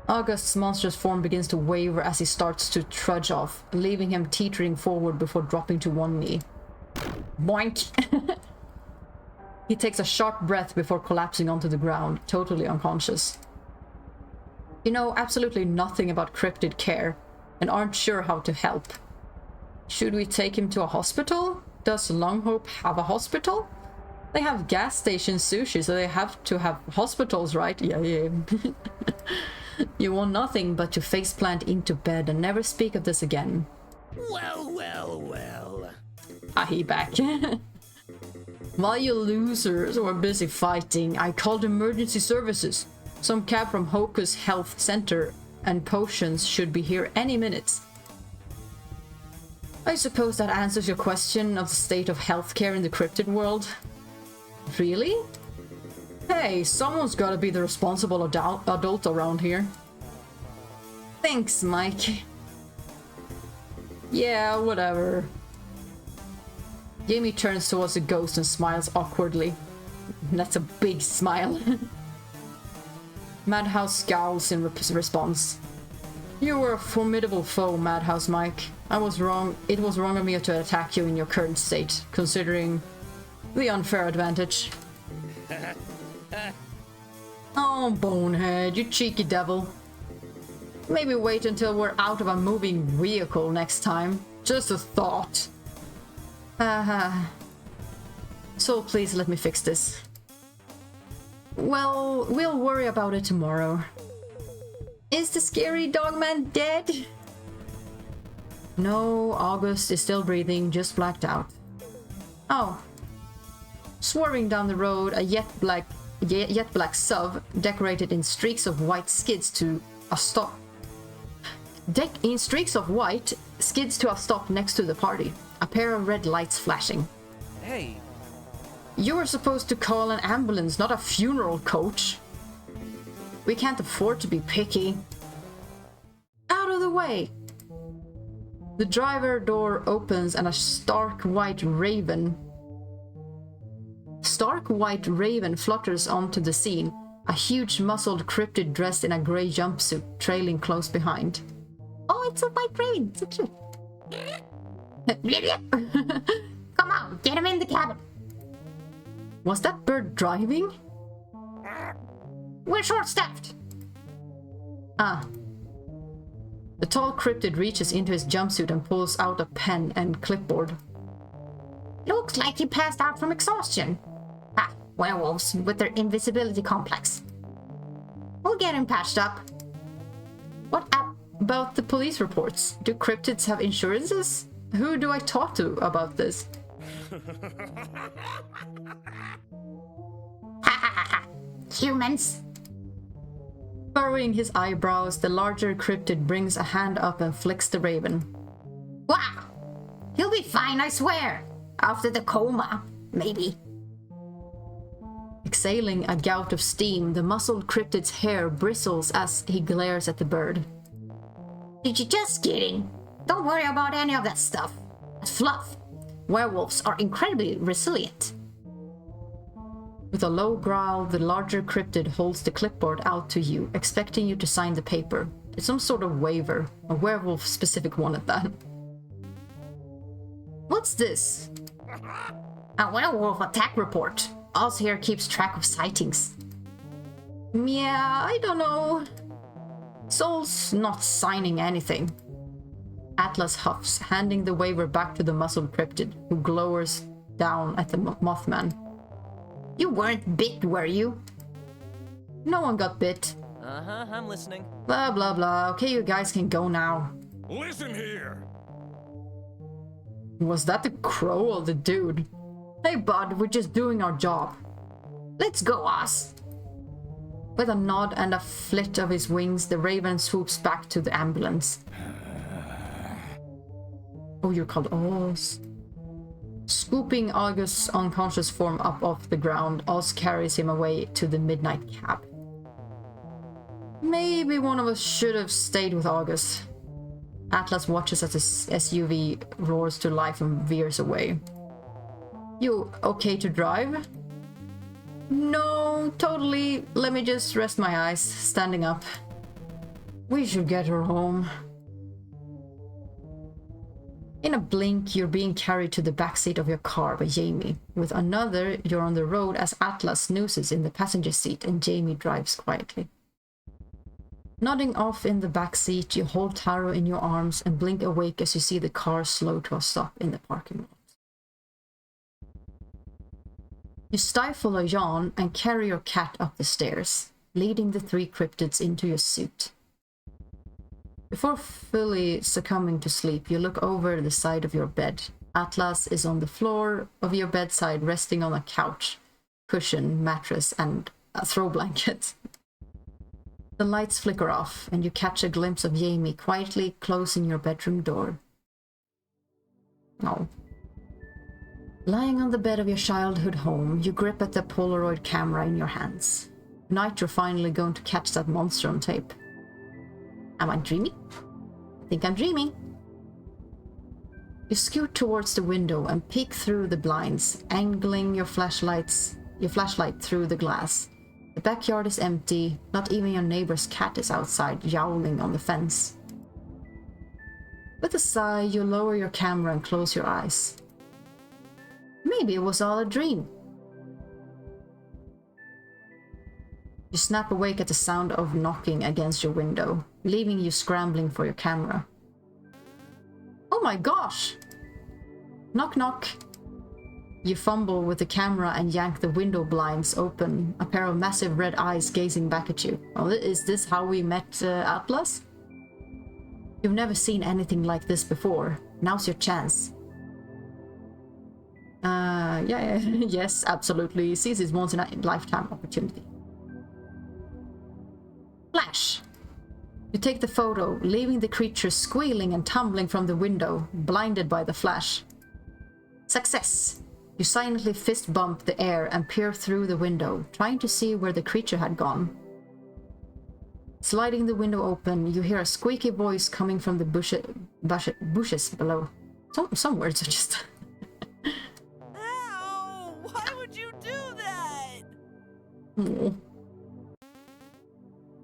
[SPEAKER 1] August's monstrous form begins to waver as he starts to trudge off, leaving him teetering forward before dropping to one knee. Boink! He takes a sharp breath before collapsing onto the ground, totally unconscious. You know absolutely nothing about cryptid care, and aren't sure how to help. Should we take him to a hospital? Does Longhope have a hospital? They have gas station sushi, so they have to have hospitals, right? Yeah. You want nothing but to faceplant into bed and never speak of this again.
[SPEAKER 5] Well.
[SPEAKER 1] He back. While you losers were busy fighting, I called emergency services. Some cab from Hocus Health Center and potions should be here any minute. I suppose that answers your question of the state of healthcare in the cryptid world. Really? Hey, someone's gotta be the responsible adult around here. Thanks, Mike. Yeah, whatever. Jamie turns towards the ghost and smiles awkwardly. That's a big smile. Madhouse scowls in response. You were a formidable foe, Madhouse Mike. I was wrong. It was wrong of me to attack you in your current state, considering the unfair advantage. Oh, bonehead, you cheeky devil. Maybe wait until we're out of a moving vehicle next time. Just a thought. So please let me fix this. Well, we'll worry about it tomorrow. Is the scary dogman dead? No, August is still breathing, just blacked out. Oh. Swerving down the road, a jet black SUV decorated in streaks of white skids to a stop. In streaks of white, skids to a stop next to the party. A pair of red lights flashing.
[SPEAKER 6] Hey.
[SPEAKER 1] You were supposed to call an ambulance, not a funeral coach. We can't afford to be picky. Out of the way! The driver door opens and a stark white raven flutters onto the scene, a huge muscled cryptid dressed in a grey jumpsuit trailing close behind. Oh, it's a white raven, so cute.
[SPEAKER 3] Come on, get him in the cabin.
[SPEAKER 1] Was that bird driving?
[SPEAKER 3] We're short-staffed.
[SPEAKER 1] Ah. The tall cryptid reaches into his jumpsuit and pulls out a pen and clipboard.
[SPEAKER 3] Looks like he passed out from exhaustion. Ah, werewolves with their invisibility complex. We'll get him patched up.
[SPEAKER 1] What about the police reports? Do cryptids have insurances? Who do I talk to about this?
[SPEAKER 3] Humans.
[SPEAKER 1] Furrowing his eyebrows, the larger cryptid brings a hand up and flicks the raven.
[SPEAKER 3] Wow! He'll be fine, I swear. After the coma, maybe.
[SPEAKER 1] Exhaling a gout of steam, the muscled cryptid's hair bristles as he glares at the bird.
[SPEAKER 3] Did you just kidding? Don't worry about any of that stuff. That's fluff. Werewolves are incredibly resilient.
[SPEAKER 1] With a low growl, the larger cryptid holds the clipboard out to you, expecting you to sign the paper. It's some sort of waiver, a werewolf-specific one at that. What's this?
[SPEAKER 3] A werewolf attack report. Oz here keeps track of sightings.
[SPEAKER 1] Yeah, I don't know. Soul's not signing anything. Atlas huffs, handing the waiver back to the muscled cryptid, who glowers down at the Mothman.
[SPEAKER 3] You weren't bit, were you?
[SPEAKER 1] No one got bit.
[SPEAKER 6] Uh-huh, I'm listening.
[SPEAKER 1] Blah, blah, blah. Okay, you guys can go now.
[SPEAKER 9] Listen here.
[SPEAKER 1] Was that the crow or the dude? Hey, bud, we're just doing our job.
[SPEAKER 3] Let's go, Oz.
[SPEAKER 1] With a nod and a flit of his wings, the raven swoops back to the ambulance. Oh, you're called Oz. Scooping August's unconscious form up off the ground, Oz carries him away to the midnight cab. Maybe one of us should have stayed with August. Atlas watches as the SUV roars to life and veers away. You okay to drive? No, totally. Let me just rest my eyes, standing up. We should get her home. In a blink, you're being carried to the backseat of your car by Jamie. With another, you're on the road as Atlas snoozes in the passenger seat and Jamie drives quietly. Nodding off in the backseat, you hold Taro in your arms and blink awake as you see the car slow to a stop in the parking lot. You stifle a yawn and carry your cat up the stairs, leading the three cryptids into your suit. Before fully succumbing to sleep, you look over the side of your bed. Atlas is on the floor of your bedside, resting on a couch, cushion, mattress, and a throw blanket. The lights flicker off, and you catch a glimpse of Jamie quietly closing your bedroom door. Oh. Lying on the bed of your childhood home, you grip at the Polaroid camera in your hands. Tonight you're finally going to catch that monster on tape. Am I dreaming? I think I'm dreaming. You scoot towards the window and peek through the blinds, angling your flashlight through the glass. The backyard is empty, not even your neighbor's cat is outside, yowling on the fence. With a sigh, you lower your camera and close your eyes. Maybe it was all a dream. You snap awake at the sound of knocking against your window, leaving you scrambling for your camera. Oh my gosh! Knock knock. You fumble with the camera and yank the window blinds open, a pair of massive red eyes gazing back at you. Oh, is this how we met Atlas? You've never seen anything like this before. Now's your chance. Yeah, yes, absolutely. Seize this once in a lifetime opportunity. Flash! You take the photo, leaving the creature squealing and tumbling from the window, blinded by the flash. Success! You silently fist bump the air and peer through the window, trying to see where the creature had gone. Sliding the window open, you hear a squeaky voice coming from the bushes below. Some words are just...
[SPEAKER 6] Ow! Why would you do that?
[SPEAKER 1] Oh.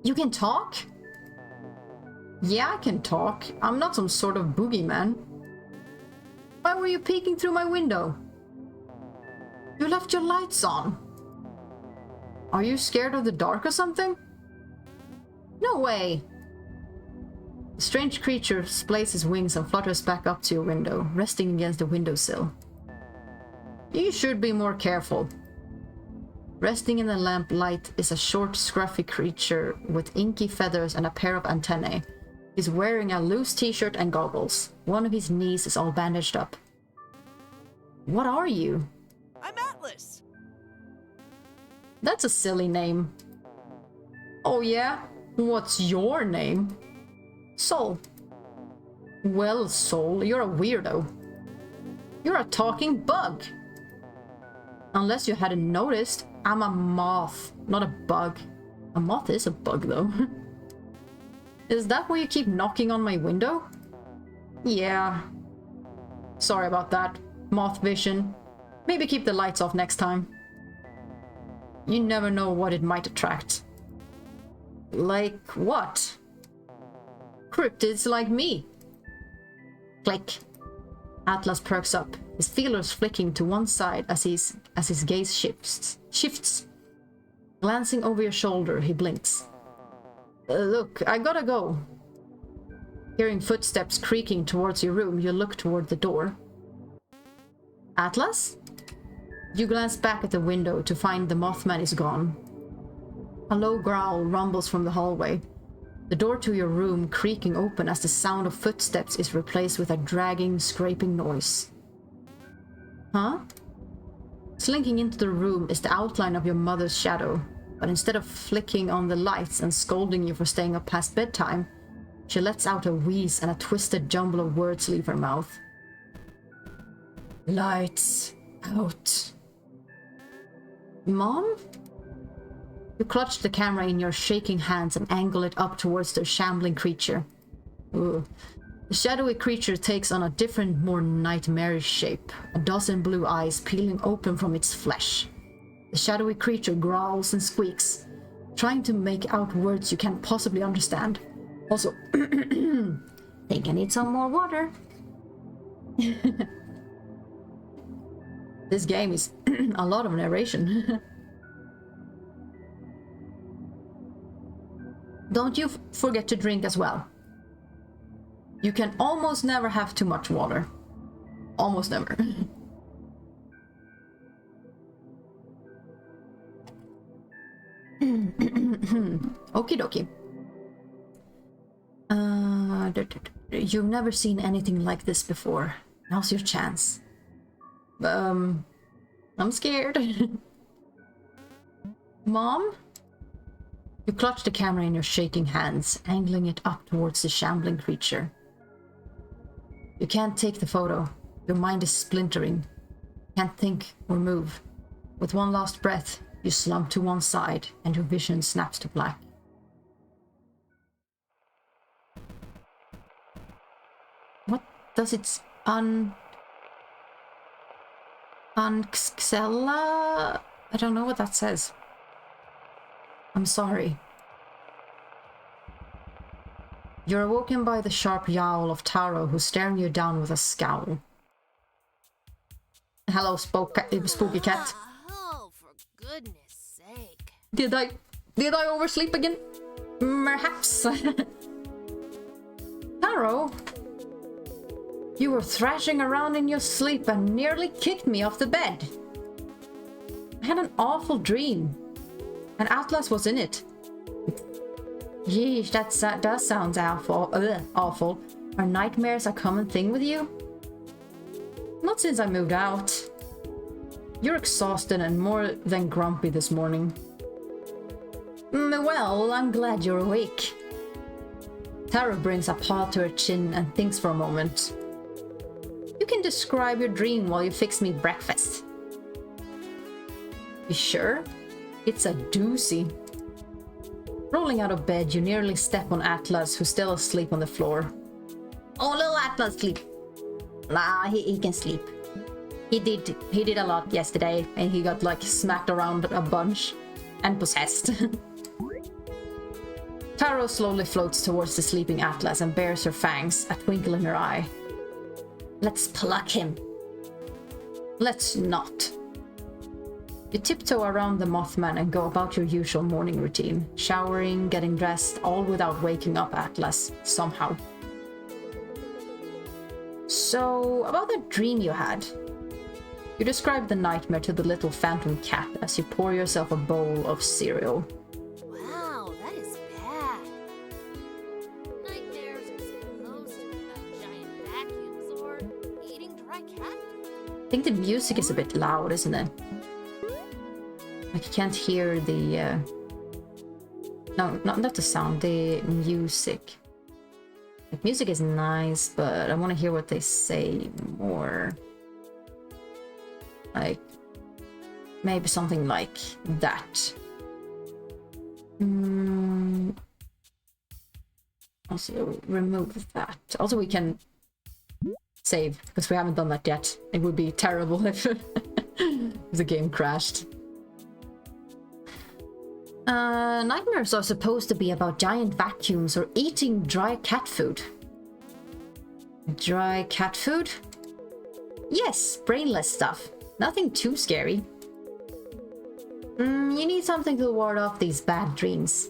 [SPEAKER 1] You can talk? Yeah, I can talk. I'm not some sort of boogeyman. Why were you peeking through my window? You left your lights on. Are you scared of the dark or something? No way. The strange creature splays his wings and flutters back up to your window, resting against the windowsill. You should be more careful. Resting in the lamp light is a short, scruffy creature with inky feathers and a pair of antennae. He's wearing a loose t-shirt and goggles. One of his knees is all bandaged up. What are you?
[SPEAKER 6] I'm Atlas.
[SPEAKER 1] That's a silly name. Oh yeah? What's your name? Soul. Well, Soul, you're a weirdo. You're a talking bug. Unless you hadn't noticed, I'm a moth, not a bug. A moth is a bug, though. Is that why you keep knocking on my window? Yeah. Sorry about that, moth vision. Maybe keep the lights off next time. You never know what it might attract. Like what? Cryptids like me. Click. Atlas perks up, his feelers flicking to one side as his gaze shifts. Glancing over your shoulder, he blinks. Look, I gotta go. Hearing footsteps creaking towards your room, you look toward the door. Atlas? You glance back at the window to find the Mothman is gone. A low growl rumbles from the hallway. The door to your room creaking open as the sound of footsteps is replaced with a dragging, scraping noise. Huh? Slinking into the room is the outline of your mother's shadow, but instead of flicking on the lights and scolding you for staying up past bedtime, she lets out a wheeze and a twisted jumble of words leave her mouth. Lights out. Mom? You clutch the camera in your shaking hands and angle it up towards the shambling creature. Ooh. The shadowy creature takes on a different, more nightmarish shape, a dozen blue eyes peeling open from its flesh. The shadowy creature growls and squeaks, trying to make out words you can't possibly understand. Also, think I need some more water. This game is a lot of narration. Don't you forget to drink as well. You can almost never have too much water. Almost never. Okie dokie. You've never seen anything like this before. Now's your chance. I'm scared. Mom? You clutch the camera in your shaking hands, angling it up towards the shambling creature. You can't take the photo. Your mind is splintering. Can't think or move. With one last breath, you slump to one side and your vision snaps to black. What does its Unxella? I don't know what that says. I'm sorry. You're awoken by the sharp yowl of Taro, who's staring you down with a scowl. Hello, spooky cat.
[SPEAKER 4] Oh, for goodness sake.
[SPEAKER 1] Did I oversleep again? Perhaps. Taro, you were thrashing around in your sleep and nearly kicked me off the bed. I had an awful dream. An Atlas was in it. Yeesh, that does sound awful. Are nightmares a common thing with you? Not since I moved out. You're exhausted and more than grumpy this morning. Well, I'm glad you're awake. Taro brings a paw to her chin and thinks for a moment. You can describe your dream while you fix me breakfast. You sure? It's a doozy. Rolling out of bed, you nearly step on Atlas, who's still asleep on the floor. Oh, little Atlas sleep. Nah, he can sleep. He did a lot yesterday, and he got like smacked around a bunch and possessed. Taro slowly floats towards the sleeping Atlas and bares her fangs, a twinkle in her eye. Let's pluck him. Let's not. You tiptoe around the Mothman and go about your usual morning routine, showering, getting dressed, all without waking up Atlas, somehow. So, about that dream you had. You describe the nightmare to the little phantom cat as you pour yourself a bowl of cereal.
[SPEAKER 4] Wow, that is bad. Nightmares are supposed to be about giant vacuums or eating dry cat food.
[SPEAKER 1] I think the music is a bit loud, isn't it? Like you can't hear the... No, not the sound, the music. The music is nice, but I want to hear what they say more. Like, maybe something like that. Also, remove that. Also, we can save, because we haven't done that yet. It would be terrible if the game crashed. Nightmares are supposed to be about giant vacuums or eating dry cat food. Dry cat food? Yes, brainless stuff. Nothing too scary. You need something to ward off these bad dreams.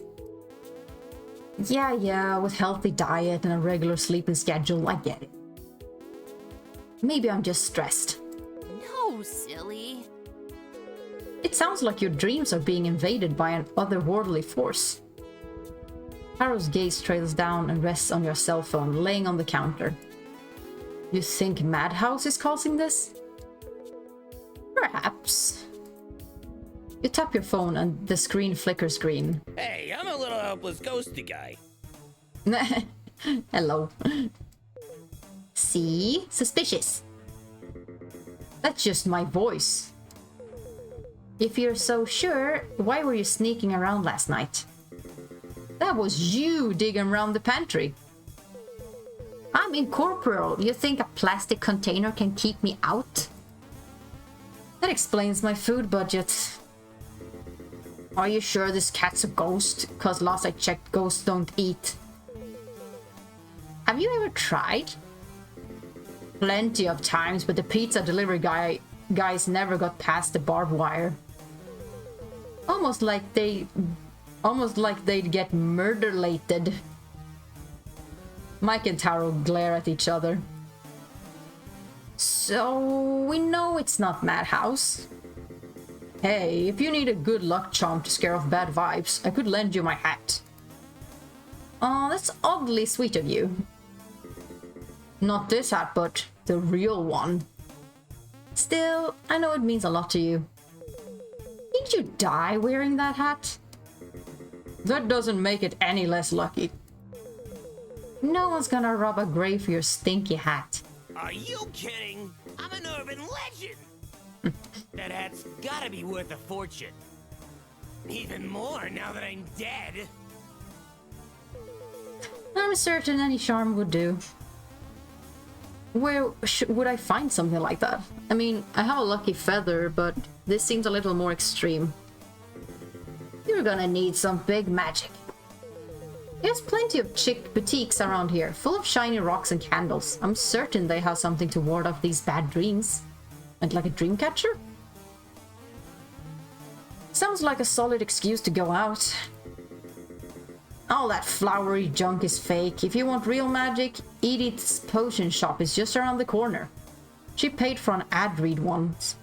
[SPEAKER 1] Yeah, with healthy diet and a regular sleeping schedule, I get it. Maybe I'm just stressed.
[SPEAKER 4] No, silly.
[SPEAKER 1] It sounds like your dreams are being invaded by an otherworldly force. Taro's gaze trails down and rests on your cell phone laying on the counter. You think Madhouse is causing this? Perhaps. You tap your phone and the screen flickers green.
[SPEAKER 5] Hey, I'm a little helpless ghosty guy.
[SPEAKER 1] Hello. See? Suspicious. That's just my voice. If you're so sure, why were you sneaking around last night? That was you digging around the pantry. I'm incorporeal. You think a plastic container can keep me out? That explains my food budget. Are you sure this cat's a ghost? Cause last I checked, ghosts don't eat. Have you ever tried? Plenty of times, but the pizza delivery guys never got past the barbed wire. Almost like they'd get murder-lated. Mike and Taro glare at each other. So, we know it's not Madhouse. Hey, if you need a good luck charm to scare off bad vibes, I could lend you my hat. Oh, that's oddly sweet of you. Not this hat, but the real one. Still, I know it means a lot to you. Did you die wearing that hat? That doesn't make it any less lucky. No one's gonna rob a grave for your stinky hat.
[SPEAKER 5] Are you kidding? I'm an urban legend. That hat's gotta be worth a fortune. Even more now that I'm dead.
[SPEAKER 1] I'm certain any charm would do. Where would I find something like that? I mean, I have a lucky feather, but this seems a little more extreme. You're gonna need some big magic. There's plenty of chic boutiques around here, full of shiny rocks and candles. I'm certain they have something to ward off these bad dreams. And like a dream catcher? Sounds like a solid excuse to go out. All that flowery junk is fake. If you want real magic, Edith's potion shop is just around the corner. She paid for an ad read once.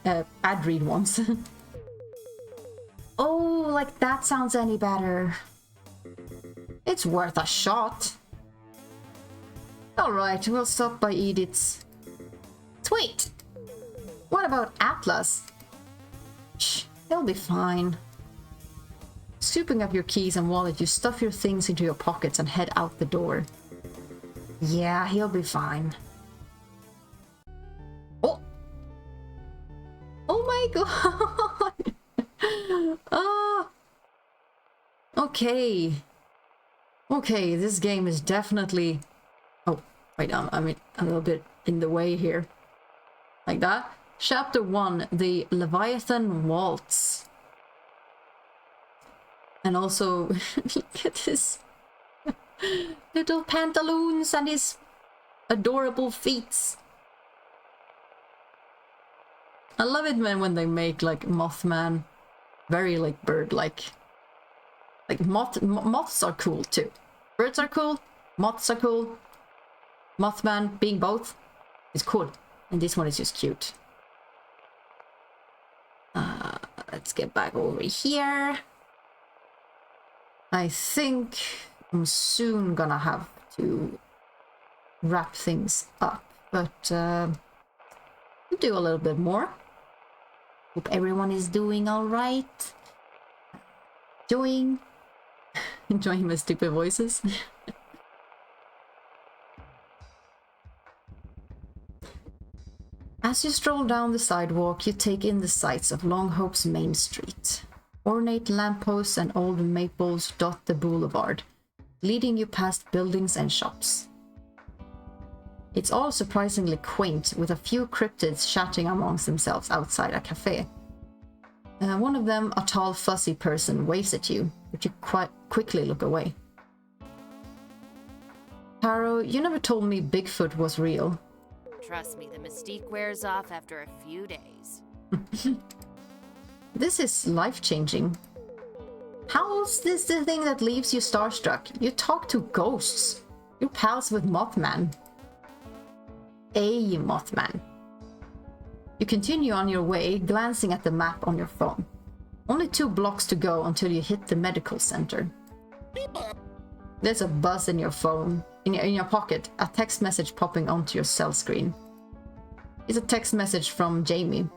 [SPEAKER 1] Oh, like that sounds any better. It's worth a shot. Alright, we'll stop by Edith's. Sweet! What about Atlas? Shh, he'll be fine. Scooping up your keys and wallet, you stuff your things into your pockets and head out the door. Yeah, he'll be fine. Oh! Oh my god! Ah! Okay. Okay, this game is definitely... Oh, wait, I mean, a little bit in the way here. Like that. Chapter 1, the Leviathan Waltz. And also, look at his little pantaloons and his adorable feet. I love it when they make like Mothman very like bird-like. Like moths are cool too. Birds are cool, moths are cool. Mothman being both is cool. And this one is just cute. Let's get back over here. I think I'm soon gonna have to wrap things up, but we'll do a little bit more. Hope everyone is doing all right. Enjoying my stupid voices. As you stroll down the sidewalk, you take in the sights of Longhope's Main Street. Ornate lampposts and old maples dot the boulevard, leading you past buildings and shops. It's all surprisingly quaint, with a few cryptids chatting amongst themselves outside a cafe. One of them, a tall, fuzzy person, waves at you, but you quite quickly look away. Taro, you never told me Bigfoot was real.
[SPEAKER 10] Trust me, the mystique wears off after a few days.
[SPEAKER 1] This is life-changing. How is this the thing that leaves you starstruck? You talk to ghosts. You're pals with Mothman. A Mothman. You continue on your way, glancing at the map on your phone. Only 2 blocks to go until you hit the medical center. There's a buzz in your phone, in your pocket, a text message popping onto your cell screen. It's a text message from Jamie.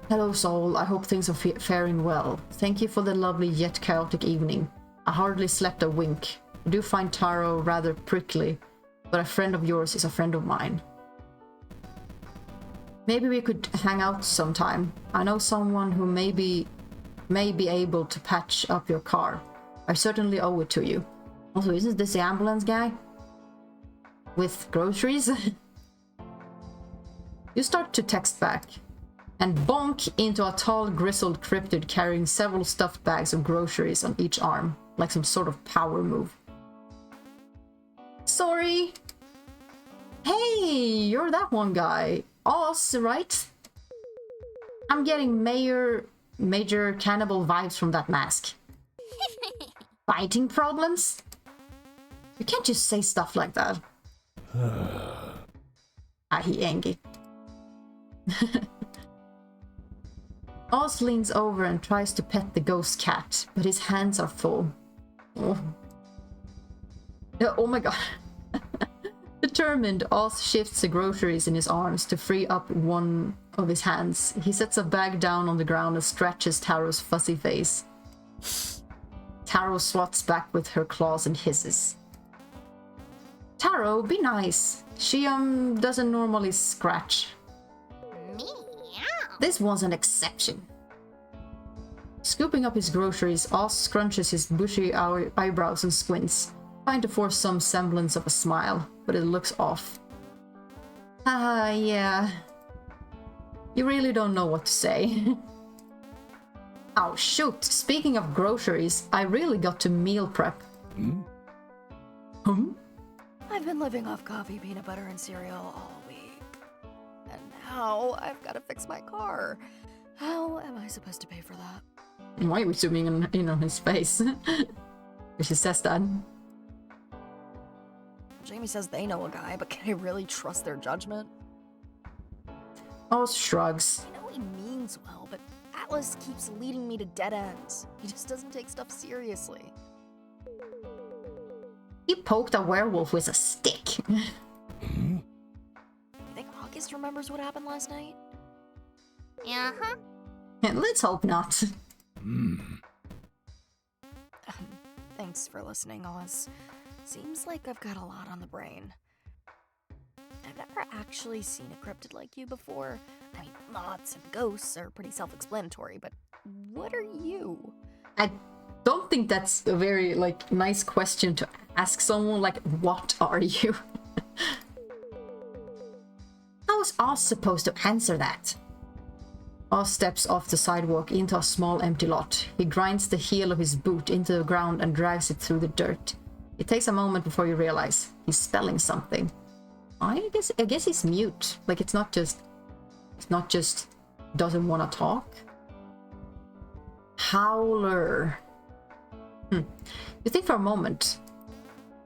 [SPEAKER 1] Hello Soul, I hope things are faring well. Thank you for the lovely yet chaotic evening. I hardly slept a wink. I do find Taro rather prickly, but a friend of yours is a friend of mine. Maybe we could hang out sometime. I know someone who may be able to patch up your car. I certainly owe it to you. Also, isn't this the ambulance guy? With groceries? You start to text back, and bonk into a tall, grizzled cryptid carrying several stuffed bags of groceries on each arm, like some sort of power move. Sorry! Hey, you're that one guy. Oz, right? I'm getting major cannibal vibes from that mask. Fighting problems? You can't just say stuff like that. He angry. Oz leans over and tries to pet the ghost cat, but his hands are full. Oh, oh my god. Determined, Oz shifts the groceries in his arms to free up one of his hands. He sets a bag down on the ground and stretches Taro's fuzzy face. Taro swats back with her claws and hisses. Taro, be nice. She doesn't normally scratch. This was an exception. Scooping up his groceries, Oz scrunches his bushy eyebrows and squints, trying to force some semblance of a smile, but it looks off. Yeah. You really don't know what to say. Oh shoot, speaking of groceries, I really got to meal prep.
[SPEAKER 4] I've been living off coffee, peanut butter, and cereal all week. And now I've got to fix my car. How am I supposed to pay for that?
[SPEAKER 1] Why are we zooming in on his face? She says that.
[SPEAKER 4] Jamie says they know a guy, but can I really trust their judgment?
[SPEAKER 1] Oz shrugs.
[SPEAKER 4] I know he means well, but Atlas keeps leading me to dead ends. He just doesn't take stuff seriously.
[SPEAKER 3] He poked a werewolf with a stick.
[SPEAKER 4] You think August remembers what happened last night?
[SPEAKER 10] Uh-huh.
[SPEAKER 3] Let's hope not.
[SPEAKER 4] Thanks for listening, Oz. Seems like I've got a lot on the brain. I've never actually seen a cryptid like you before. I mean, moths and ghosts are pretty self-explanatory, but what are you?
[SPEAKER 1] I don't think that's a very, like, nice question to ask someone, like, what are you?
[SPEAKER 3] How was Oz supposed to answer that?
[SPEAKER 1] Oz steps off the sidewalk into a small empty lot. He grinds the heel of his boot into the ground and drags it through the dirt. It takes a moment before you realize he's spelling something. I guess he's mute. Like, it's not just doesn't want to talk. Howler. You think for a moment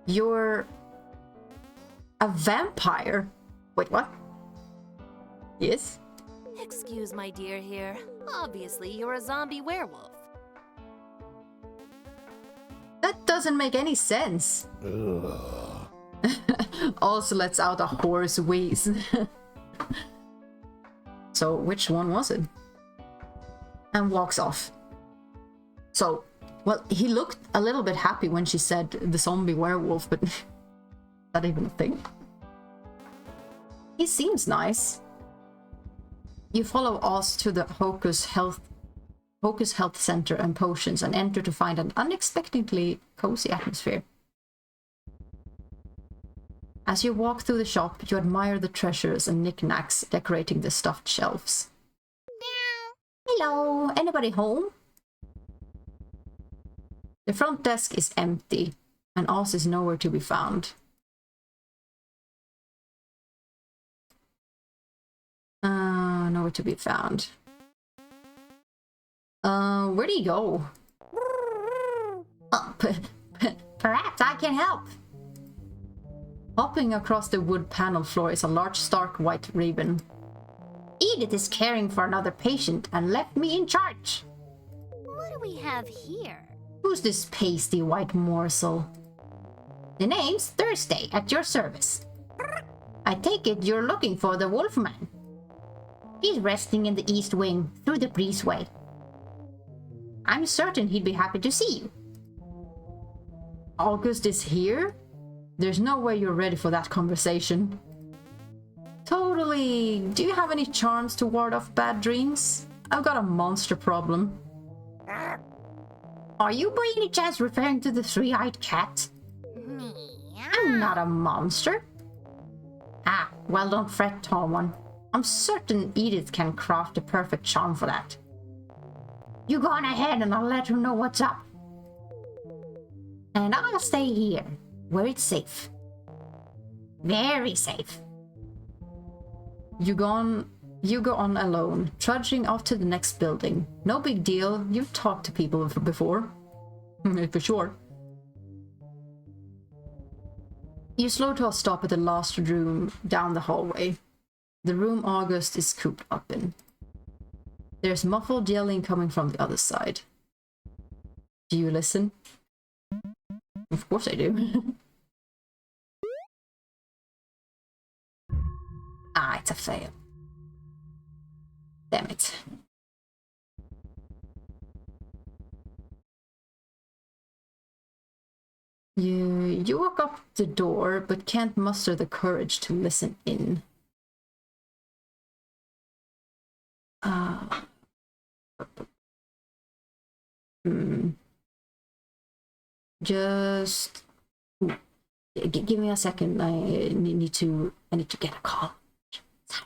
[SPEAKER 1] you're a vampire. Wait, what? Yes?
[SPEAKER 10] Excuse my dear here. Obviously, you're a zombie werewolf.
[SPEAKER 1] That doesn't make any sense. Also lets out a hoarse wheeze. So, which one was it? And walks off. So, well, he looked a little bit happy when she said the zombie werewolf, but is that even a thing? He seems nice. You follow Oz to the Hocus Health Center and Potions and enter to find an unexpectedly cozy atmosphere. As you walk through the shop, you admire the treasures and knickknacks decorating the stuffed shelves.
[SPEAKER 3] Hello, anybody home?
[SPEAKER 1] The front desk is empty, and Oz is nowhere to be found. Nowhere to be found. Where'd he go?
[SPEAKER 3] Perhaps I can help.
[SPEAKER 1] Hopping across the wood panel floor is a large stark white raven.
[SPEAKER 3] Edith is caring for another patient and left me in charge.
[SPEAKER 10] What do we have here?
[SPEAKER 3] Who's this pasty white morsel? The name's Thursday, at your service. I take it you're looking for the Wolfman. He's resting in the east wing, through the breezeway. I'm certain he'd be happy to see you.
[SPEAKER 1] August is here? There's no way you're ready for that conversation. Totally. Do you have any charms to ward off bad dreams? I've got a monster problem.
[SPEAKER 3] Are you by any chance referring to the three-eyed cat? I'm not a monster. Ah, well, don't fret, tall one. I'm certain Edith can craft the perfect charm for that. You go on ahead and I'll let her know what's up. And I'll stay here, where it's safe. Very safe.
[SPEAKER 1] You go on alone, trudging off to the next building. No big deal, you've talked to people before. For sure. You slow to a stop at the last room down the hallway. The room August is cooped up in. There's muffled yelling coming from the other side. Do you listen? Of course I do. Ah, it's a fail. Damn it. You walk up the door, but can't muster the courage to listen in. Just give me a second. I need to get a call. Sorry.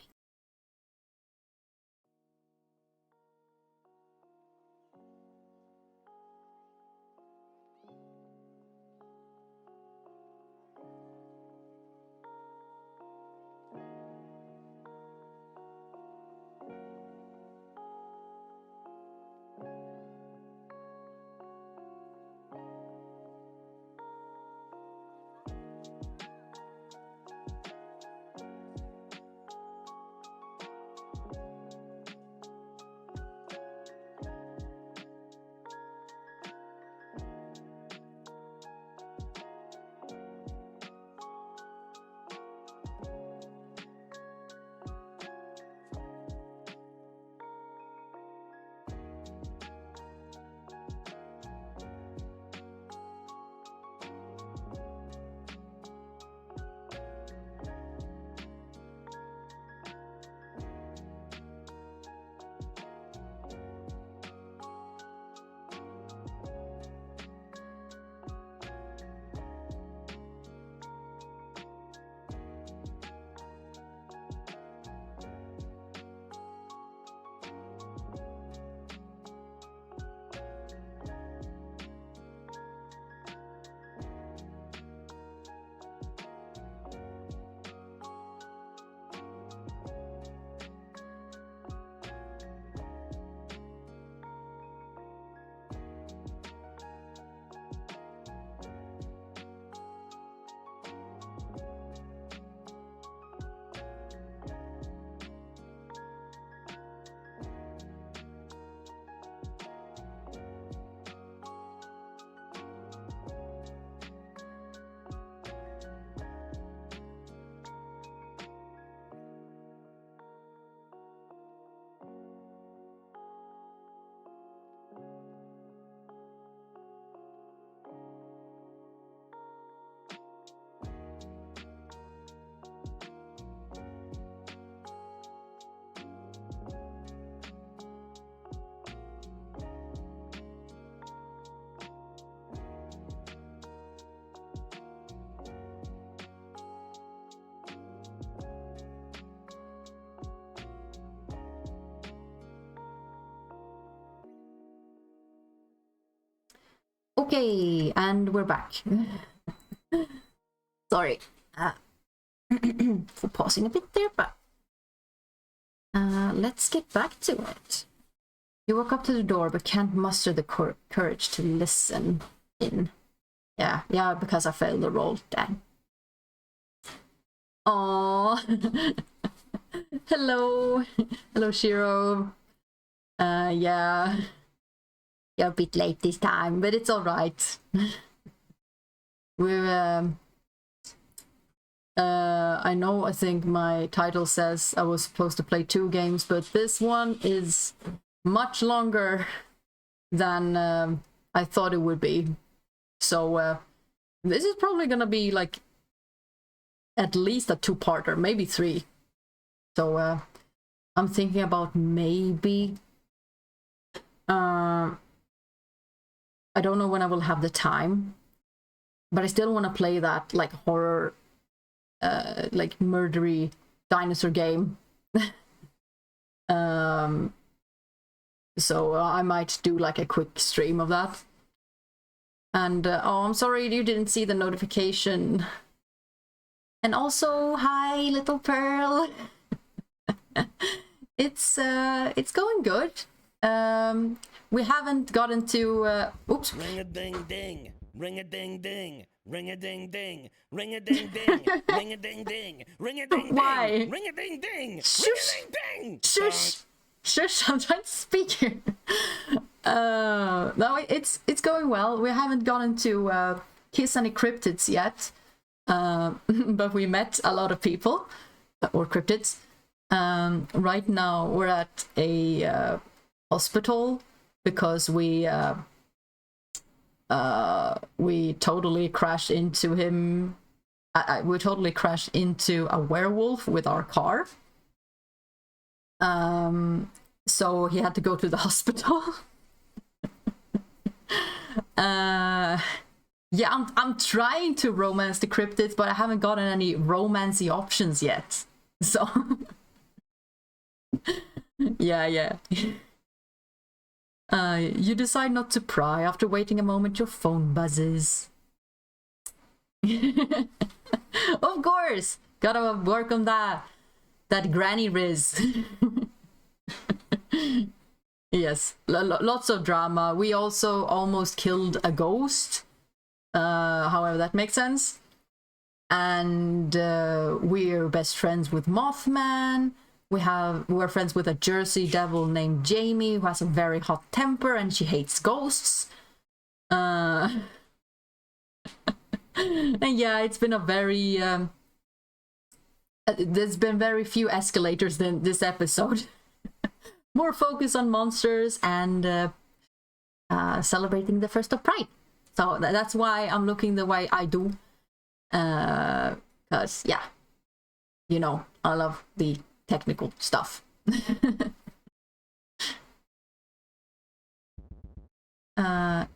[SPEAKER 1] Okay, and we're back. Sorry for pausing a bit there, but let's get back to it. You walk up to the door, but can't muster the courage to listen in. Yeah, because I failed the roll. Dang. Aww. Hello. Hello, Shiro. Yeah, you're a bit late this time, but it's alright. We're, I think my title says I was supposed to play 2 games, but this one is much longer than I thought it would be. So, this is probably gonna be like at least a 2-parter, maybe 3. So, I'm thinking about maybe... I don't know when I will have the time, but I still want to play that like horror, like murdery dinosaur game. So I might do like a quick stream of that. And oh, I'm sorry you didn't see the notification. And also, hi, little Pearl. It's going good. We haven't gotten to oops.
[SPEAKER 5] Ring a ding ding, ring a ding ding, ring a ding ding, ring a ding ding, ring a ding ding, ring a ding ding.
[SPEAKER 1] Why?
[SPEAKER 5] Ring a ding ding,
[SPEAKER 1] Shush.
[SPEAKER 5] ring a ding ding.
[SPEAKER 1] Shush! Shush! I'm trying to speak here. No, it's going well. We haven't gotten to kiss any cryptids yet, but we met a lot of people or cryptids. Right now we're at a hospital because we totally crashed into him. We totally crashed into a werewolf with our car. So he had to go to the hospital. Yeah, I'm trying to romance the cryptids, but I haven't gotten any romancy options yet. So yeah. You decide not to pry. After waiting a moment, your phone buzzes. Of course! Gotta work on that granny riz. Yes, lots of drama. We also almost killed a ghost. However that makes sense. And we're best friends with Mothman. We're friends with a Jersey devil named Jamie who has a very hot temper and she hates ghosts. And yeah, it's been a very there's been very few escalators than this episode. More focus on monsters and celebrating the 1st of Pride. So that's why I'm looking the way I do. Because yeah, you know, I love the technical stuff.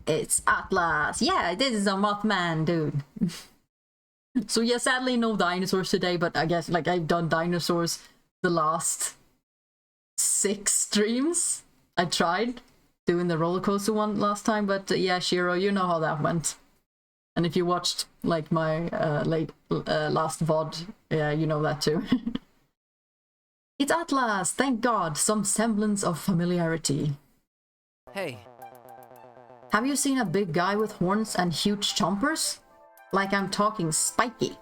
[SPEAKER 1] It's Atlas. Yeah, this is a Mothman, dude. So yeah, sadly no dinosaurs today, but I guess like I've done dinosaurs the last 6 streams. I tried doing the roller coaster one last time, but yeah, Shiro, you know how that went. And if you watched like my last VOD, yeah, you know that too. It's Atlas, thank God, some semblance of familiarity.
[SPEAKER 6] Hey.
[SPEAKER 1] Have you seen a big guy with horns and huge chompers? Like I'm talking spiky.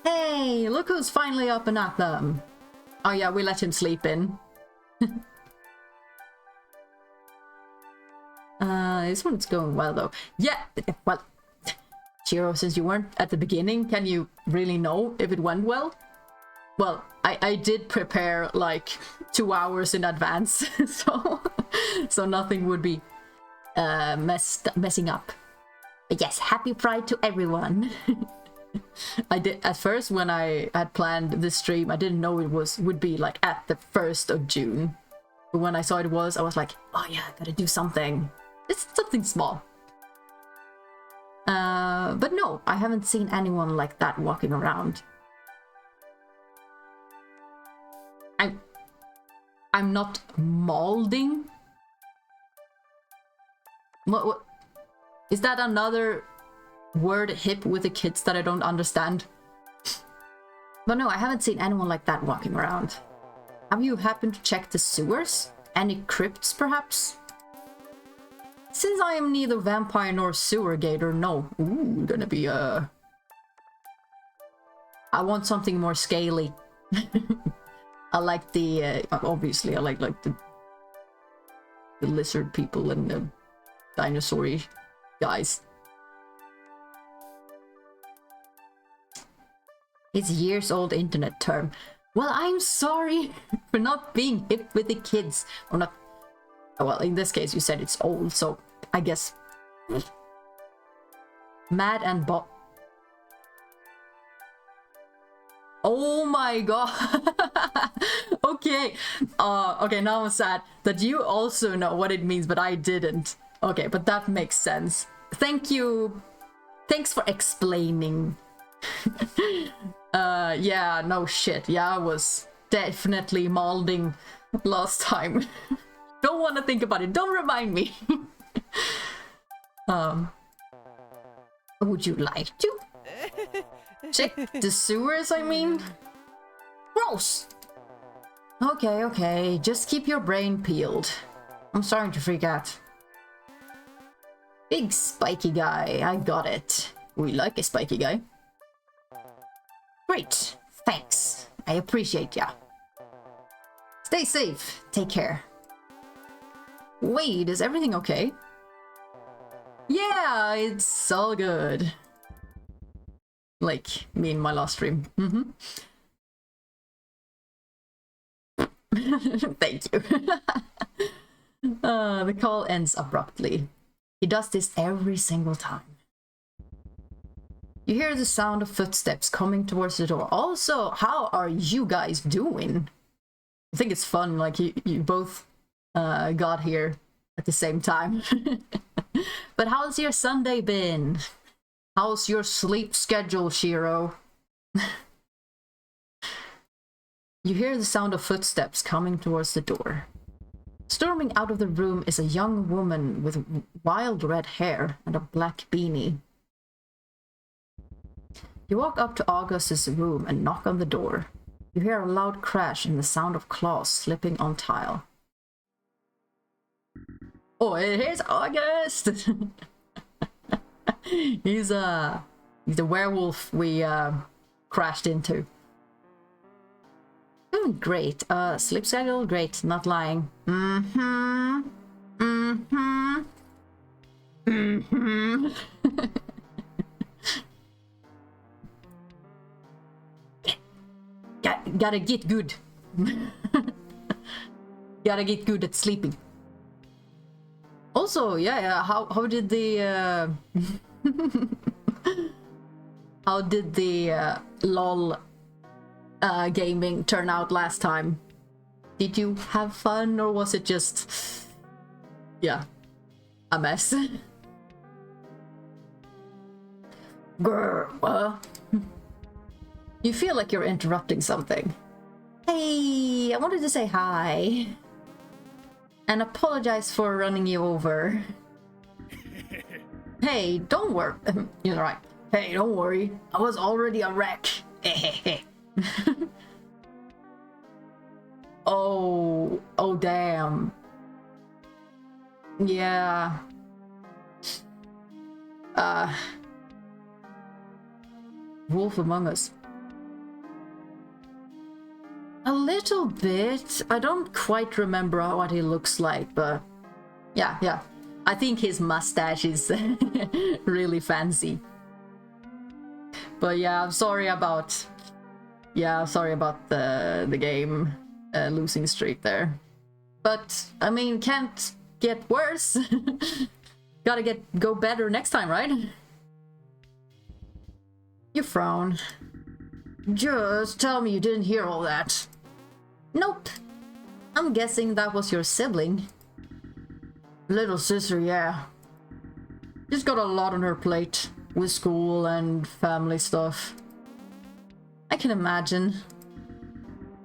[SPEAKER 1] Hey, look who's finally up and at them. Oh yeah, we let him sleep in. This one's going well though. Yeah, well, Chiro, since you weren't at the beginning, can you really know if it went well? Well, I did prepare like 2 hours in advance, so nothing would be messing up. But yes, happy Pride to everyone. I did at first when I had planned this stream, I didn't know it would be like at the 1st of June. But when I saw it was, I was like, oh yeah, I gotta do something. It's something small. But no, I haven't seen anyone like that walking around. I'm not molding, What? Is that another word hip with the kids that I don't understand? But no, I haven't seen anyone like that walking around. Have you happened to check the sewers? Any crypts, perhaps? Since I am neither vampire nor sewer gator, no. Ooh, gonna be I want something more scaly. I like the obviously I like the lizard people and the dinosaur-y guys. It's years-old internet term. Well, I'm sorry for not being hip with the kids. Or not... Well, in this case, you said it's old, so I guess... Mad and Oh my god! Okay. Okay, now I'm sad that you also know what it means, but I didn't. Okay, but that makes sense. Thank you. Thanks for explaining. Yeah, no shit. Yeah, I was definitely molding last time. Don't want to think about it. Don't remind me. Would you like to? Check the sewers, I mean? Gross! Okay, okay. Just keep your brain peeled. I'm starting to freak out. Big spiky guy. I got it. We like a spiky guy. Great. Thanks. I appreciate ya. Stay safe. Take care. Wait, is everything okay? Yeah, it's all good. Like me in my last stream. Thank you. The call ends abruptly. He does this every single time. You hear the sound of footsteps coming towards the door. Also, how are you guys doing? I think it's fun, like you both got here at the same time. But how's your Sunday been? How's your sleep schedule, Shiro? You hear the sound of footsteps coming towards the door. Storming out of the room is a young woman with wild red hair and a black beanie. You walk up to August's room and knock on the door. You hear a loud crash and the sound of claws slipping on tile. Oh, here's August! He's the werewolf we crashed into. Great. Sleep schedule? Great. Not lying. Gotta get good. Gotta get good at sleeping. Also, yeah, how did the how did the LOL gaming turn out last time? Did you have fun, or was it just, yeah, a mess? Grr, you feel like you're interrupting something. Hey, I wanted to say hi and apologize for running you over. Hey, don't worry. You're right. Hey, don't worry. I was already a wreck. Oh damn. Yeah. Wolf Among Us. A little bit. I don't quite remember what he looks like, but yeah. I think his mustache is really fancy. But yeah, I'm sorry about the game losing streak there. But I mean, can't get worse. Gotta go better next time, right? You frown. Just tell me you didn't hear all that. Nope. I'm guessing that was your sibling. Little sister, yeah. She's got a lot on her plate with school and family stuff. I can imagine.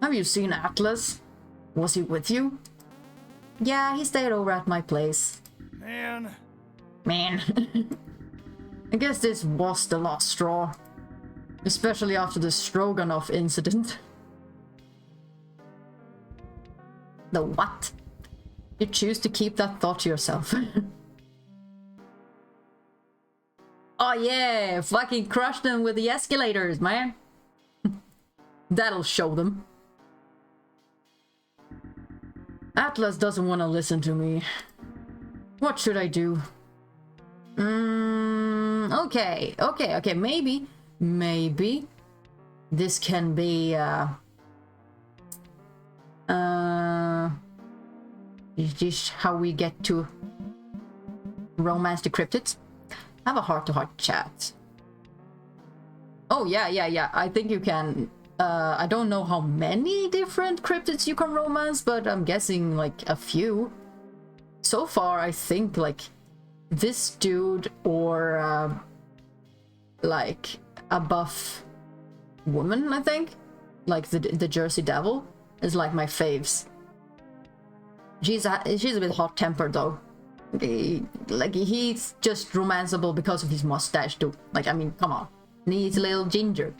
[SPEAKER 1] Have you seen Atlas? Was he with you? Yeah, he stayed over at my place.
[SPEAKER 9] Man,
[SPEAKER 1] Man. I guess this was the last straw. Especially after the Stroganoff incident. The what? You choose to keep that thought to yourself. Oh yeah, fucking crush them with the escalators, man. That'll show them. Atlas doesn't want to listen to me. What should I do? Okay, maybe this can be is this how we get to romance the cryptids? Have a heart-to-heart chat. Oh yeah, I think you can. I don't know how many different cryptids you can romance, but I'm guessing like a few. So far I think like this dude or like a buff woman, I think, like the Jersey Devil is like my faves. She's a bit hot-tempered though. Like he's just romanceable because of his mustache too. Like, I mean, come on, needs a little ginger.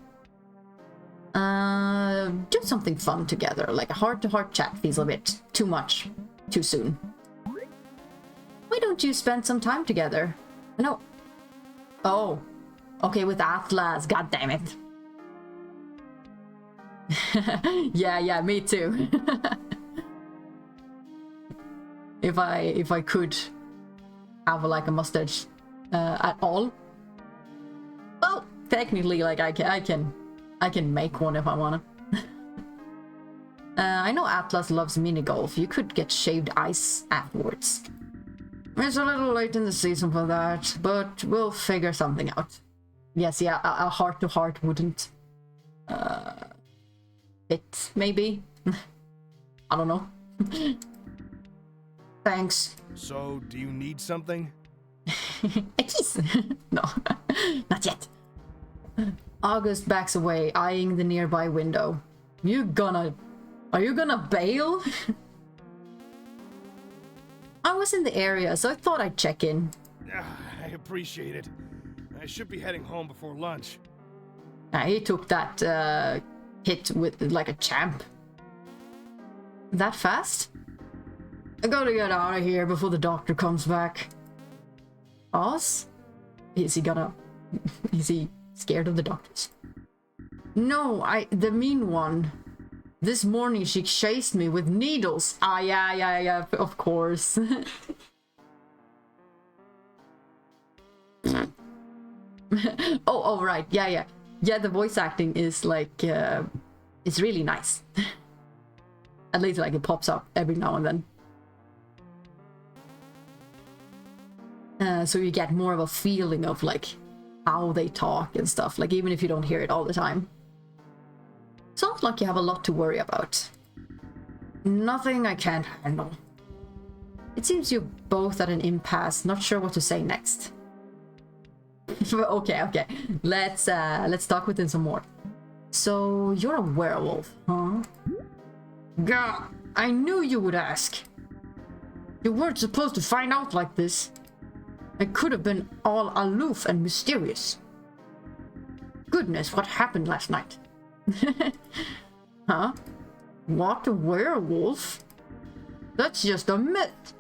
[SPEAKER 1] Do something fun together, like a heart-to-heart chat feels a bit too much too soon. Why don't you spend some time together? No. Oh, okay, with Atlas. God damn it. yeah, me too. If I could have like a mustache at all, well, technically, like I can make one if I wanna. I know Atlas loves mini golf. You could get shaved ice afterwards. It's a little late in the season for that, but we'll figure something out. Yes, yeah, a heart-to-heart wouldn't fit, maybe. I don't know. Thanks.
[SPEAKER 9] So, do you need something?
[SPEAKER 1] A kiss? No, not yet. August backs away, eyeing the nearby window. Are you gonna bail? I was in the area, so I thought I'd check in.
[SPEAKER 9] I appreciate it. I should be heading home before lunch.
[SPEAKER 1] He took that hit with like a champ. That fast? I gotta get out of here before the doctor comes back. Oz? Is he scared of the doctors? No, the mean one. This morning she chased me with needles. Ah, yeah, of course. oh, right, yeah. Yeah, the voice acting is like, it's really nice. At least like it pops up every now and then. So you get more of a feeling of like how they talk and stuff, like even if you don't hear it all the time. Sounds like you have a lot to worry about. Nothing I can't handle. It seems you're both at an impasse, not sure what to say next. Okay. Let's talk with him some more. So you're a werewolf, huh? Gah, I knew you would ask. You weren't supposed to find out like this. I could have been all aloof and mysterious. Goodness, what happened last night? Huh? What, a werewolf? That's just a myth.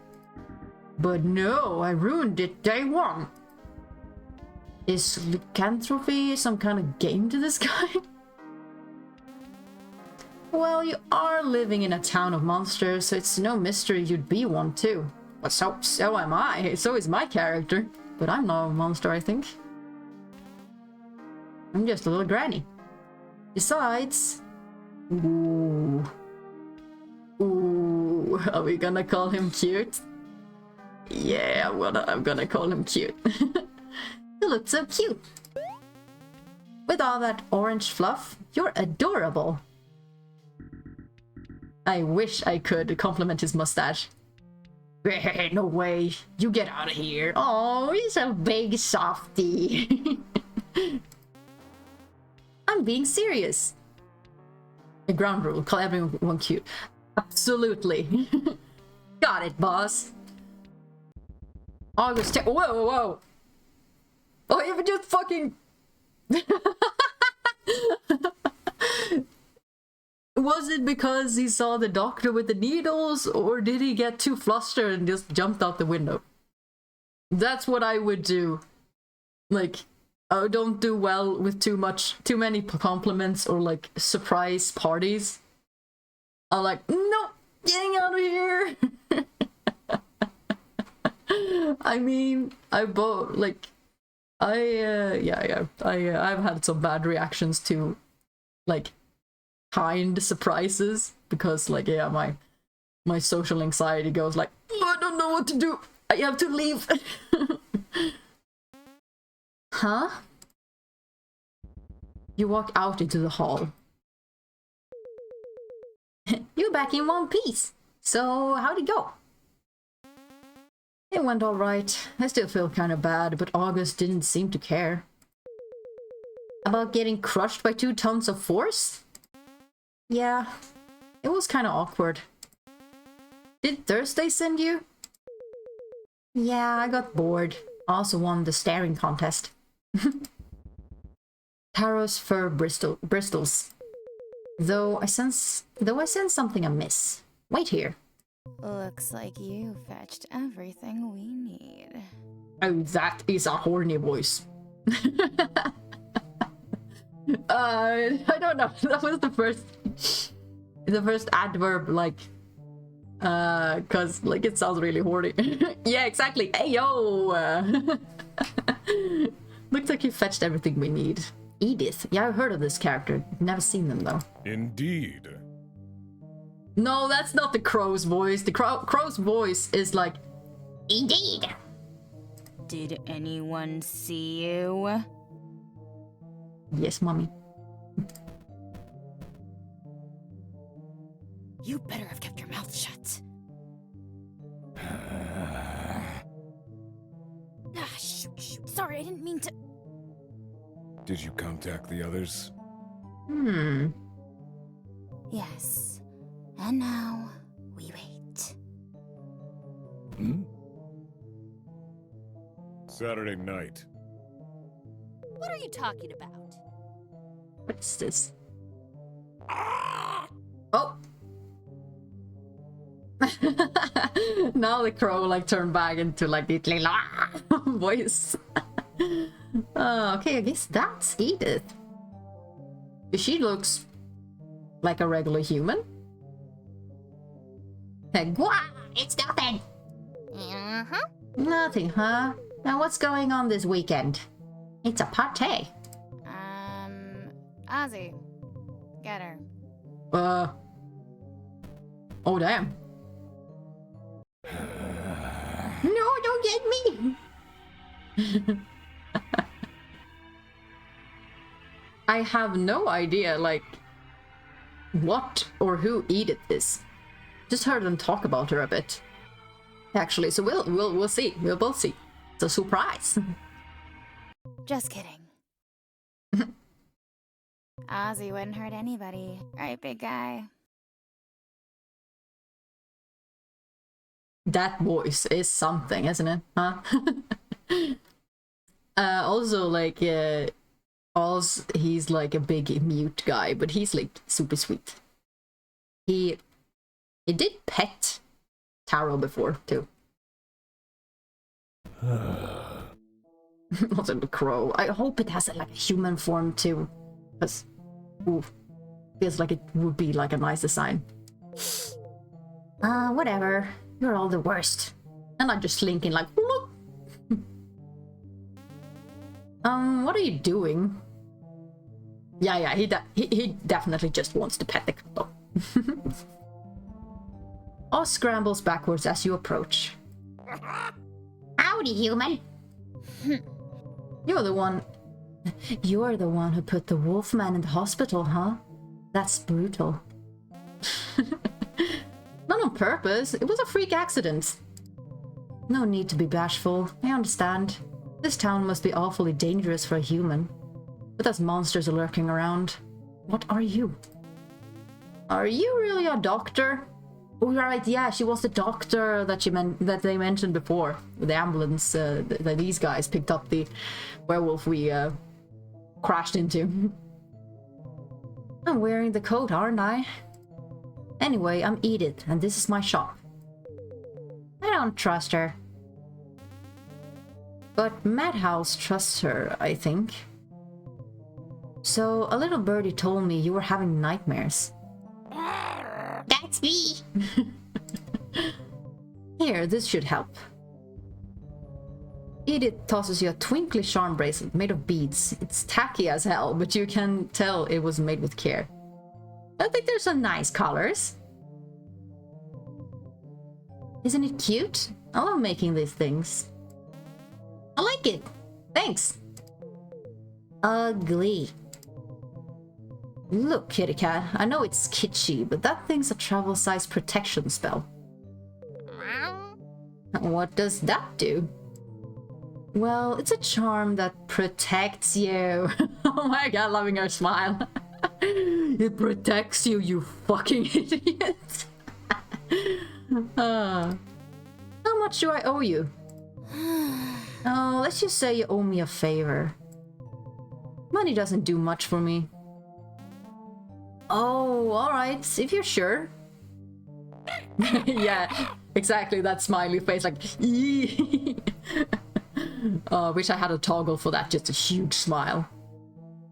[SPEAKER 1] But no, I ruined it day one. Is lycanthropy some kind of game to this guy? Well, you are living in a town of monsters, so it's no mystery you'd be one too. But so am I. So is my character. But I'm not a monster, I think. I'm just a little granny. Besides... Ooh, are we gonna call him cute? Yeah, I'm gonna call him cute. You look so cute. With all that orange fluff, you're adorable. I wish I could compliment his mustache. No way. You get out of here. Oh, he's a big softie. I'm being serious. A ground rule, call everyone cute. Absolutely. Got it, boss. August. Whoa, whoa, whoa! Oh, even just fucking. Was it because he saw the doctor with the needles, or did he get too flustered and just jumped out the window? That's what I would do. Like, I don't do well with too many compliments or like surprise parties. I'm like, no, getting out of here. I mean, I've had some bad reactions to like kind surprises because like, yeah, my social anxiety goes like, I don't know what to do. I have to leave. Huh? You walk out into the hall. You're back in one piece. So how'd it go? It went alright. I still feel kind of bad, but August didn't seem to care. About getting crushed by 2 tons of force? Yeah, it was kind of awkward. Did Thursday send you? Yeah, I got bored. Also won the staring contest. Taro's fur bristles. Though I sense something amiss. Wait here.
[SPEAKER 4] Looks like you fetched everything we need.
[SPEAKER 1] Oh, that is a horny voice. I don't know. That was the first adverb, like, cause like it sounds really horny. Yeah, exactly. Hey yo. Looks like you fetched everything we need. Edith. Yeah, I've heard of this character. Never seen them though.
[SPEAKER 9] Indeed.
[SPEAKER 1] No, that's not the crow's voice. The crow's voice is like,
[SPEAKER 3] Indeed.
[SPEAKER 4] Did anyone see you?
[SPEAKER 1] yes, mommy.
[SPEAKER 4] You better have kept your mouth shut. Shoot. Sorry, I didn't mean to.
[SPEAKER 9] Did you contact the others?
[SPEAKER 4] Yes. And now, we wait.
[SPEAKER 9] Saturday night.
[SPEAKER 10] What are you talking about?
[SPEAKER 1] What's this? Oh! Now the crow like turned back into like the voice. Okay, I guess that's Edith. She looks like a regular human. Hey,
[SPEAKER 3] It's nothing.
[SPEAKER 1] nothing, huh? Now what's going on this weekend? It's a party.
[SPEAKER 4] Ozzy. Get her.
[SPEAKER 1] Oh damn. No, don't get me! I have no idea, like, what or who Edith is. Just heard them talk about her a bit. Actually, so we'll see. We'll both see. It's a surprise.
[SPEAKER 4] Just kidding. Ozzy wouldn't hurt anybody, right, big guy?
[SPEAKER 1] That voice is something, isn't it? Huh? Also, like, Oz, he's like a big mute guy, but he's like super sweet. He did pet Taro before too. Also the crow. I hope it has like a human form too, because feels like it would be like a nice design. Whatever. You're all the worst. And I'm just slinking like, look. What are you doing? Yeah, he definitely just wants to pet the crow. Oz scrambles backwards as you approach.
[SPEAKER 3] Howdy, human.
[SPEAKER 1] You're the one who put the Wolfman in the hospital, huh? That's brutal. Not on purpose, it was a freak accident. No need to be bashful, I understand. This town must be awfully dangerous for a human. But as monsters are lurking around. What are you? Are you really a doctor? Oh right, yeah, she was the doctor that that they mentioned before. The ambulance that these guys picked up the werewolf we crashed into. I'm wearing the coat, aren't I? Anyway, I'm Edith, and this is my shop.
[SPEAKER 3] I don't trust her.
[SPEAKER 1] But Madhouse trusts her, I think. So, a little birdie told me you were having nightmares.
[SPEAKER 3] That's me!
[SPEAKER 1] Here, this should help. Edith tosses you a twinkly charm bracelet made of beads. It's tacky as hell, but you can tell it was made with care. I think there's some nice colors. Isn't it cute? I love making these things.
[SPEAKER 3] I like it.
[SPEAKER 1] Thanks.
[SPEAKER 3] Ugly.
[SPEAKER 1] Look, kitty cat, I know it's kitschy, but that thing's a travel-size protection spell. What does that do? Well, it's a charm that protects you. Oh my god, loving her smile. It protects you, you fucking idiot. How much do I owe you? Oh, let's just say you owe me a favor. Money doesn't do much for me. Oh, alright, if you're sure. Yeah, exactly, that smiley face, like, wish I had a toggle for that, just a huge smile.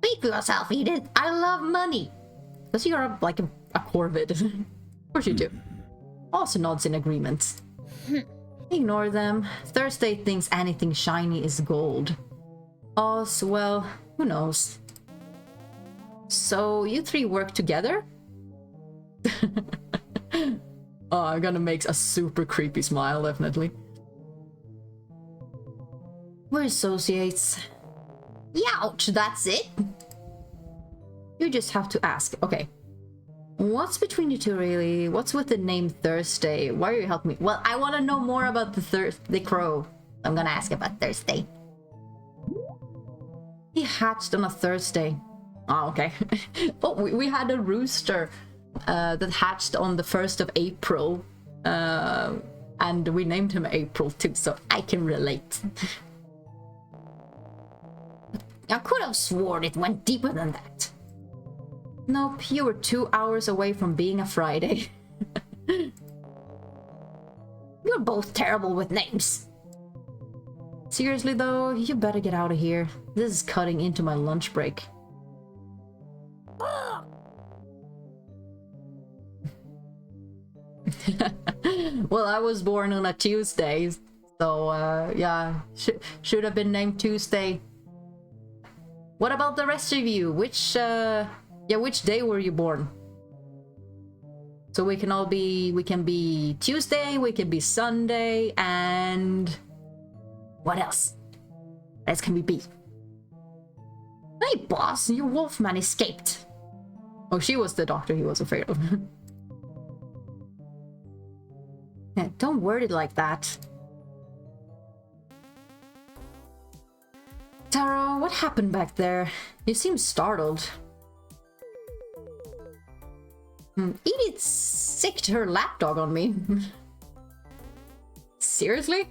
[SPEAKER 3] Speak for yourself, Edith. I love money.
[SPEAKER 1] Because you're like a corvid. Of course you do. Also nods in agreement. Ignore them. Thursday thinks anything shiny is gold. Oz, well, who knows? So, you three work together? Oh, I'm gonna make a super creepy smile, definitely. We're associates.
[SPEAKER 3] Youch, that's it.
[SPEAKER 1] You just have to ask. Okay. What's between you two, really? What's with the name Thursday? Why are you helping me?
[SPEAKER 3] Well, I want to know more about the crow. I'm gonna ask about Thursday.
[SPEAKER 1] He hatched on a Thursday. Oh, okay. Oh, we had a rooster that hatched on the 1st of April. And we named him April too, so I can relate.
[SPEAKER 3] I could have sworn it went deeper than that.
[SPEAKER 1] Nope, you were 2 hours away from being a Friday.
[SPEAKER 3] You're both terrible with names.
[SPEAKER 1] Seriously though, you better get out of here. This is cutting into my lunch break. Well, I was born on a Tuesday, so yeah, should have been named Tuesday. What about the rest of you? Which day were you born? So we can be Tuesday, we can be Sunday, and what else? What else can we be?
[SPEAKER 3] Hey boss, your wolfman escaped.
[SPEAKER 1] Oh, she was the doctor he was afraid of. Yeah, don't word it like that. Taro, what happened back there? You seem startled. Edith sicked her lapdog on me. Seriously?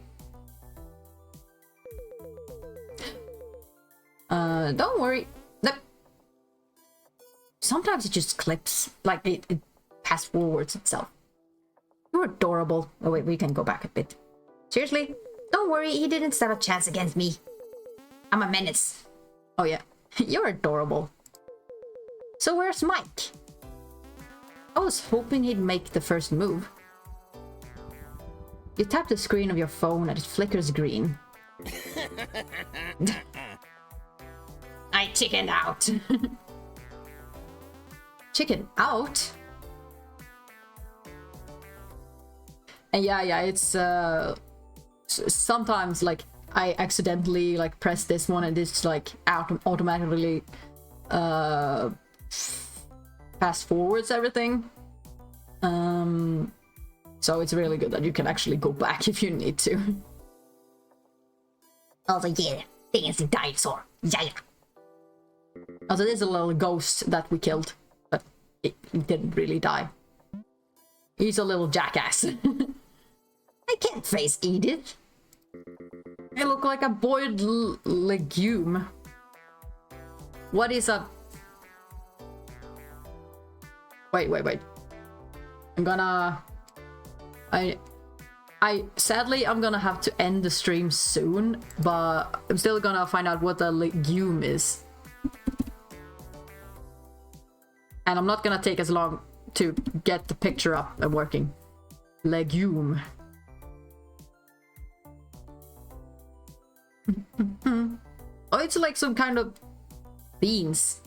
[SPEAKER 1] Don't worry. Nope. Sometimes it just clips, like it fast forwards itself. You're adorable. Oh wait, we can go back a bit. Seriously?
[SPEAKER 3] Don't worry, he didn't stand a chance against me. I'm a menace.
[SPEAKER 1] Oh yeah, you're adorable. So where's Mike? I was hoping he'd make the first move. You tap the screen of your phone and it flickers green.
[SPEAKER 3] I chickened out.
[SPEAKER 1] Chicken out? And yeah, it's sometimes like I accidentally like press this one and it's like automatically fast forwards everything. So it's really good that you can actually go back if you need to.
[SPEAKER 3] Also, yeah, fancy dinosaur. Yeah.
[SPEAKER 1] Also, there's a little ghost that we killed, but it didn't really die. He's a little jackass.
[SPEAKER 3] I can't face Edith.
[SPEAKER 1] I look like a boiled legume. What is a... Wait. I'm gonna... Sadly, I'm gonna have to end the stream soon, but I'm still gonna find out what the legume is. And I'm not gonna take as long to get the picture up and working. Legume. Oh, it's like some kind of beans.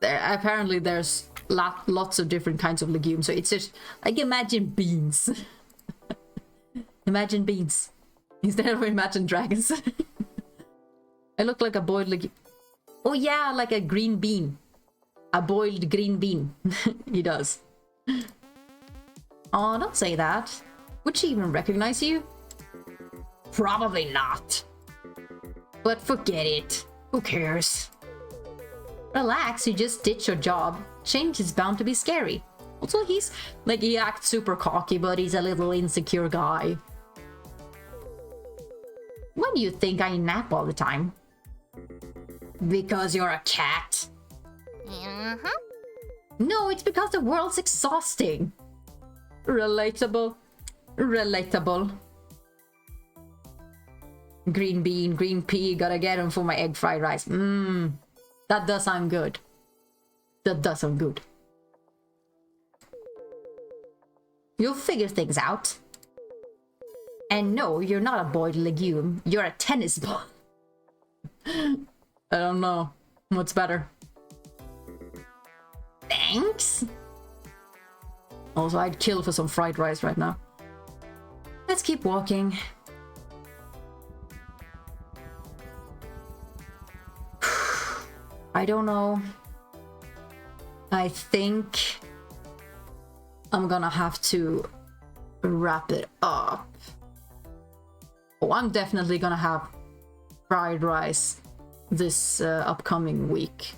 [SPEAKER 1] Apparently there's lots of different kinds of legumes, so it's just like imagine beans. Imagine beans instead of imagine dragons. I look like a boiled legume. Oh yeah, like a green bean. A boiled green bean. He does. Oh, don't say that. Would she even recognize you?
[SPEAKER 3] Probably not.
[SPEAKER 1] But forget it. Who cares?
[SPEAKER 3] Relax, you just ditch your job. Change is bound to be scary.
[SPEAKER 1] Also, he's like, he acts super cocky, but he's a little insecure guy.
[SPEAKER 3] Why do you think I nap all the time?
[SPEAKER 1] Because you're a cat.
[SPEAKER 10] Uh-huh.
[SPEAKER 3] No, it's because the world's exhausting.
[SPEAKER 1] Relatable. Relatable. Green bean, green pea, gotta get them for my egg fried rice. Mmm. That does sound good. That does sound good.
[SPEAKER 3] You'll figure things out. And no, you're not a boiled legume. You're a tennis ball.
[SPEAKER 1] I don't know. What's better?
[SPEAKER 3] Thanks.
[SPEAKER 1] Also, I'd kill for some fried rice right now. Let's keep walking. I don't know. I think I'm gonna have to wrap it up. Oh, I'm definitely gonna have fried rice this upcoming week.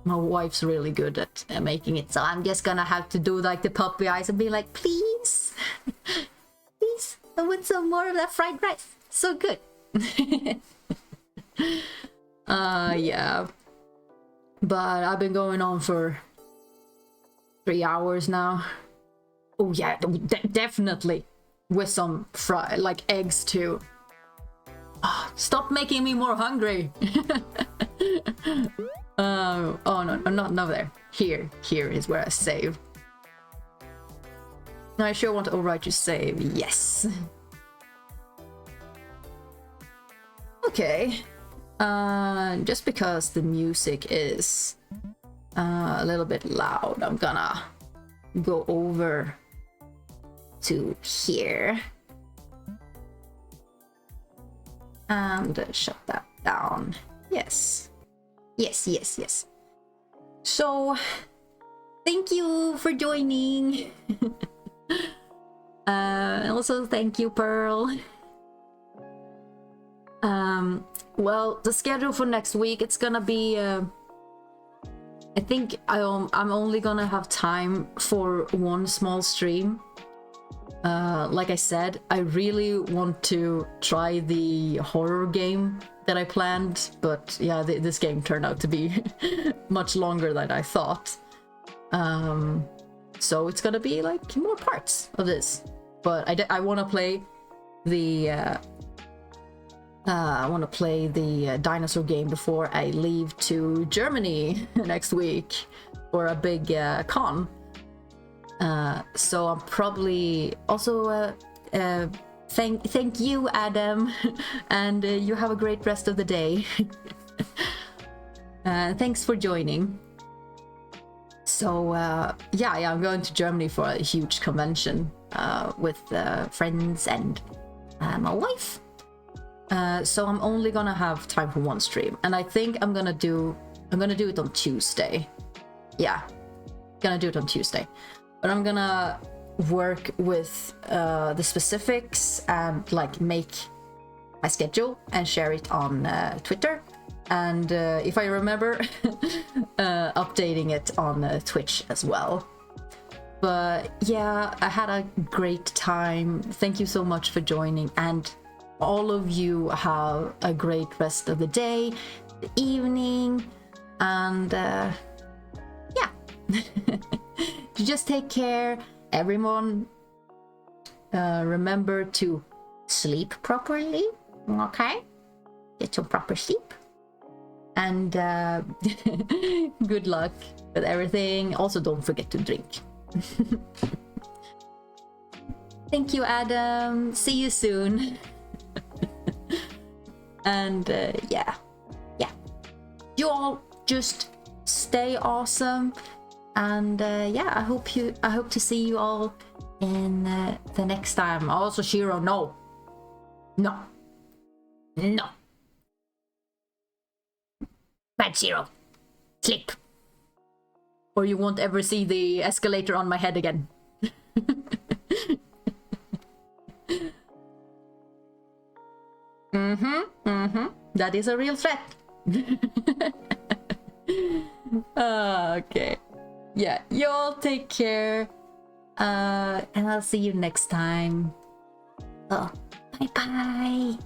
[SPEAKER 1] My wife's really good at making it, so I'm just gonna have to do like the puppy eyes and be like, please, please, I want some more of that fried rice. So good. Yeah. But I've been going on for 3 hours now. Oh yeah, definitely. With some like eggs too. Oh, stop making me more hungry. Oh no, not there. Here is where I save. I sure want to overwrite your save. Yes. Okay. Just because the music is a little bit loud, I'm gonna go over to here and shut that down. Yes. So, thank you for joining. Also, thank you, Pearl. Well, the schedule for next week, it's gonna be I think I'm only gonna have time for one small stream. Like I said, I really want to try the horror game that I planned, but yeah, this game turned out to be much longer than I thought. So it's gonna be like more parts of this, but I want to play the dinosaur game before I leave to Germany next week for a big con. So I'm probably also thank you, Adam, and you have a great rest of the day. Thanks for joining. So yeah, I'm going to Germany for a huge convention with friends and my wife. So I'm only gonna have time for one stream, and I think I'm gonna do it on Tuesday. Yeah, gonna do it on Tuesday, but I'm gonna work with the specifics and like make my schedule and share it on Twitter. And if I remember, updating it on Twitch as well. But yeah, I had a great time. Thank you so much for joining, and all of you have a great rest of the day, the evening, and yeah. Just take care, everyone. Remember to sleep properly, okay? Get some proper sleep. And good luck with everything. Also, don't forget to drink. Thank you, Adam. See you soon. And yeah. You all just stay awesome. And yeah, I hope to see you all in the next time. Also, Shiro, no. Bad Shiro. Sleep. Or you won't ever see the escalator on my head again. That is a real threat. Okay. Yeah, you all take care. And I'll see you next time. Oh, bye-bye.